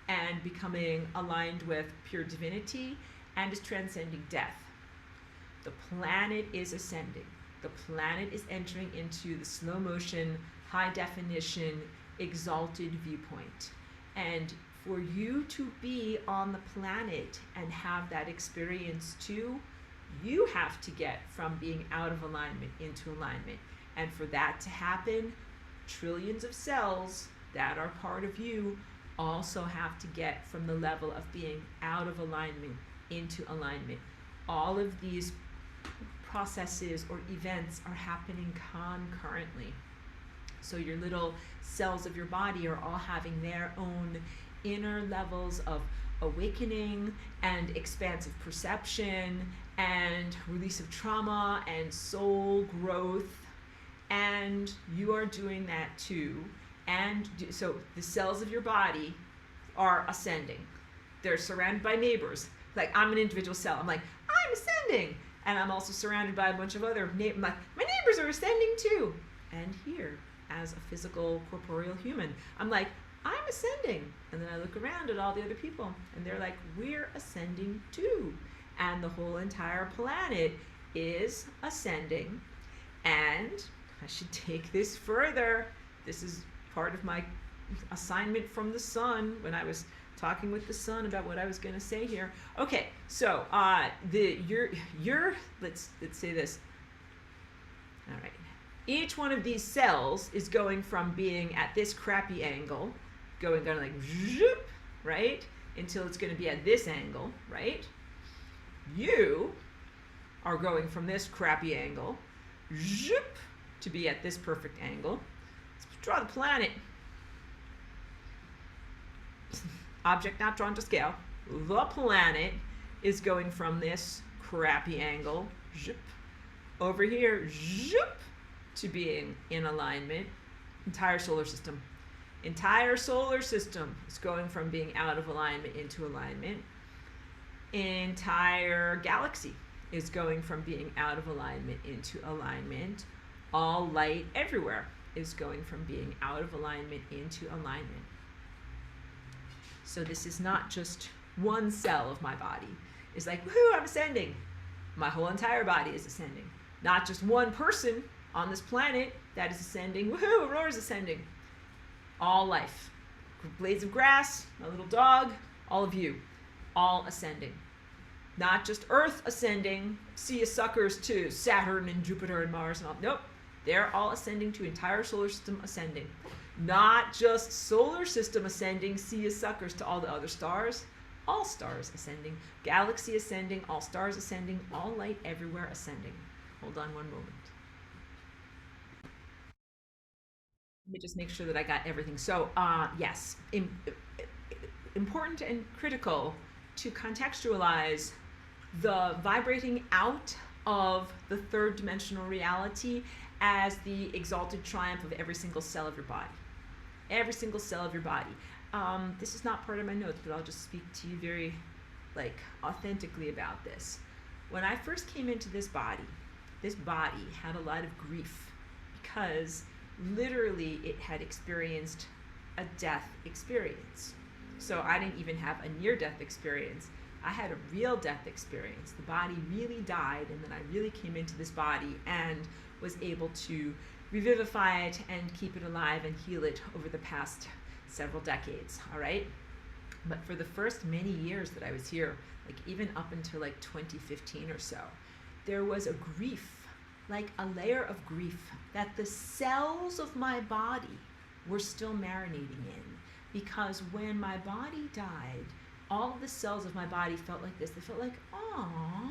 and becoming aligned with pure divinity, and is transcending death. The planet is ascending. The planet is entering into the slow motion, high definition, exalted viewpoint. And for you to be on the planet and have that experience too, you have to get from being out of alignment into alignment. And for that to happen, trillions of cells that are part of you also have to get from the level of being out of alignment into alignment. All of these processes or events are happening concurrently. So your little cells of your body are all having their own inner levels of awakening and expansive perception and release of trauma and soul growth, and you are doing that too. And so the cells of your body are ascending. They're surrounded by neighbors. Like, I'm an individual cell. I'm like, I'm ascending. And I'm also surrounded by a bunch of other neighbors. Like, my neighbors are ascending too. And here, as a physical, corporeal human, I'm like, I'm ascending. And then I look around at all the other people, and they're like, we're ascending too. And the whole entire planet is ascending. And I should take this further. This is part of my assignment from the sun when I was talking with the sun about what I was going to say here. Okay, so let's say this. All right. Each one of these cells is going from being at this crappy angle, going like zoop, right, until it's going to be at this angle, right? You are going from this crappy angle, zoop, to be at this perfect angle. Let's draw the planet. Object not drawn to scale. The planet is going from this crappy angle, zoop, over here, zoop, to being in alignment. Entire solar system. Entire solar system is going from being out of alignment into alignment. Entire galaxy is going from being out of alignment into alignment. All light everywhere is going from being out of alignment into alignment. So this is not just one cell of my body. It's like, woohoo, I'm ascending. My whole entire body is ascending. Not just one person on this planet that is ascending. Woohoo, Aurora's ascending. All life. Blades of grass, my little dog, all of you, all ascending. Not just Earth ascending, see you suckers to Saturn and Jupiter and Mars and all. Nope. They're all ascending to entire solar system ascending. Not just solar system ascending, see you suckers to all the other stars. All stars ascending. Galaxy ascending, all stars ascending, all light everywhere ascending. Hold on one moment. Let me just make sure that I got everything. So, yes, important and critical to contextualize the vibrating out of the third dimensional reality as the exalted triumph of every single cell of your body. Every single cell of your body. This is not part of my notes, but I'll just speak to you very, authentically about this. When I first came into this body had a lot of grief because literally it had experienced a death experience. So I didn't even have a near-death experience. I had a real death experience. The body really died, and then I really came into this body and was able to revivify it and keep it alive and heal it over the past several decades, all right? But for the first many years that I was here, even up until 2015 or so, there was a grief, a layer of grief that the cells of my body were still marinating in. Because when my body died, all of the cells of my body felt like this. They felt like, aww,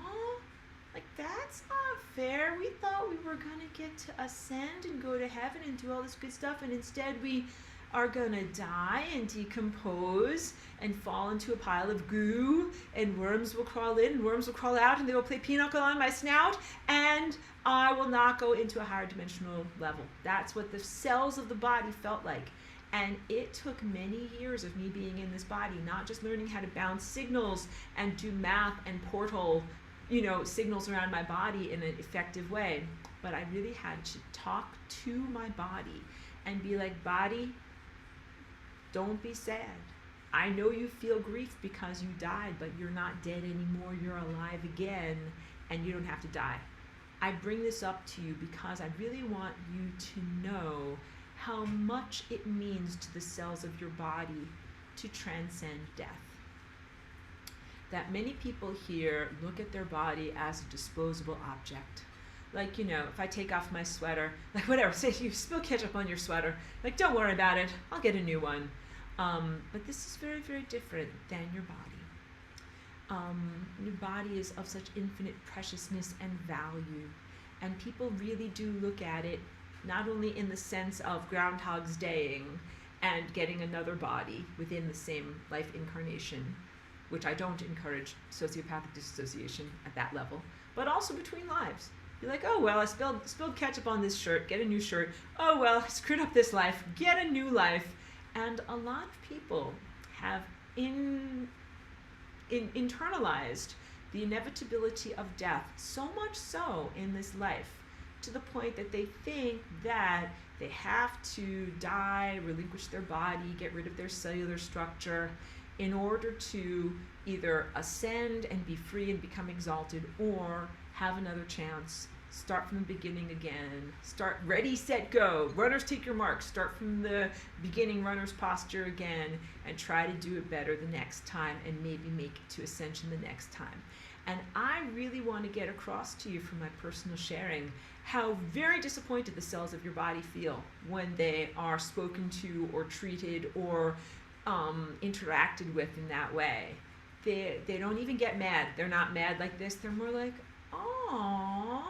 that's not fair. We thought we were going to get to ascend and go to heaven and do all this good stuff, and instead we are going to die and decompose and fall into a pile of goo, and worms will crawl in and worms will crawl out, and they will play pinochle on my snout, and I will not go into a higher dimensional level. That's what the cells of the body felt like. And it took many years of me being in this body, not just learning how to bounce signals and do math and portal, signals around my body in an effective way, but I really had to talk to my body and be like, body, Don't be sad. I know you feel grief because you died, but you're not dead anymore. You're alive again, and you don't have to die. I bring this up to you because I really want you to know how much it means to the cells of your body to transcend death. That many people here look at their body as a disposable object. Like, if I take off my sweater, like whatever, say you spill ketchup on your sweater, like don't worry about it, I'll get a new one. But this is very, very different than your body. Your body is of such infinite preciousness and value. And people really do look at it not only in the sense of Groundhog's Daying and getting another body within the same life incarnation, which I don't encourage sociopathic dissociation at that level, but also between lives. You're like, oh, well, I spilled ketchup on this shirt, get a new shirt. Oh, well, I screwed up this life, get a new life. And a lot of people have internalized the inevitability of death, so much so in this life, to the point that they think that they have to die, relinquish their body, get rid of their cellular structure in order to either ascend and be free and become exalted, or have another chance, start from the beginning again, start ready, set, go, runners take your mark, start from the beginning runner's posture again, and try to do it better the next time, and maybe make it to ascension the next time. And I really want to get across to you from my personal sharing how very disappointed the cells of your body feel when they are spoken to or treated or interacted with in that way. They don't even get mad. They're not mad like this. They're more like, aww.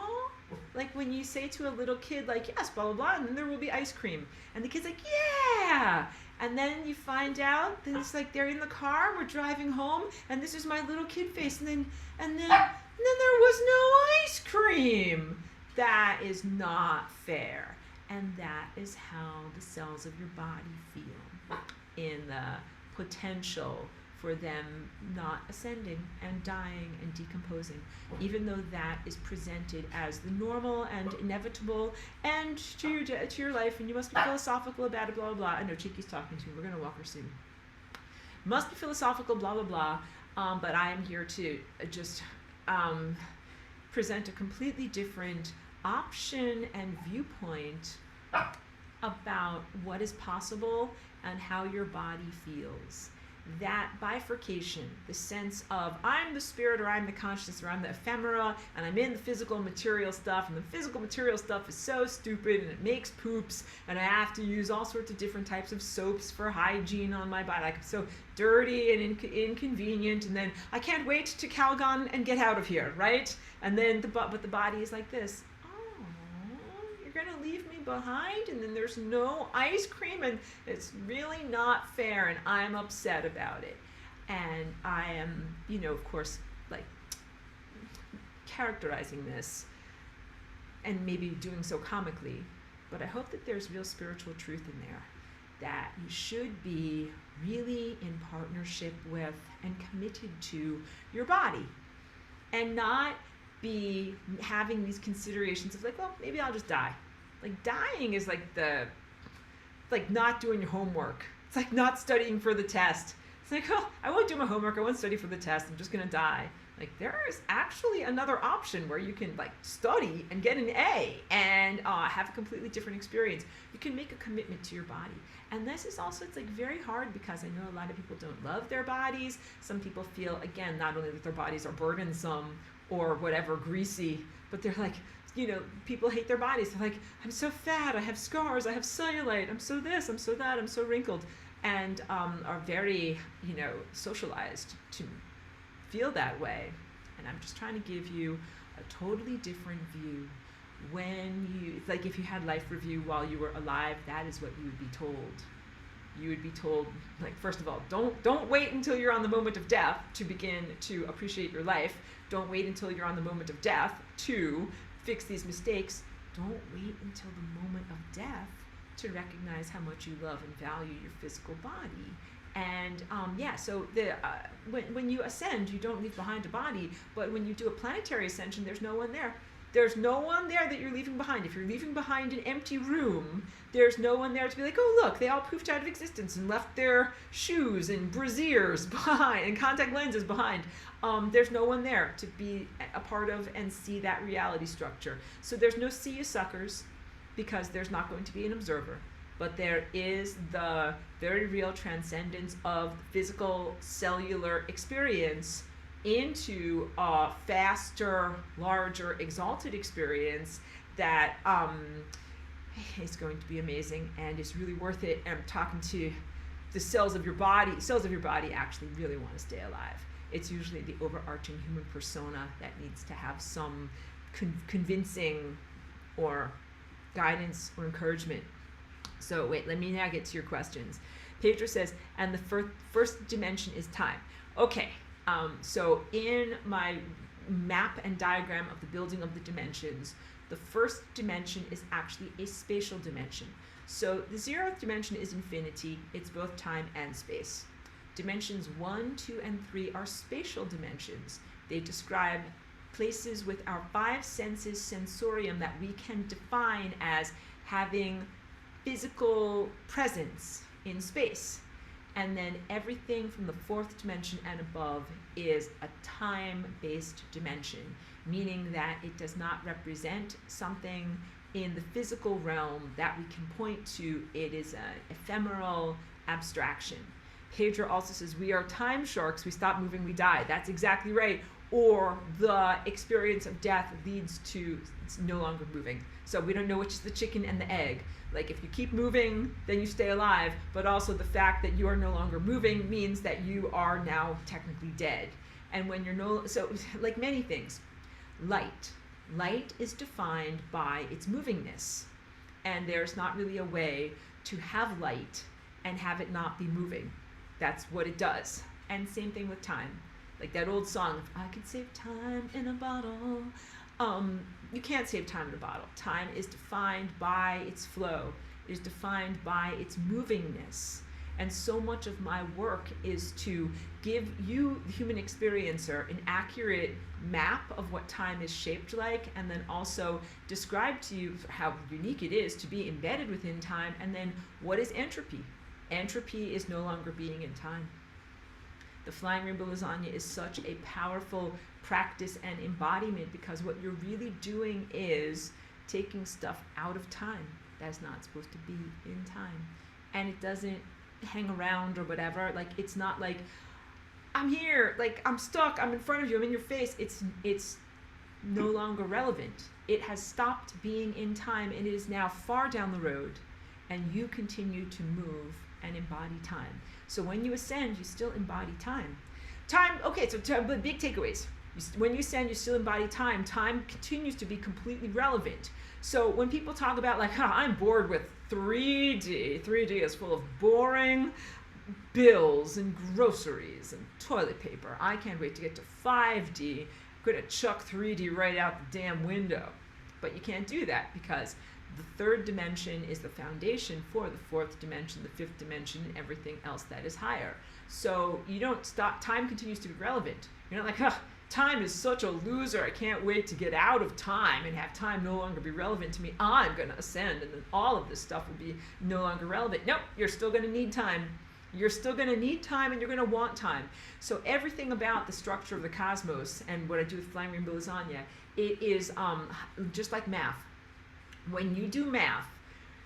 Like when you say to a little kid, like, yes, blah, blah, blah, and then there will be ice cream. And the kid's like, yeah. And then you find out that it's like they're in the car, we're driving home, and this is my little kid face. And then there was no ice cream. That is not fair. And that is how the cells of your body feel in the potential for them not ascending and dying and decomposing, even though that is presented as the normal and inevitable and to your life, and you must be philosophical about it, blah, blah, blah. I know Chiki's talking to me. We're going to walk her soon. Must be philosophical, blah, blah, blah. But I am here to just present a completely different option and viewpoint about what is possible and how your body feels. That bifurcation, the sense of I'm the spirit, or I'm the consciousness, or I'm the ephemera, and I'm in the physical material stuff, and the physical material stuff is so stupid and it makes poops, and I have to use all sorts of different types of soaps for hygiene on my body. Like, it's so dirty and inconvenient, and then I can't wait to Calgon and get out of here, right? And then but the body is like this. You're going to leave me behind, and then there's no ice cream, and it's really not fair, and I'm upset about it. And I am, of course, like characterizing this and maybe doing so comically, but I hope that there's real spiritual truth in there, that you should be really in partnership with and committed to your body, and not be having these considerations of like, well, maybe I'll just die. Like, dying is like not doing your homework. It's like not studying for the test. It's like, oh, I won't do my homework, I won't study for the test, I'm just gonna die. Like, there is actually another option where you can like study and get an A and have a completely different experience. You can make a commitment to your body. And this is also, it's like very hard because I know a lot of people don't love their bodies. Some people feel, again, not only that their bodies are burdensome or whatever, greasy, but they're like, people hate their bodies. They're like, I'm so fat, I have scars, I have cellulite, I'm so this, I'm so that, I'm so wrinkled, and are very, socialized to feel that way. And I'm just trying to give you a totally different view. It's like if you had life review while you were alive, that is what you would be told. You would be told, like, first of all, don't wait until you're on the moment of death to begin to appreciate your life. Don't wait until you're on the moment of death to fix these mistakes. Don't wait until the moment of death to recognize how much you love and value your physical body. And so when you ascend, you don't leave behind a body, but when you do a planetary ascension, there's no one there. There's no one there that you're leaving behind. If you're leaving behind an empty room, there's no one there to be like, oh, look, they all poofed out of existence and left their shoes and brassieres behind and contact lenses behind. There's no one there to be a part of and see that reality structure. So there's no see you suckers, because there's not going to be an observer. But there is the very real transcendence of physical cellular experience into a faster, larger, exalted experience that is going to be amazing and is really worth it. And I'm talking to the cells of your body. Cells of your body actually really want to stay alive. It's usually the overarching human persona that needs to have some convincing or guidance or encouragement. So wait, let me now get to your questions. Pedro says, and the first dimension is time. Okay, so in my map and diagram of the building of the dimensions, the first dimension is actually a spatial dimension. So the 0th dimension is infinity. It's both time and space. Dimensions 1, 2, and 3 are spatial dimensions. They describe places with our 5 senses sensorium that we can define as having physical presence in space. And then everything from the 4th dimension and above is a time-based dimension, meaning that it does not represent something in the physical realm that we can point to. It is an ephemeral abstraction. Pedro also says, we are time sharks. We stop moving, we die. That's exactly right. Or the experience of death leads to no longer moving. So we don't know which is the chicken and the egg. Like if you keep moving, then you stay alive, but also the fact that you are no longer moving means that you are now technically dead. And when you're so like many things, light is defined by its movingness. And there's not really a way to have light and have it not be moving. That's what it does. And same thing with time. Like that old song, I could save time in a bottle. You can't save time in a bottle. Time is defined by its flow. It is defined by its movingness. And so much of my work is to give you, the human experiencer, an accurate map of what time is shaped like, and then also describe to you how unique it is to be embedded within time, and then what is entropy. Entropy is no longer being in time. The Flying Rainbow Lasagna is such a powerful practice and embodiment, because what you're really doing is taking stuff out of time that's not supposed to be in time. And it doesn't hang around or whatever. Like, it's not like, I'm here, like, I'm stuck, I'm in front of you, I'm in your face. It's no longer relevant. It has stopped being in time, and it is now far down the road, and you continue to move and embody time. So when you ascend, you still embody time. Okay, so big takeaways. When you ascend, you still embody time. Time continues to be completely relevant. So when people talk about like, I'm bored with 3D, 3D is full of boring bills and groceries and toilet paper. I can't wait to get to 5D. I'm gonna chuck 3D right out the damn window. But you can't do that, because the 3rd dimension is the foundation for the 4th dimension, the 5th dimension, and everything else that is higher. So you don't stop. Time continues to be relevant. You're not like, time is such a loser. I can't wait to get out of time and have time no longer be relevant to me. I'm going to ascend, and then all of this stuff will be no longer relevant. Nope, you're still going to need time. You're still going to need time, and you're going to want time. So everything about the structure of the cosmos and what I do with Flying Rainbow Lasagna, it is just like math. When you do math,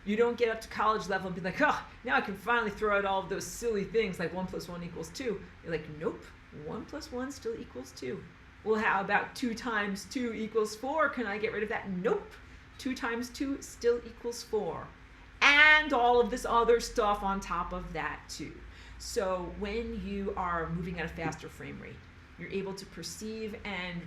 you don't get up to college level and be like, now I can finally throw out all of those silly things like 1 + 1 = 2. You're like, nope, 1 + 1 still equals 2. Well, how about 2 × 2 = 4? Can I get rid of that? Nope. 2 × 2 still equals 4. And all of this other stuff on top of that too. So when you are moving at a faster frame rate, you're able to perceive and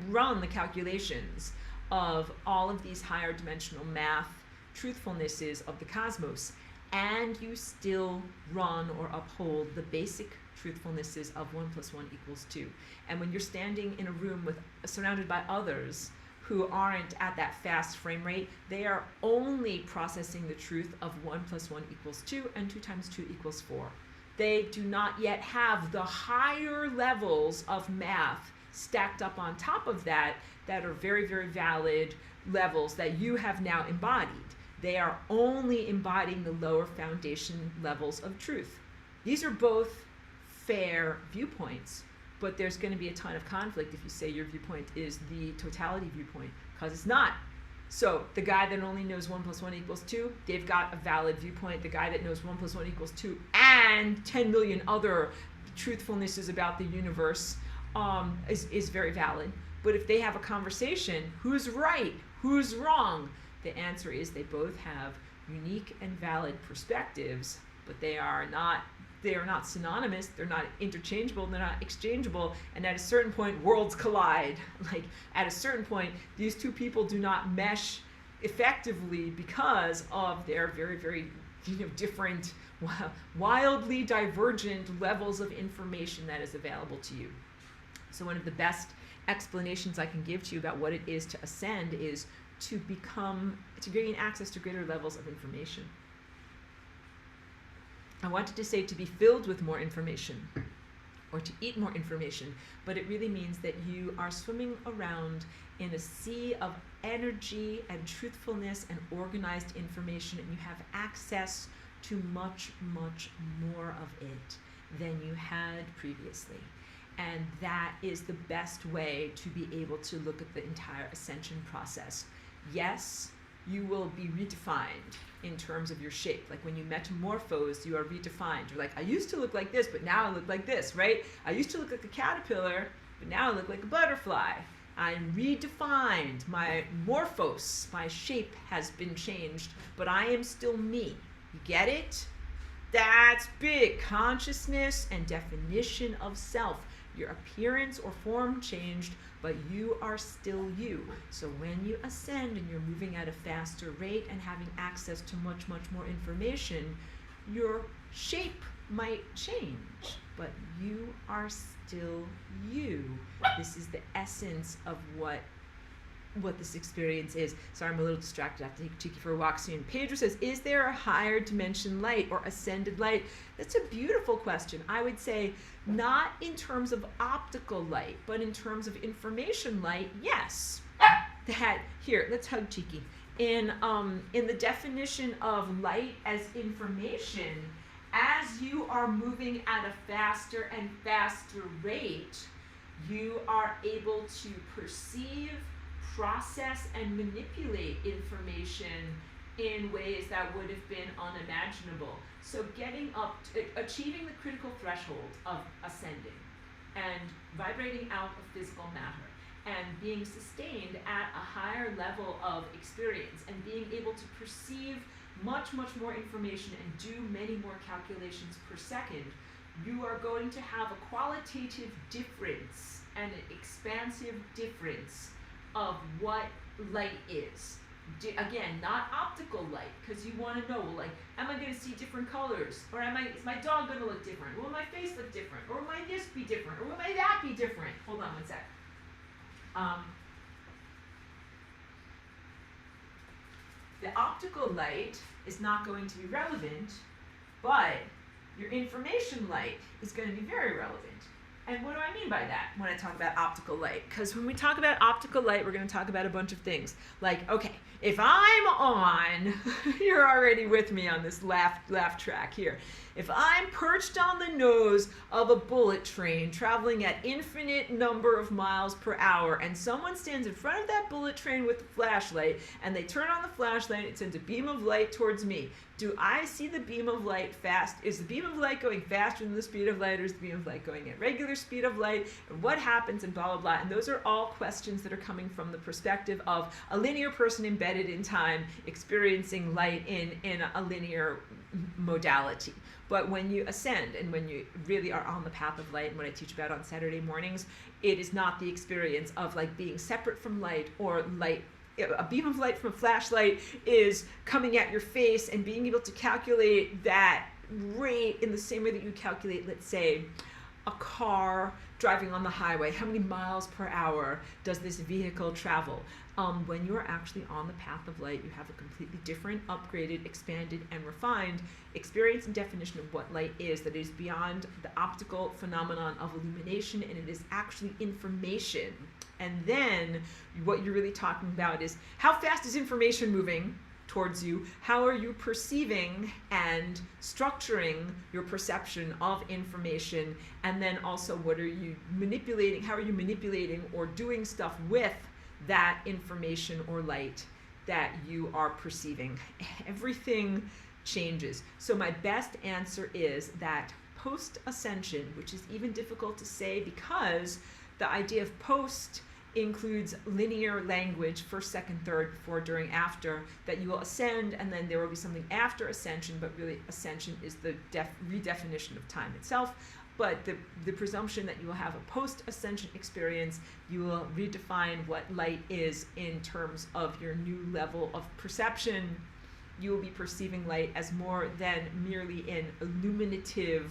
run the calculations of all of these higher dimensional math truthfulnesses of the cosmos, and you still run or uphold the basic truthfulnesses of 1 + 1 = 2. And when you're standing in a room surrounded by others who aren't at that fast frame rate, they are only processing the truth of 1 + 1 = 2 and 2 × 2 = 4. They do not yet have the higher levels of math stacked up on top of that that are very, very valid levels that you have now embodied. They are only embodying the lower foundation levels of truth. These are both fair viewpoints, but there's going to be a ton of conflict if you say your viewpoint is the totality viewpoint, because it's not. So the guy that only knows 1 + 1 = 2, they've got a valid viewpoint. The guy that knows 1 + 1 = 2 and 10 million other truthfulnesses about the universe is very valid. But if they have a conversation, who's right, who's wrong? The answer is they both have unique and valid perspectives, but they are not synonymous, they're not interchangeable, they're not exchangeable, and at a certain point worlds collide. Like at a certain point these two people do not mesh effectively because of their very, very different, wildly divergent levels of information that is available to you. So one of the best explanations I can give to you about what it is to ascend is to gain access to greater levels of information. I wanted to say to be filled with more information or to eat more information, but it really means that you are swimming around in a sea of energy and truthfulness and organized information, and you have access to much, much more of it than you had previously. And that is the best way to be able to look at the entire ascension process. Yes, you will be redefined in terms of your shape. Like when you metamorphose, you are redefined. You're like, I used to look like this, but now I look like this, right? I used to look like a caterpillar, but now I look like a butterfly. I'm redefined. My morphos, my shape has been changed, but I am still me. You get it? That's big. Consciousness and definition of self. Your appearance or form changed, but you are still you. So when you ascend and you're moving at a faster rate and having access to much, much more information, your shape might change, but you are still you. This is the essence of what this experience is. Sorry, I'm a little distracted. I have to take Tiki for a walk soon. Pedro says, is there a higher dimension light or ascended light? That's a beautiful question. I would say not in terms of optical light, but in terms of information light, yes. Here, let's hug Tiki. In the definition of light as information, as you are moving at a faster and faster rate, you are able to perceive, process, and manipulate information in ways that would have been unimaginable. So achieving the critical threshold of ascending and vibrating out of physical matter and being sustained at a higher level of experience and being able to perceive much, much more information and do many more calculations per second, you are going to have a qualitative difference and an expansive difference of what light is. Again, not optical light, because you want to know, like, am I going to see different colors? Or is my dog going to look different? Will my face look different? Or will my this be different? Or will my that be different? Hold on one sec. The optical light is not going to be relevant, but your information light is going to be very relevant. And what do I mean by that when I talk about optical light? Because when we talk about optical light, we're going to talk about a bunch of things. Like, okay, if I'm on, you're already with me on this laugh track here. If I'm perched on the nose of a bullet train traveling at infinite number of miles per hour, and someone stands in front of that bullet train with a flashlight, and they turn on the flashlight, it sends a beam of light towards me. Do I see the beam of light fast? Is the beam of light going faster than the speed of light, or is the beam of light going at regular speed of light? And what happens, and blah, blah, blah. And those are all questions that are coming from the perspective of a linear person embedded in time, experiencing light in a linear modality. But when you ascend and when you really are on the path of light, and what I teach about on Saturday mornings, it is not the experience of like being separate from light or light. A beam of light from a flashlight is coming at your face and being able to calculate that rate in the same way that you calculate, let's say, a car driving on the highway. How many miles per hour does this vehicle travel? When you're actually on the path of light, you have a completely different, upgraded, expanded, and refined experience and definition of what light is that is beyond the optical phenomenon of illumination, and it is actually information. And then what you're really talking about is how fast is information moving towards you? How are you perceiving and structuring your perception of information? And then also, what are you manipulating? How are you manipulating or doing stuff with that information or light that you are perceiving? Everything changes. So my best answer is that post-ascension, which is even difficult to say because the idea of post includes linear language, first, second, third, before, during, after, that you will ascend, and then there will be something after ascension, but really ascension is the redefinition of time itself. But the presumption that you will have a post-ascension experience, you will redefine what light is in terms of your new level of perception. You will be perceiving light as more than merely an illuminative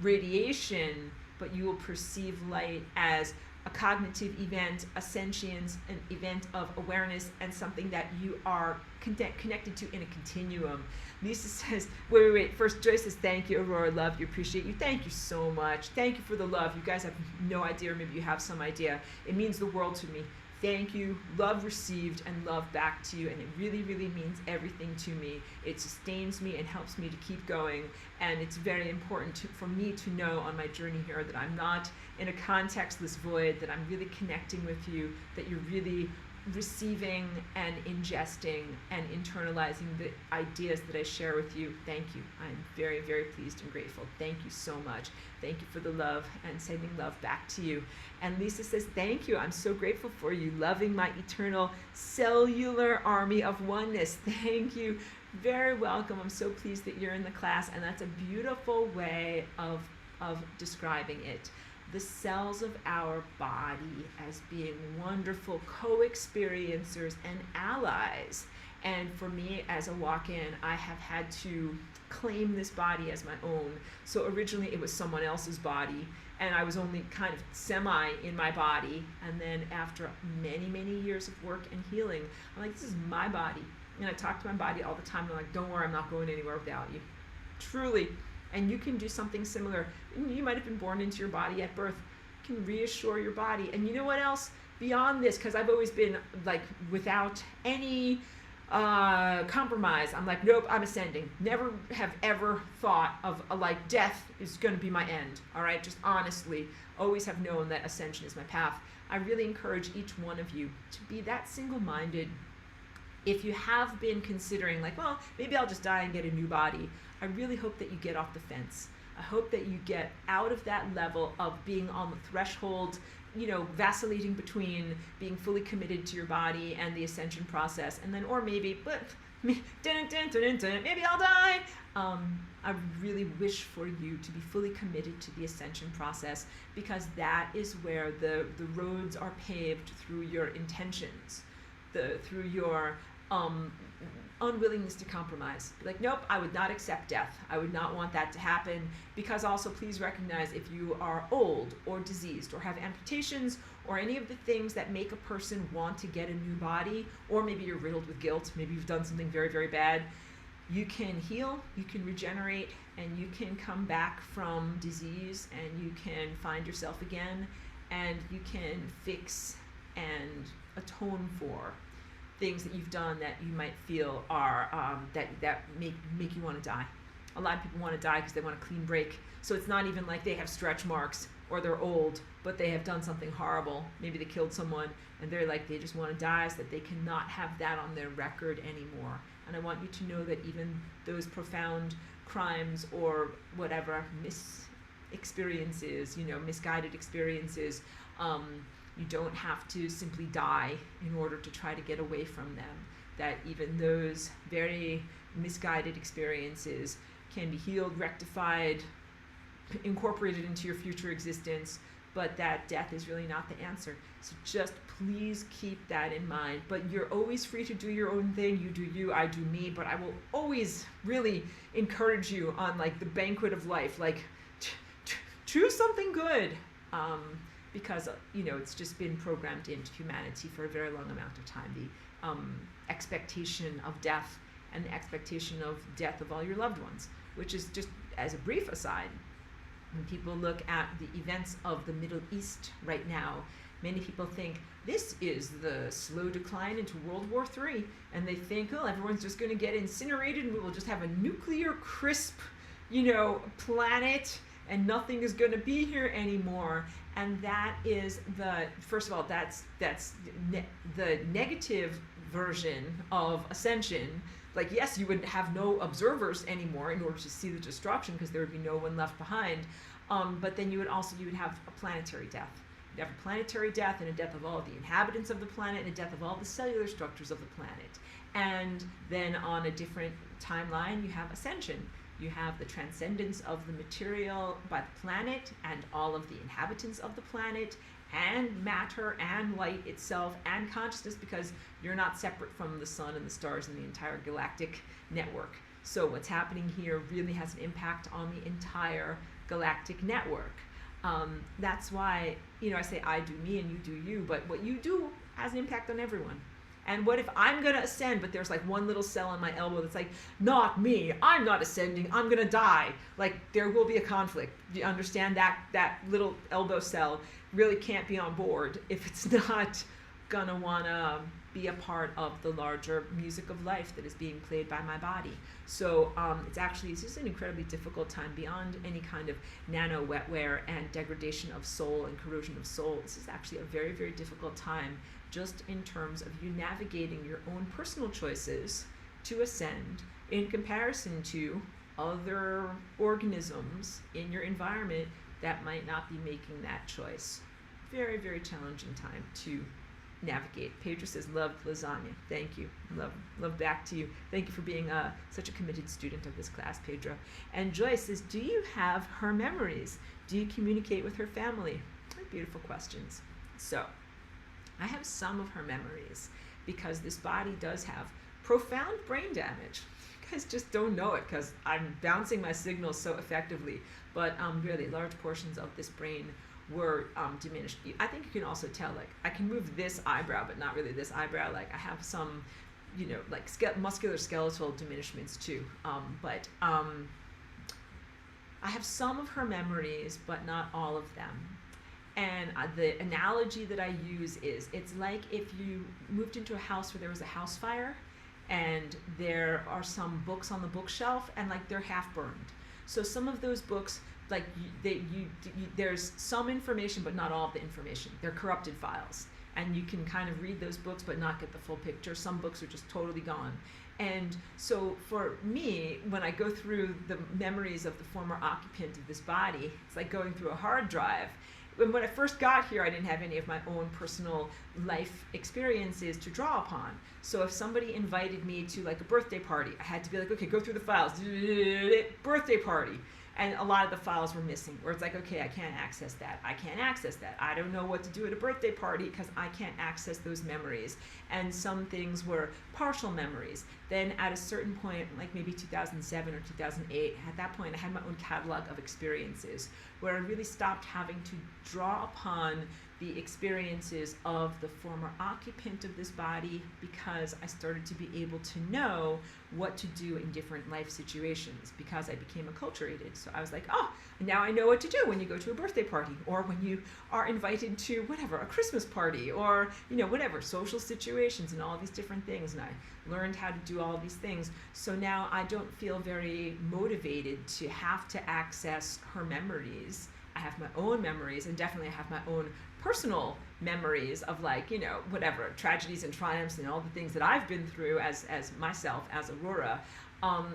radiation, but you will perceive light as a cognitive event, a sentience, an event of awareness, and something that you are connected to in a continuum. Lisa says, wait. First, Joyce says, thank you, Aurora, love you, appreciate you. Thank you so much. Thank you for the love. You guys have no idea, or maybe you have some idea. It means the world to me. Thank you, love received, and love back to you, and it really, really means everything to me. It sustains me and helps me to keep going, and it's very important for me to know on my journey here that I'm not in a contextless void, that I'm really connecting with you, that you're really receiving and ingesting and internalizing the ideas that I share with you. Thank you. I'm very, very pleased and grateful. Thank you so much. Thank you for the love and sending love back to you. And Lisa says, thank you. I'm so grateful for you. Loving my eternal cellular army of oneness. Thank you. Very welcome. I'm so pleased that you're in the class. And that's a beautiful way of describing it. The cells of our body as being wonderful co-experiencers and allies. And for me, as a walk-in, I have had to claim this body as my own. So originally it was someone else's body, and I was only kind of semi in my body. And then after many, many years of work and healing, I'm like, this is my body. And I talk to my body all the time. I'm like, don't worry, I'm not going anywhere without you. Truly. And you can do something similar. You might have been born into your body at birth. You can reassure your body. And you know what else? Beyond this, because I've always been like without any compromise. I'm like, nope, I'm ascending. Never have ever thought of like death is going to be my end. All right, just honestly, always have known that ascension is my path. I really encourage each one of you to be that single-minded. If you have been considering like, well, maybe I'll just die and get a new body, I really hope that you get off the fence. I hope that you get out of that level of being on the threshold, vacillating between being fully committed to your body and the ascension process, and then, or maybe, maybe I'll die. I really wish for you to be fully committed to the ascension process, because that is where the roads are paved through your intentions, through your unwillingness to compromise. Like, nope, I would not accept death. I would not want that to happen. Because also, please recognize, if you are old or diseased or have amputations or any of the things that make a person want to get a new body, or maybe you're riddled with guilt, maybe you've done something very, very bad, you can heal, you can regenerate, and you can come back from disease, and you can find yourself again, and you can fix and atone for things that you've done that you might feel are that make you want to die. A lot of people want to die because they want a clean break. So it's not even like they have stretch marks or they're old, but they have done something horrible. Maybe they killed someone, and they're like, they just want to die so that they cannot have that on their record anymore. And I want you to know that even those profound crimes or whatever experiences, misguided experiences, you don't have to simply die in order to try to get away from them. That even those very misguided experiences can be healed, rectified, incorporated into your future existence, but that death is really not the answer. So just please keep that in mind. But you're always free to do your own thing. You do you, I do me, but I will always really encourage you on like the banquet of life, like choose something good, because it's just been programmed into humanity for a very long amount of time. The expectation of death and the expectation of death of all your loved ones, which is just as a brief aside. When people look at the events of the Middle East right now, many people think this is the slow decline into World War III, and they think, oh, everyone's just going to get incinerated and we will just have a nuclear crisp, planet, and nothing is going to be here anymore. And that is first of all, that's the negative version of ascension. Like, yes, you would have no observers anymore in order to see the destruction, because there would be no one left behind. But then you would have a planetary death. You'd have a planetary death and a death of all of the inhabitants of the planet and a death of all the cellular structures of the planet. And then on a different timeline, you have ascension. You have the transcendence of the material by the planet and all of the inhabitants of the planet, and matter and light itself and consciousness, because you're not separate from the sun and the stars and the entire galactic network. So what's happening here really has an impact on the entire galactic network. That's why, I say I do me and you do you, but what you do has an impact on everyone. And what if I'm going to ascend, but there's like one little cell on my elbow that's like, not me, I'm not ascending, I'm going to die. Like, there will be a conflict. Do you understand? That little elbow cell really can't be on board if it's not going to want to be a part of the larger music of life that is being played by my body. So it's just an incredibly difficult time beyond any kind of nano wetware and degradation of soul and corrosion of soul. This is actually a very, very difficult time, just in terms of you navigating your own personal choices to ascend in comparison to other organisms in your environment that might not be making that choice. Very, very challenging time to navigate. Pedro says, love lasagna. Thank you. Love back to you. Thank you for being such a committed student of this class, Pedro. And Joyce says, do you have her memories? Do you communicate with her family? Beautiful questions. So, I have some of her memories, because this body does have profound brain damage. You guys just don't know it because I'm bouncing my signals so effectively, but really large portions of this brain were diminished. I think you can also tell, like, I can move this eyebrow, but not really this eyebrow. Like, I have some, muscular skeletal diminishments too. But I have some of her memories, but not all of them. And the analogy that I use is, it's like if you moved into a house where there was a house fire, and there are some books on the bookshelf, and like they're half burned. So some of those books, like there's some information, but not all of the information. They're corrupted files, and you can kind of read those books but not get the full picture. Some books are just totally gone. And so for me, when I go through the memories of the former occupant of this body, it's like going through a hard drive. When I first got here, I didn't have any of my own personal life experiences to draw upon. So if somebody invited me to like a birthday party, I had to be like, okay, go through the files, birthday party. And a lot of the files were missing, where it's like, okay, I can't access that. I can't access that. I don't know what to do at a birthday party because I can't access those memories. And some things were partial memories. Then at a certain point, like maybe 2007 or 2008, at that point I had my own catalog of experiences where I really stopped having to draw upon the experiences of the former occupant of this body, because I started to be able to know what to do in different life situations, because I became acculturated. So I was like, oh, now I know what to do when you go to a birthday party, or when you are invited to whatever, a Christmas party, or whatever, social situations and all these different things. And I learned how to do all these things. So now I don't feel very motivated to have to access her memories. I have my own memories, and definitely I have my own personal memories of, like, whatever, tragedies and triumphs and all the things that I've been through as myself, as Aurora.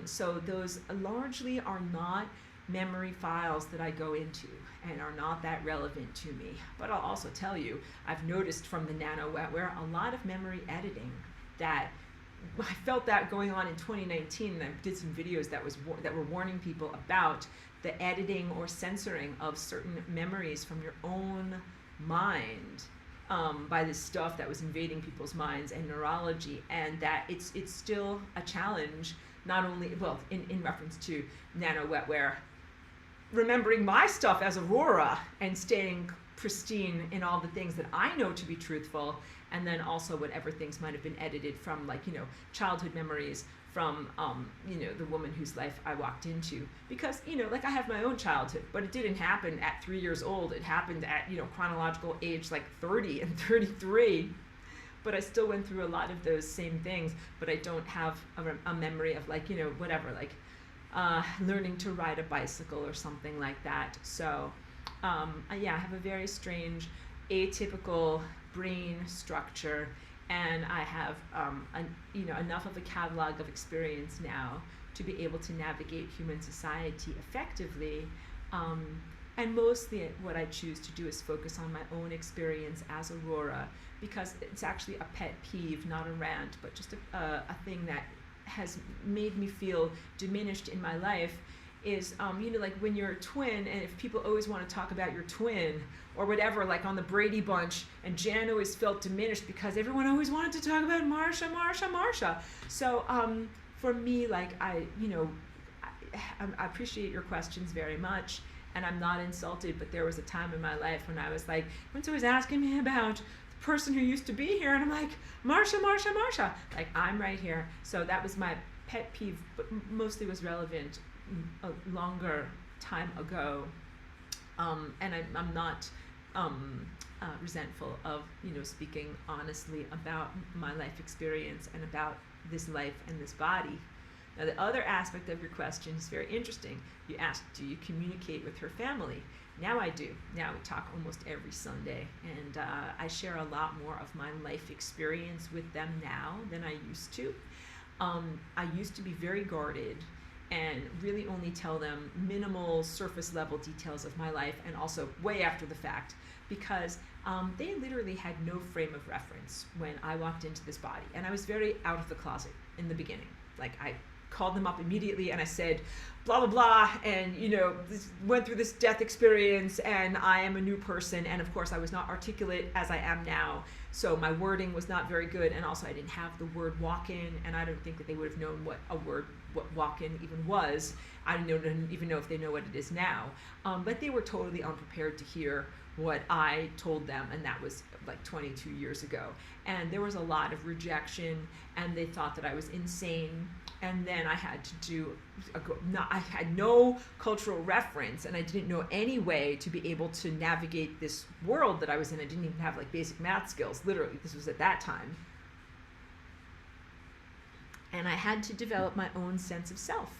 So those largely are not memory files that I go into and are not that relevant to me. But I'll also tell you, I've noticed from the nano wetware a lot of memory editing that I felt that going on in 2019, and I did some videos that were warning people about the editing or censoring of certain memories from your own mind by this stuff that was invading people's minds and neurology, and that it's still a challenge, not only, well, in reference to nano wetware, remembering my stuff as Aurora and staying pristine in all the things that I know to be truthful, and then also whatever things might have been edited from, like, childhood memories from, the woman whose life I walked into. Because, like, I have my own childhood, but it didn't happen at 3 years old. It happened at, chronological age like 30 and 33. But I still went through a lot of those same things, but I don't have a memory of, like, whatever, like, learning to ride a bicycle or something like that. So, I have a very strange, atypical brain structure, and I have enough of a catalog of experience now to be able to navigate human society effectively. And mostly what I choose to do is focus on my own experience as Aurora, because it's actually a pet peeve, not a rant, but just a thing that has made me feel diminished in my life is, like when you're a twin, and if people always want to talk about your twin or whatever, like on the Brady Bunch, and Jan always felt diminished because everyone always wanted to talk about Marsha. So for me, like, I appreciate your questions very much, and I'm not insulted, but there was a time in my life when I was like, everyone's always asking me about the person who used to be here, and I'm like, Marsha, like, I'm right here. So that was my pet peeve, but mostly was relevant a longer time ago, and I'm not resentful of speaking honestly about my life experience and about this life and this body. Now, the other aspect of your question is very interesting. You asked, do you communicate with her family? Now I do. Now we talk almost every Sunday, and I share a lot more of my life experience with them now than I used to. I used to be very guarded and really only tell them minimal surface level details of my life, and also way after the fact, because they literally had no frame of reference when I walked into this body. And I was very out of the closet in the beginning. Like, I called them up immediately and I said, blah, blah, blah, and, went through this death experience, and I am a new person. And of course, I was not articulate as I am now. So my wording was not very good. And also I didn't have the word walk-in, and I don't think that they would have known what walk-in even was. I don't even know if they know what it is now. But they were totally unprepared to hear what I told them, and that was like 22 years ago. And there was a lot of rejection, and they thought that I was insane. And then I had to I had no cultural reference, and I didn't know any way to be able to navigate this world that I was in. I didn't even have like basic math skills, literally. This was at that time. And I had to develop my own sense of self.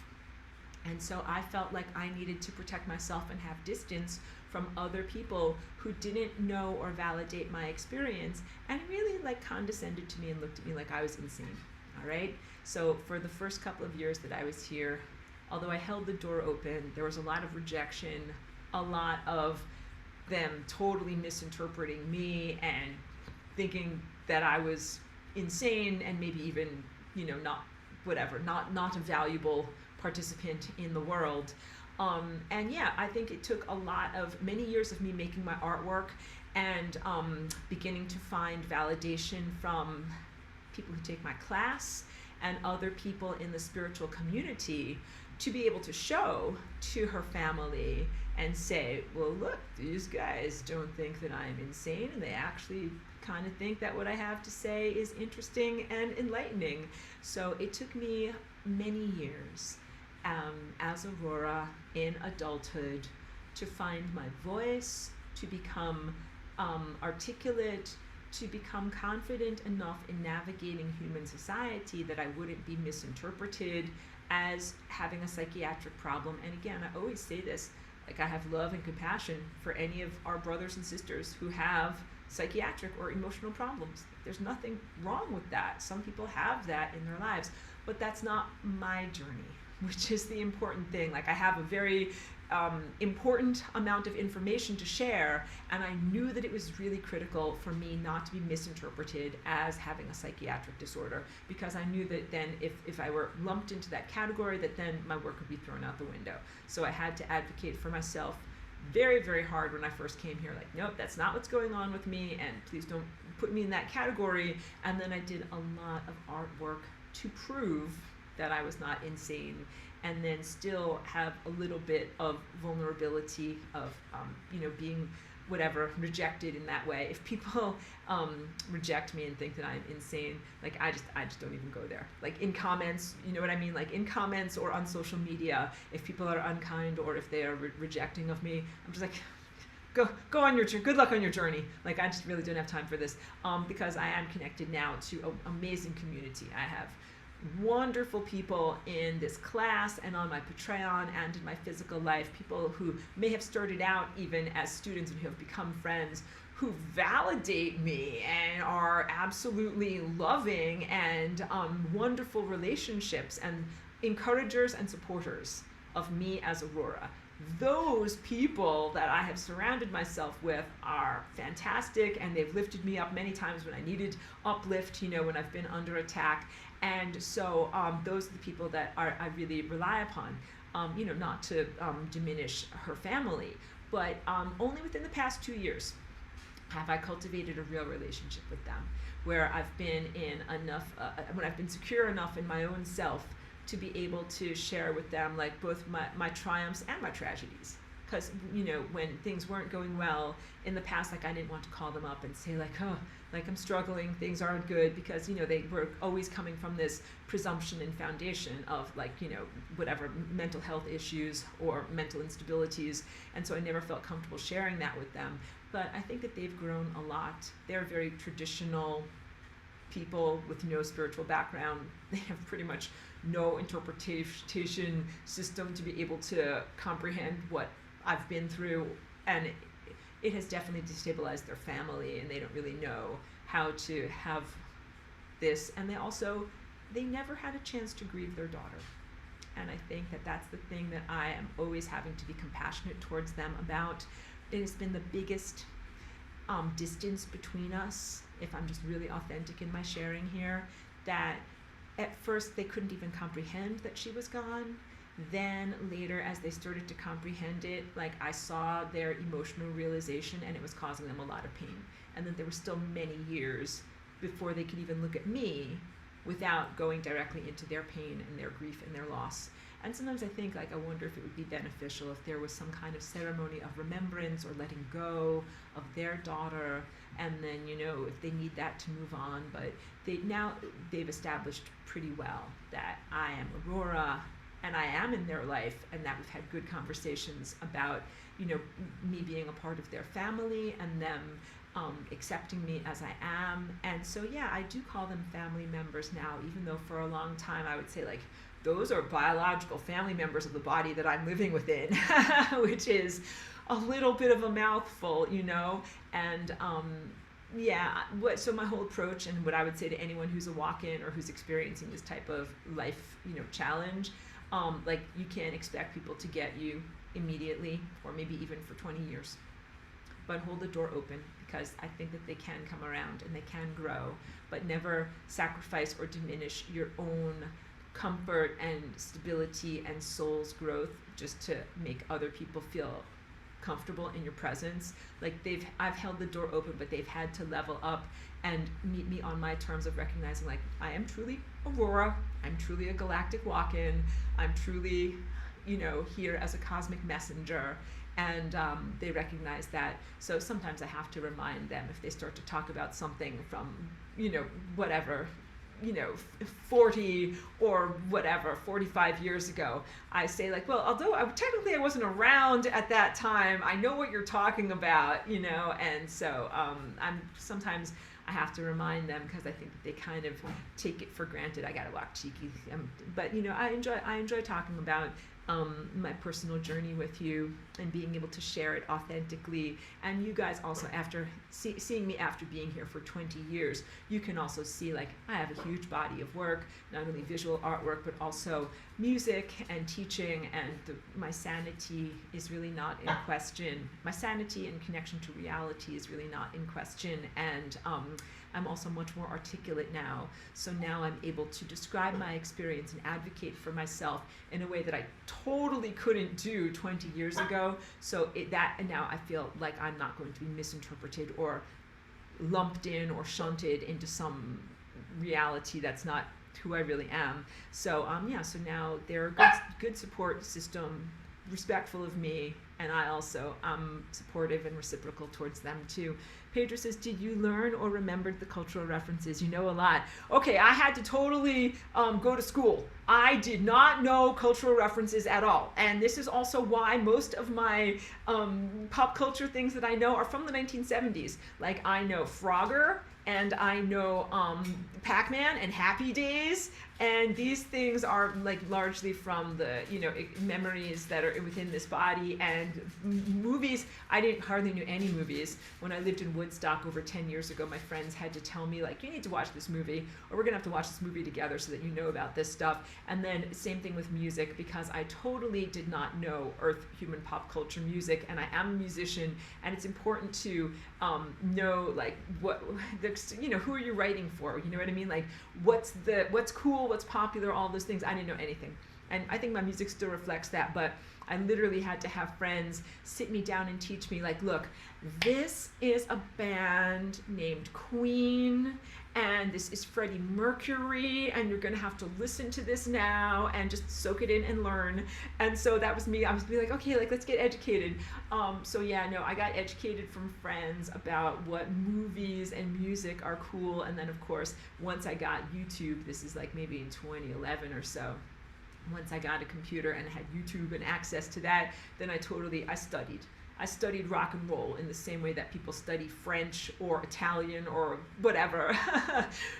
And so I felt like I needed to protect myself and have distance from other people who didn't know or validate my experience, and really like condescended to me and looked at me like I was insane. All right? So for the first couple of years that I was here, although I held the door open, there was a lot of rejection, a lot of them totally misinterpreting me and thinking that I was insane, and maybe even, not a valuable participant in the world. And yeah, I think it took many years of me making my artwork and beginning to find validation from people who take my class and other people in the spiritual community to be able to show to her family and say, well, look, these guys don't think that I'm insane, and they actually kind of think that what I have to say is interesting and enlightening. So it took me many years as Aurora in adulthood to find my voice, to become articulate, to become confident enough in navigating human society that I wouldn't be misinterpreted as having a psychiatric problem. And again, I always say this, like, I have love and compassion for any of our brothers and sisters who have psychiatric or emotional problems. There's nothing wrong with that. Some people have that in their lives, but that's not my journey, which is the important thing. Like, I have a very important amount of information to share, and I knew that it was really critical for me not to be misinterpreted as having a psychiatric disorder, because I knew that then if I were lumped into that category, that then my work would be thrown out the window. So I had to advocate for myself very, very hard when I first came here, like, nope, that's not what's going on with me, and please don't put me in that category. And then I did a lot of artwork to prove that I was not insane and then still have a little bit of vulnerability of, being whatever, rejected in that way. If people reject me and think that I'm insane, like I just don't even go there. Like in comments, you know what I mean? Like in comments or on social media, if people are unkind or if they are rejecting of me, I'm just like, go on your journey. Good luck on your journey. Like I just really don't have time for this, because I am connected now to an amazing community. I have wonderful people in this class and on my Patreon and in my physical life, people who may have started out even as students and who have become friends, who validate me and are absolutely loving and wonderful relationships and encouragers and supporters of me as Aurora. Those people that I have surrounded myself with are fantastic, and they've lifted me up many times when I needed uplift, when I've been under attack. And so those are the people that I really rely upon, not to diminish her family, but only within the past 2 years have I cultivated a real relationship with them, where I've been in enough, when I've been secure enough in my own self to be able to share with them like both my triumphs and my tragedies. Because, when things weren't going well in the past, like I didn't want to call them up and say like, oh, like I'm struggling, things aren't good, because, they were always coming from this presumption and foundation of like, whatever mental health issues or mental instabilities. And so I never felt comfortable sharing that with them. But I think that they've grown a lot. They're very traditional people with no spiritual background. They have pretty much no interpretation system to be able to comprehend what I've been through, and it has definitely destabilized their family, and they don't really know how to have this. And they never had a chance to grieve their daughter. And I think that that's the thing that I am always having to be compassionate towards them about. It has been the biggest distance between us, if I'm just really authentic in my sharing here, that at first they couldn't even comprehend that she was gone. Then later, as they started to comprehend it, like I saw their emotional realization, and it was causing them a lot of pain. And then there were still many years before they could even look at me without going directly into their pain and their grief and their loss. And sometimes I think, like, I wonder if it would be beneficial if there was some kind of ceremony of remembrance or letting go of their daughter, and then, if they need that to move on. But they've established pretty well that I am Aurora, and I am in their life, and that we've had good conversations about, me being a part of their family and them accepting me as I am. And so, yeah, I do call them family members now, even though for a long time I would say, like, those are biological family members of the body that I'm living within, which is a little bit of a mouthful, and so my whole approach, and what I would say to anyone who's a walk-in or who's experiencing this type of life, challenge, like, you can't expect people to get you immediately or maybe even for 20 years, but hold the door open, because I think that they can come around and they can grow, but never sacrifice or diminish your own comfort and stability and soul's growth just to make other people feel comfortable in your presence. Like, I've held the door open, but they've had to level up and meet me on my terms of recognizing, like, I am truly Aurora, I'm truly a galactic walk-in, I'm truly, here as a cosmic messenger, and they recognize that. So sometimes I have to remind them if they start to talk about something from, whatever, 40 or whatever, 45 years ago, I say, like, well, although technically I wasn't around at that time, I know what you're talking about, and so sometimes I have to remind them, because I think that they kind of take it for granted. I gotta walk cheeky, but I enjoy talking about my personal journey with you and being able to share it authentically. And you guys also, after seeing me after being here for 20 years, you can also see, like, I have a huge body of work, not only visual artwork, but also music and teaching, and my sanity is really not in question. My sanity and connection to reality is really not in question, and I'm also much more articulate now. So now I'm able to describe my experience and advocate for myself in a way that I totally couldn't do 20 years ago. So now I feel like I'm not going to be misinterpreted or lumped in or shunted into some reality that's not who I really am. So yeah, so now they're a good support system, respectful of me, and I also am supportive and reciprocal towards them too. Pedro says, did you learn or remember the cultural references? You know a lot. Okay, I had to totally go to school. I did not know cultural references at all. And this is also why most of my pop culture things that I know are from the 1970s. Like I know Frogger, and I know Pac-Man and Happy Days, and these things are like largely from the memories that are within this body. And movies, I didn't hardly knew any movies. When I lived in Woodstock over 10 years ago, my friends had to tell me, like, you need to watch this movie, or we're gonna have to watch this movie together so that you know about this stuff. And then same thing with music, because I totally did not know Earth human pop culture music, and I am a musician, and it's important to know like what who are you writing for, you know what I mean, like what's cool, what's popular, all those things. I didn't know anything, and I think my music still reflects that, but I literally had to have friends sit me down and teach me, like, look, this is a band named Queen, and this is Freddie Mercury, and you're gonna have to listen to this now and just soak it in and learn. And so that was me. I was like, okay, like, let's get educated. So yeah, no, I got educated from friends about what movies and music are cool. And then of course, once I got YouTube, this is like maybe in 2011 or so, once I got a computer and had YouTube and access to that, then I studied rock and roll in the same way that people study French or Italian or whatever,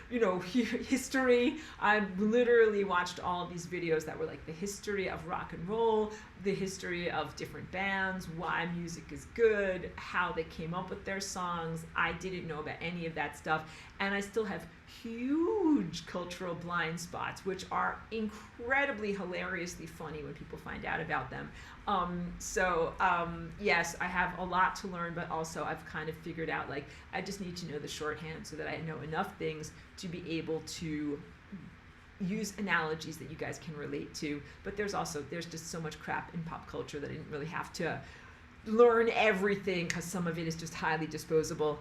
history. I literally watched all of these videos that were like the history of rock and roll, the history of different bands, why music is good, how they came up with their songs. I didn't know about any of that stuff, and I still have huge cultural blind spots, which are incredibly hilariously funny when people find out about them. Yes, I have a lot to learn, but also I've kind of figured out, like, I just need to know the shorthand so that I know enough things to be able to use analogies that you guys can relate to. But there's just so much crap in pop culture that I didn't really have to learn everything, because some of it is just highly disposable.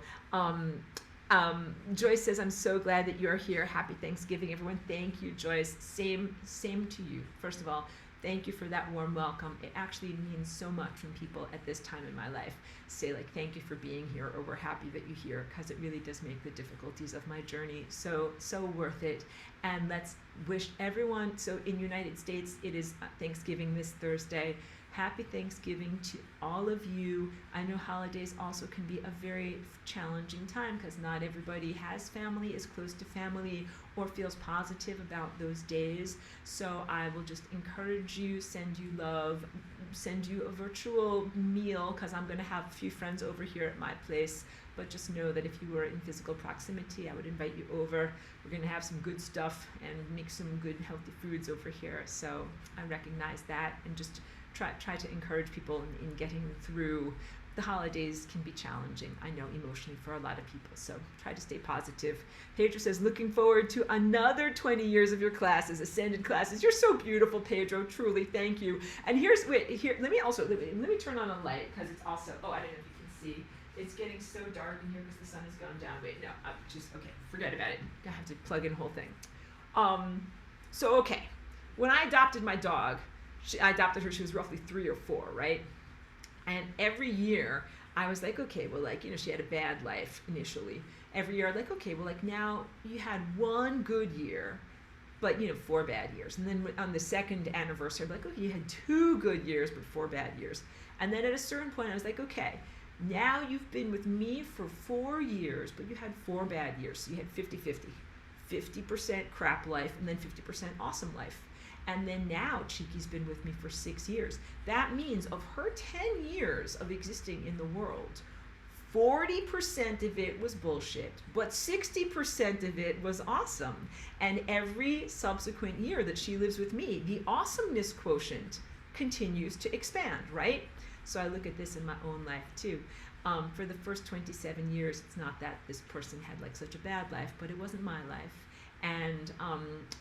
Joyce says, I'm so glad that you're here. Happy Thanksgiving, everyone. Thank you, Joyce. Same to you. First of all, thank you for that warm welcome. It actually means so much when people at this time in my life say, like, thank you for being here, or we're happy that you're here, because it really does make the difficulties of my journey so worth it. And let's wish everyone, so in United States, it is Thanksgiving this Thursday. Happy Thanksgiving to all of you. I know holidays also can be a very challenging time, because not everybody has family, is close to family, or feels positive about those days. So I will just encourage you, send you love, send you a virtual meal, because I'm going to have a few friends over here at my place. But just know that if you were in physical proximity, I would invite you over. We're going to have some good stuff and make some good healthy foods over here. So I recognize that, and just try to encourage people in getting through. The holidays can be challenging, I know, emotionally for a lot of people, so try to stay positive. Pedro says, looking forward to another 20 years of your classes, Ascended classes. You're so beautiful, Pedro, truly, thank you. And let me turn on a light, because it's also, I don't know if you can see, it's getting so dark in here because the sun has gone down. Wait, no, okay, forget about it. I have to plug in the whole thing. Okay, when I adopted my dog, I adopted her, she was roughly 3 or 4, right? And every year I was like, okay, well, like, she had a bad life initially. Every year I'm like, okay, well, like, now you had 1 good year, but 4 bad years. And then on the 2nd anniversary, I'm like, okay, you had 2 good years, but 4 bad years. And then at a certain point I was like, okay, now you've been with me for 4 years, but you had 4 bad years. So you had 50-50. 50% crap life, and then 50% awesome life. And then now Cheeky's been with me for 6 years. That means of her 10 years of existing in the world, 40% of it was bullshit, but 60% of it was awesome. And every subsequent year that she lives with me, the awesomeness quotient continues to expand, right? So I look at this in my own life too. For the first 27 years, it's not that this person had like such a bad life, but it wasn't my life. And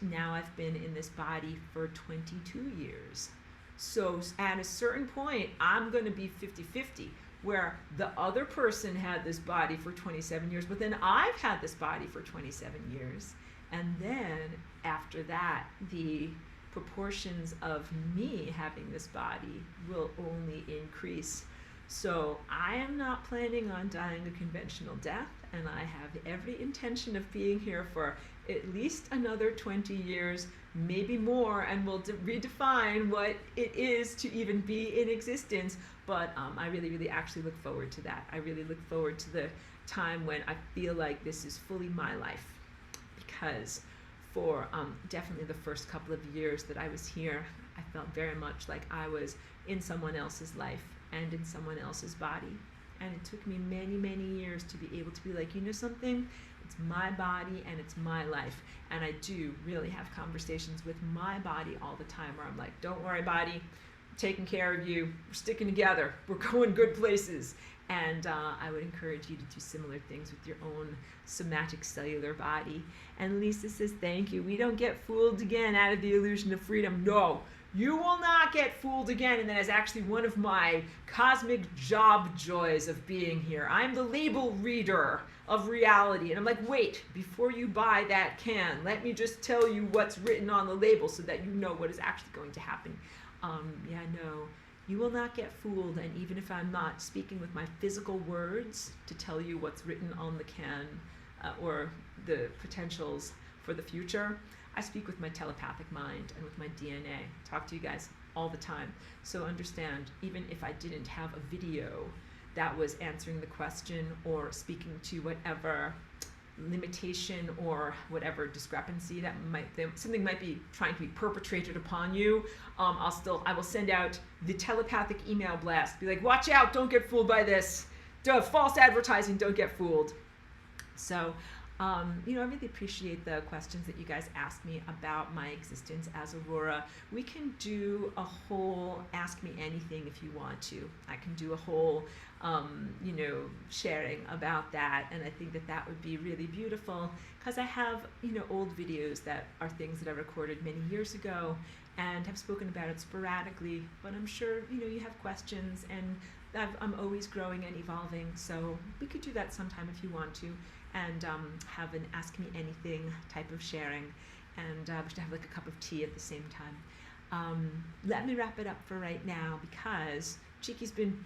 now I've been in this body for 22 years. So at a certain point, I'm going to be 50-50, where the other person had this body for 27 years, but then I've had this body for 27 years. And then after that, the proportions of me having this body will only increase. So I am not planning on dying a conventional death, and I have every intention of being here for at least another 20 years, maybe more, and we'll redefine what it is to even be in existence. But I really, really actually look forward to that. I really look forward to the time when I feel like this is fully my life, because for definitely the first couple of years that I was here, I felt very much like I was in someone else's life and in someone else's body. And it took me many, many years to be able to be like, you know something? It's my body and it's my life. And I do really have conversations with my body all the time where I'm like, don't worry, body, I'm taking care of you. We're sticking together. We're going good places. And I would encourage you to do similar things with your own somatic cellular body. And Lisa says, thank you. We don't get fooled again out of the illusion of freedom. No, you will not get fooled again. And that is actually one of my cosmic job joys of being here. I'm the label reader of reality. And I'm like, wait, before you buy that can, let me just tell you what's written on the label so that you know what is actually going to happen. Yeah, no. You will not get fooled, and even if I'm not speaking with my physical words to tell you what's written on the can or the potentials for the future, I speak with my telepathic mind and with my DNA. I talk to you guys all the time. So understand, even if I didn't have a video that was answering the question or speaking to whatever limitation or whatever discrepancy that something might be trying to be perpetrated upon you, I will send out the telepathic email blast. Be like, watch out, don't get fooled by this. False advertising, don't get fooled. So, I really appreciate the questions that you guys asked me about my existence as Aurora. We can do a whole Ask Me Anything if you want to. I can do a whole, sharing about that, and I think that would be really beautiful, because I have, old videos that are things that I recorded many years ago and have spoken about it sporadically, but I'm sure, you have questions, and I'm always growing and evolving, so we could do that sometime if you want to, and have an Ask Me Anything type of sharing, and we should have like a cup of tea at the same time. Let me wrap it up for right now, because Cheeky's been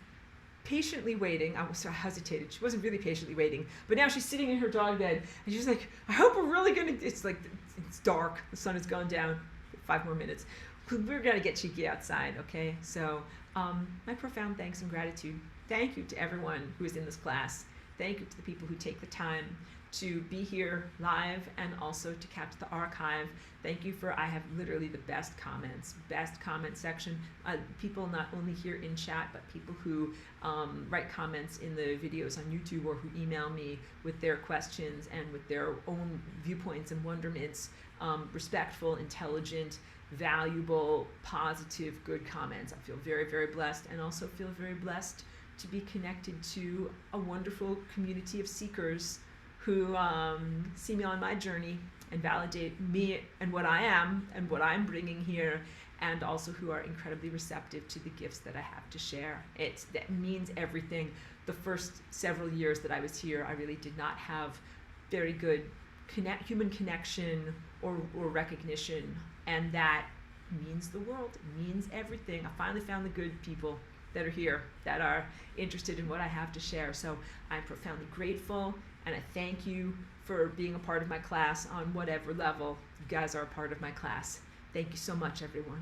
patiently waiting. I hesitated. She wasn't really patiently waiting, but now she's sitting in her dog bed, and she's like, I hope we're really gonna, it's dark, the sun has gone down, 5 more minutes. We're gonna get Cheeky outside, okay? So my profound thanks and gratitude. Thank you to everyone who is in this class. Thank you to the people who take the time to be here live and also to catch the archive. Thank you I have literally the best comment section. People not only here in chat, but people who write comments in the videos on YouTube, or who email me with their questions and with their own viewpoints and wonderments. Respectful, intelligent, valuable, positive, good comments. I feel very, very blessed, and also feel very blessed to be connected to a wonderful community of seekers who see me on my journey and validate me and what I am and what I'm bringing here, and also who are incredibly receptive to the gifts that I have to share. That means everything. The first several years that I was here, I really did not have very good human connection or recognition, and that means the world. It means everything. I finally found the good people that are here, that are interested in what I have to share. So I'm profoundly grateful, and I thank you for being a part of my class on whatever level you guys are a part of my class. Thank you so much, everyone.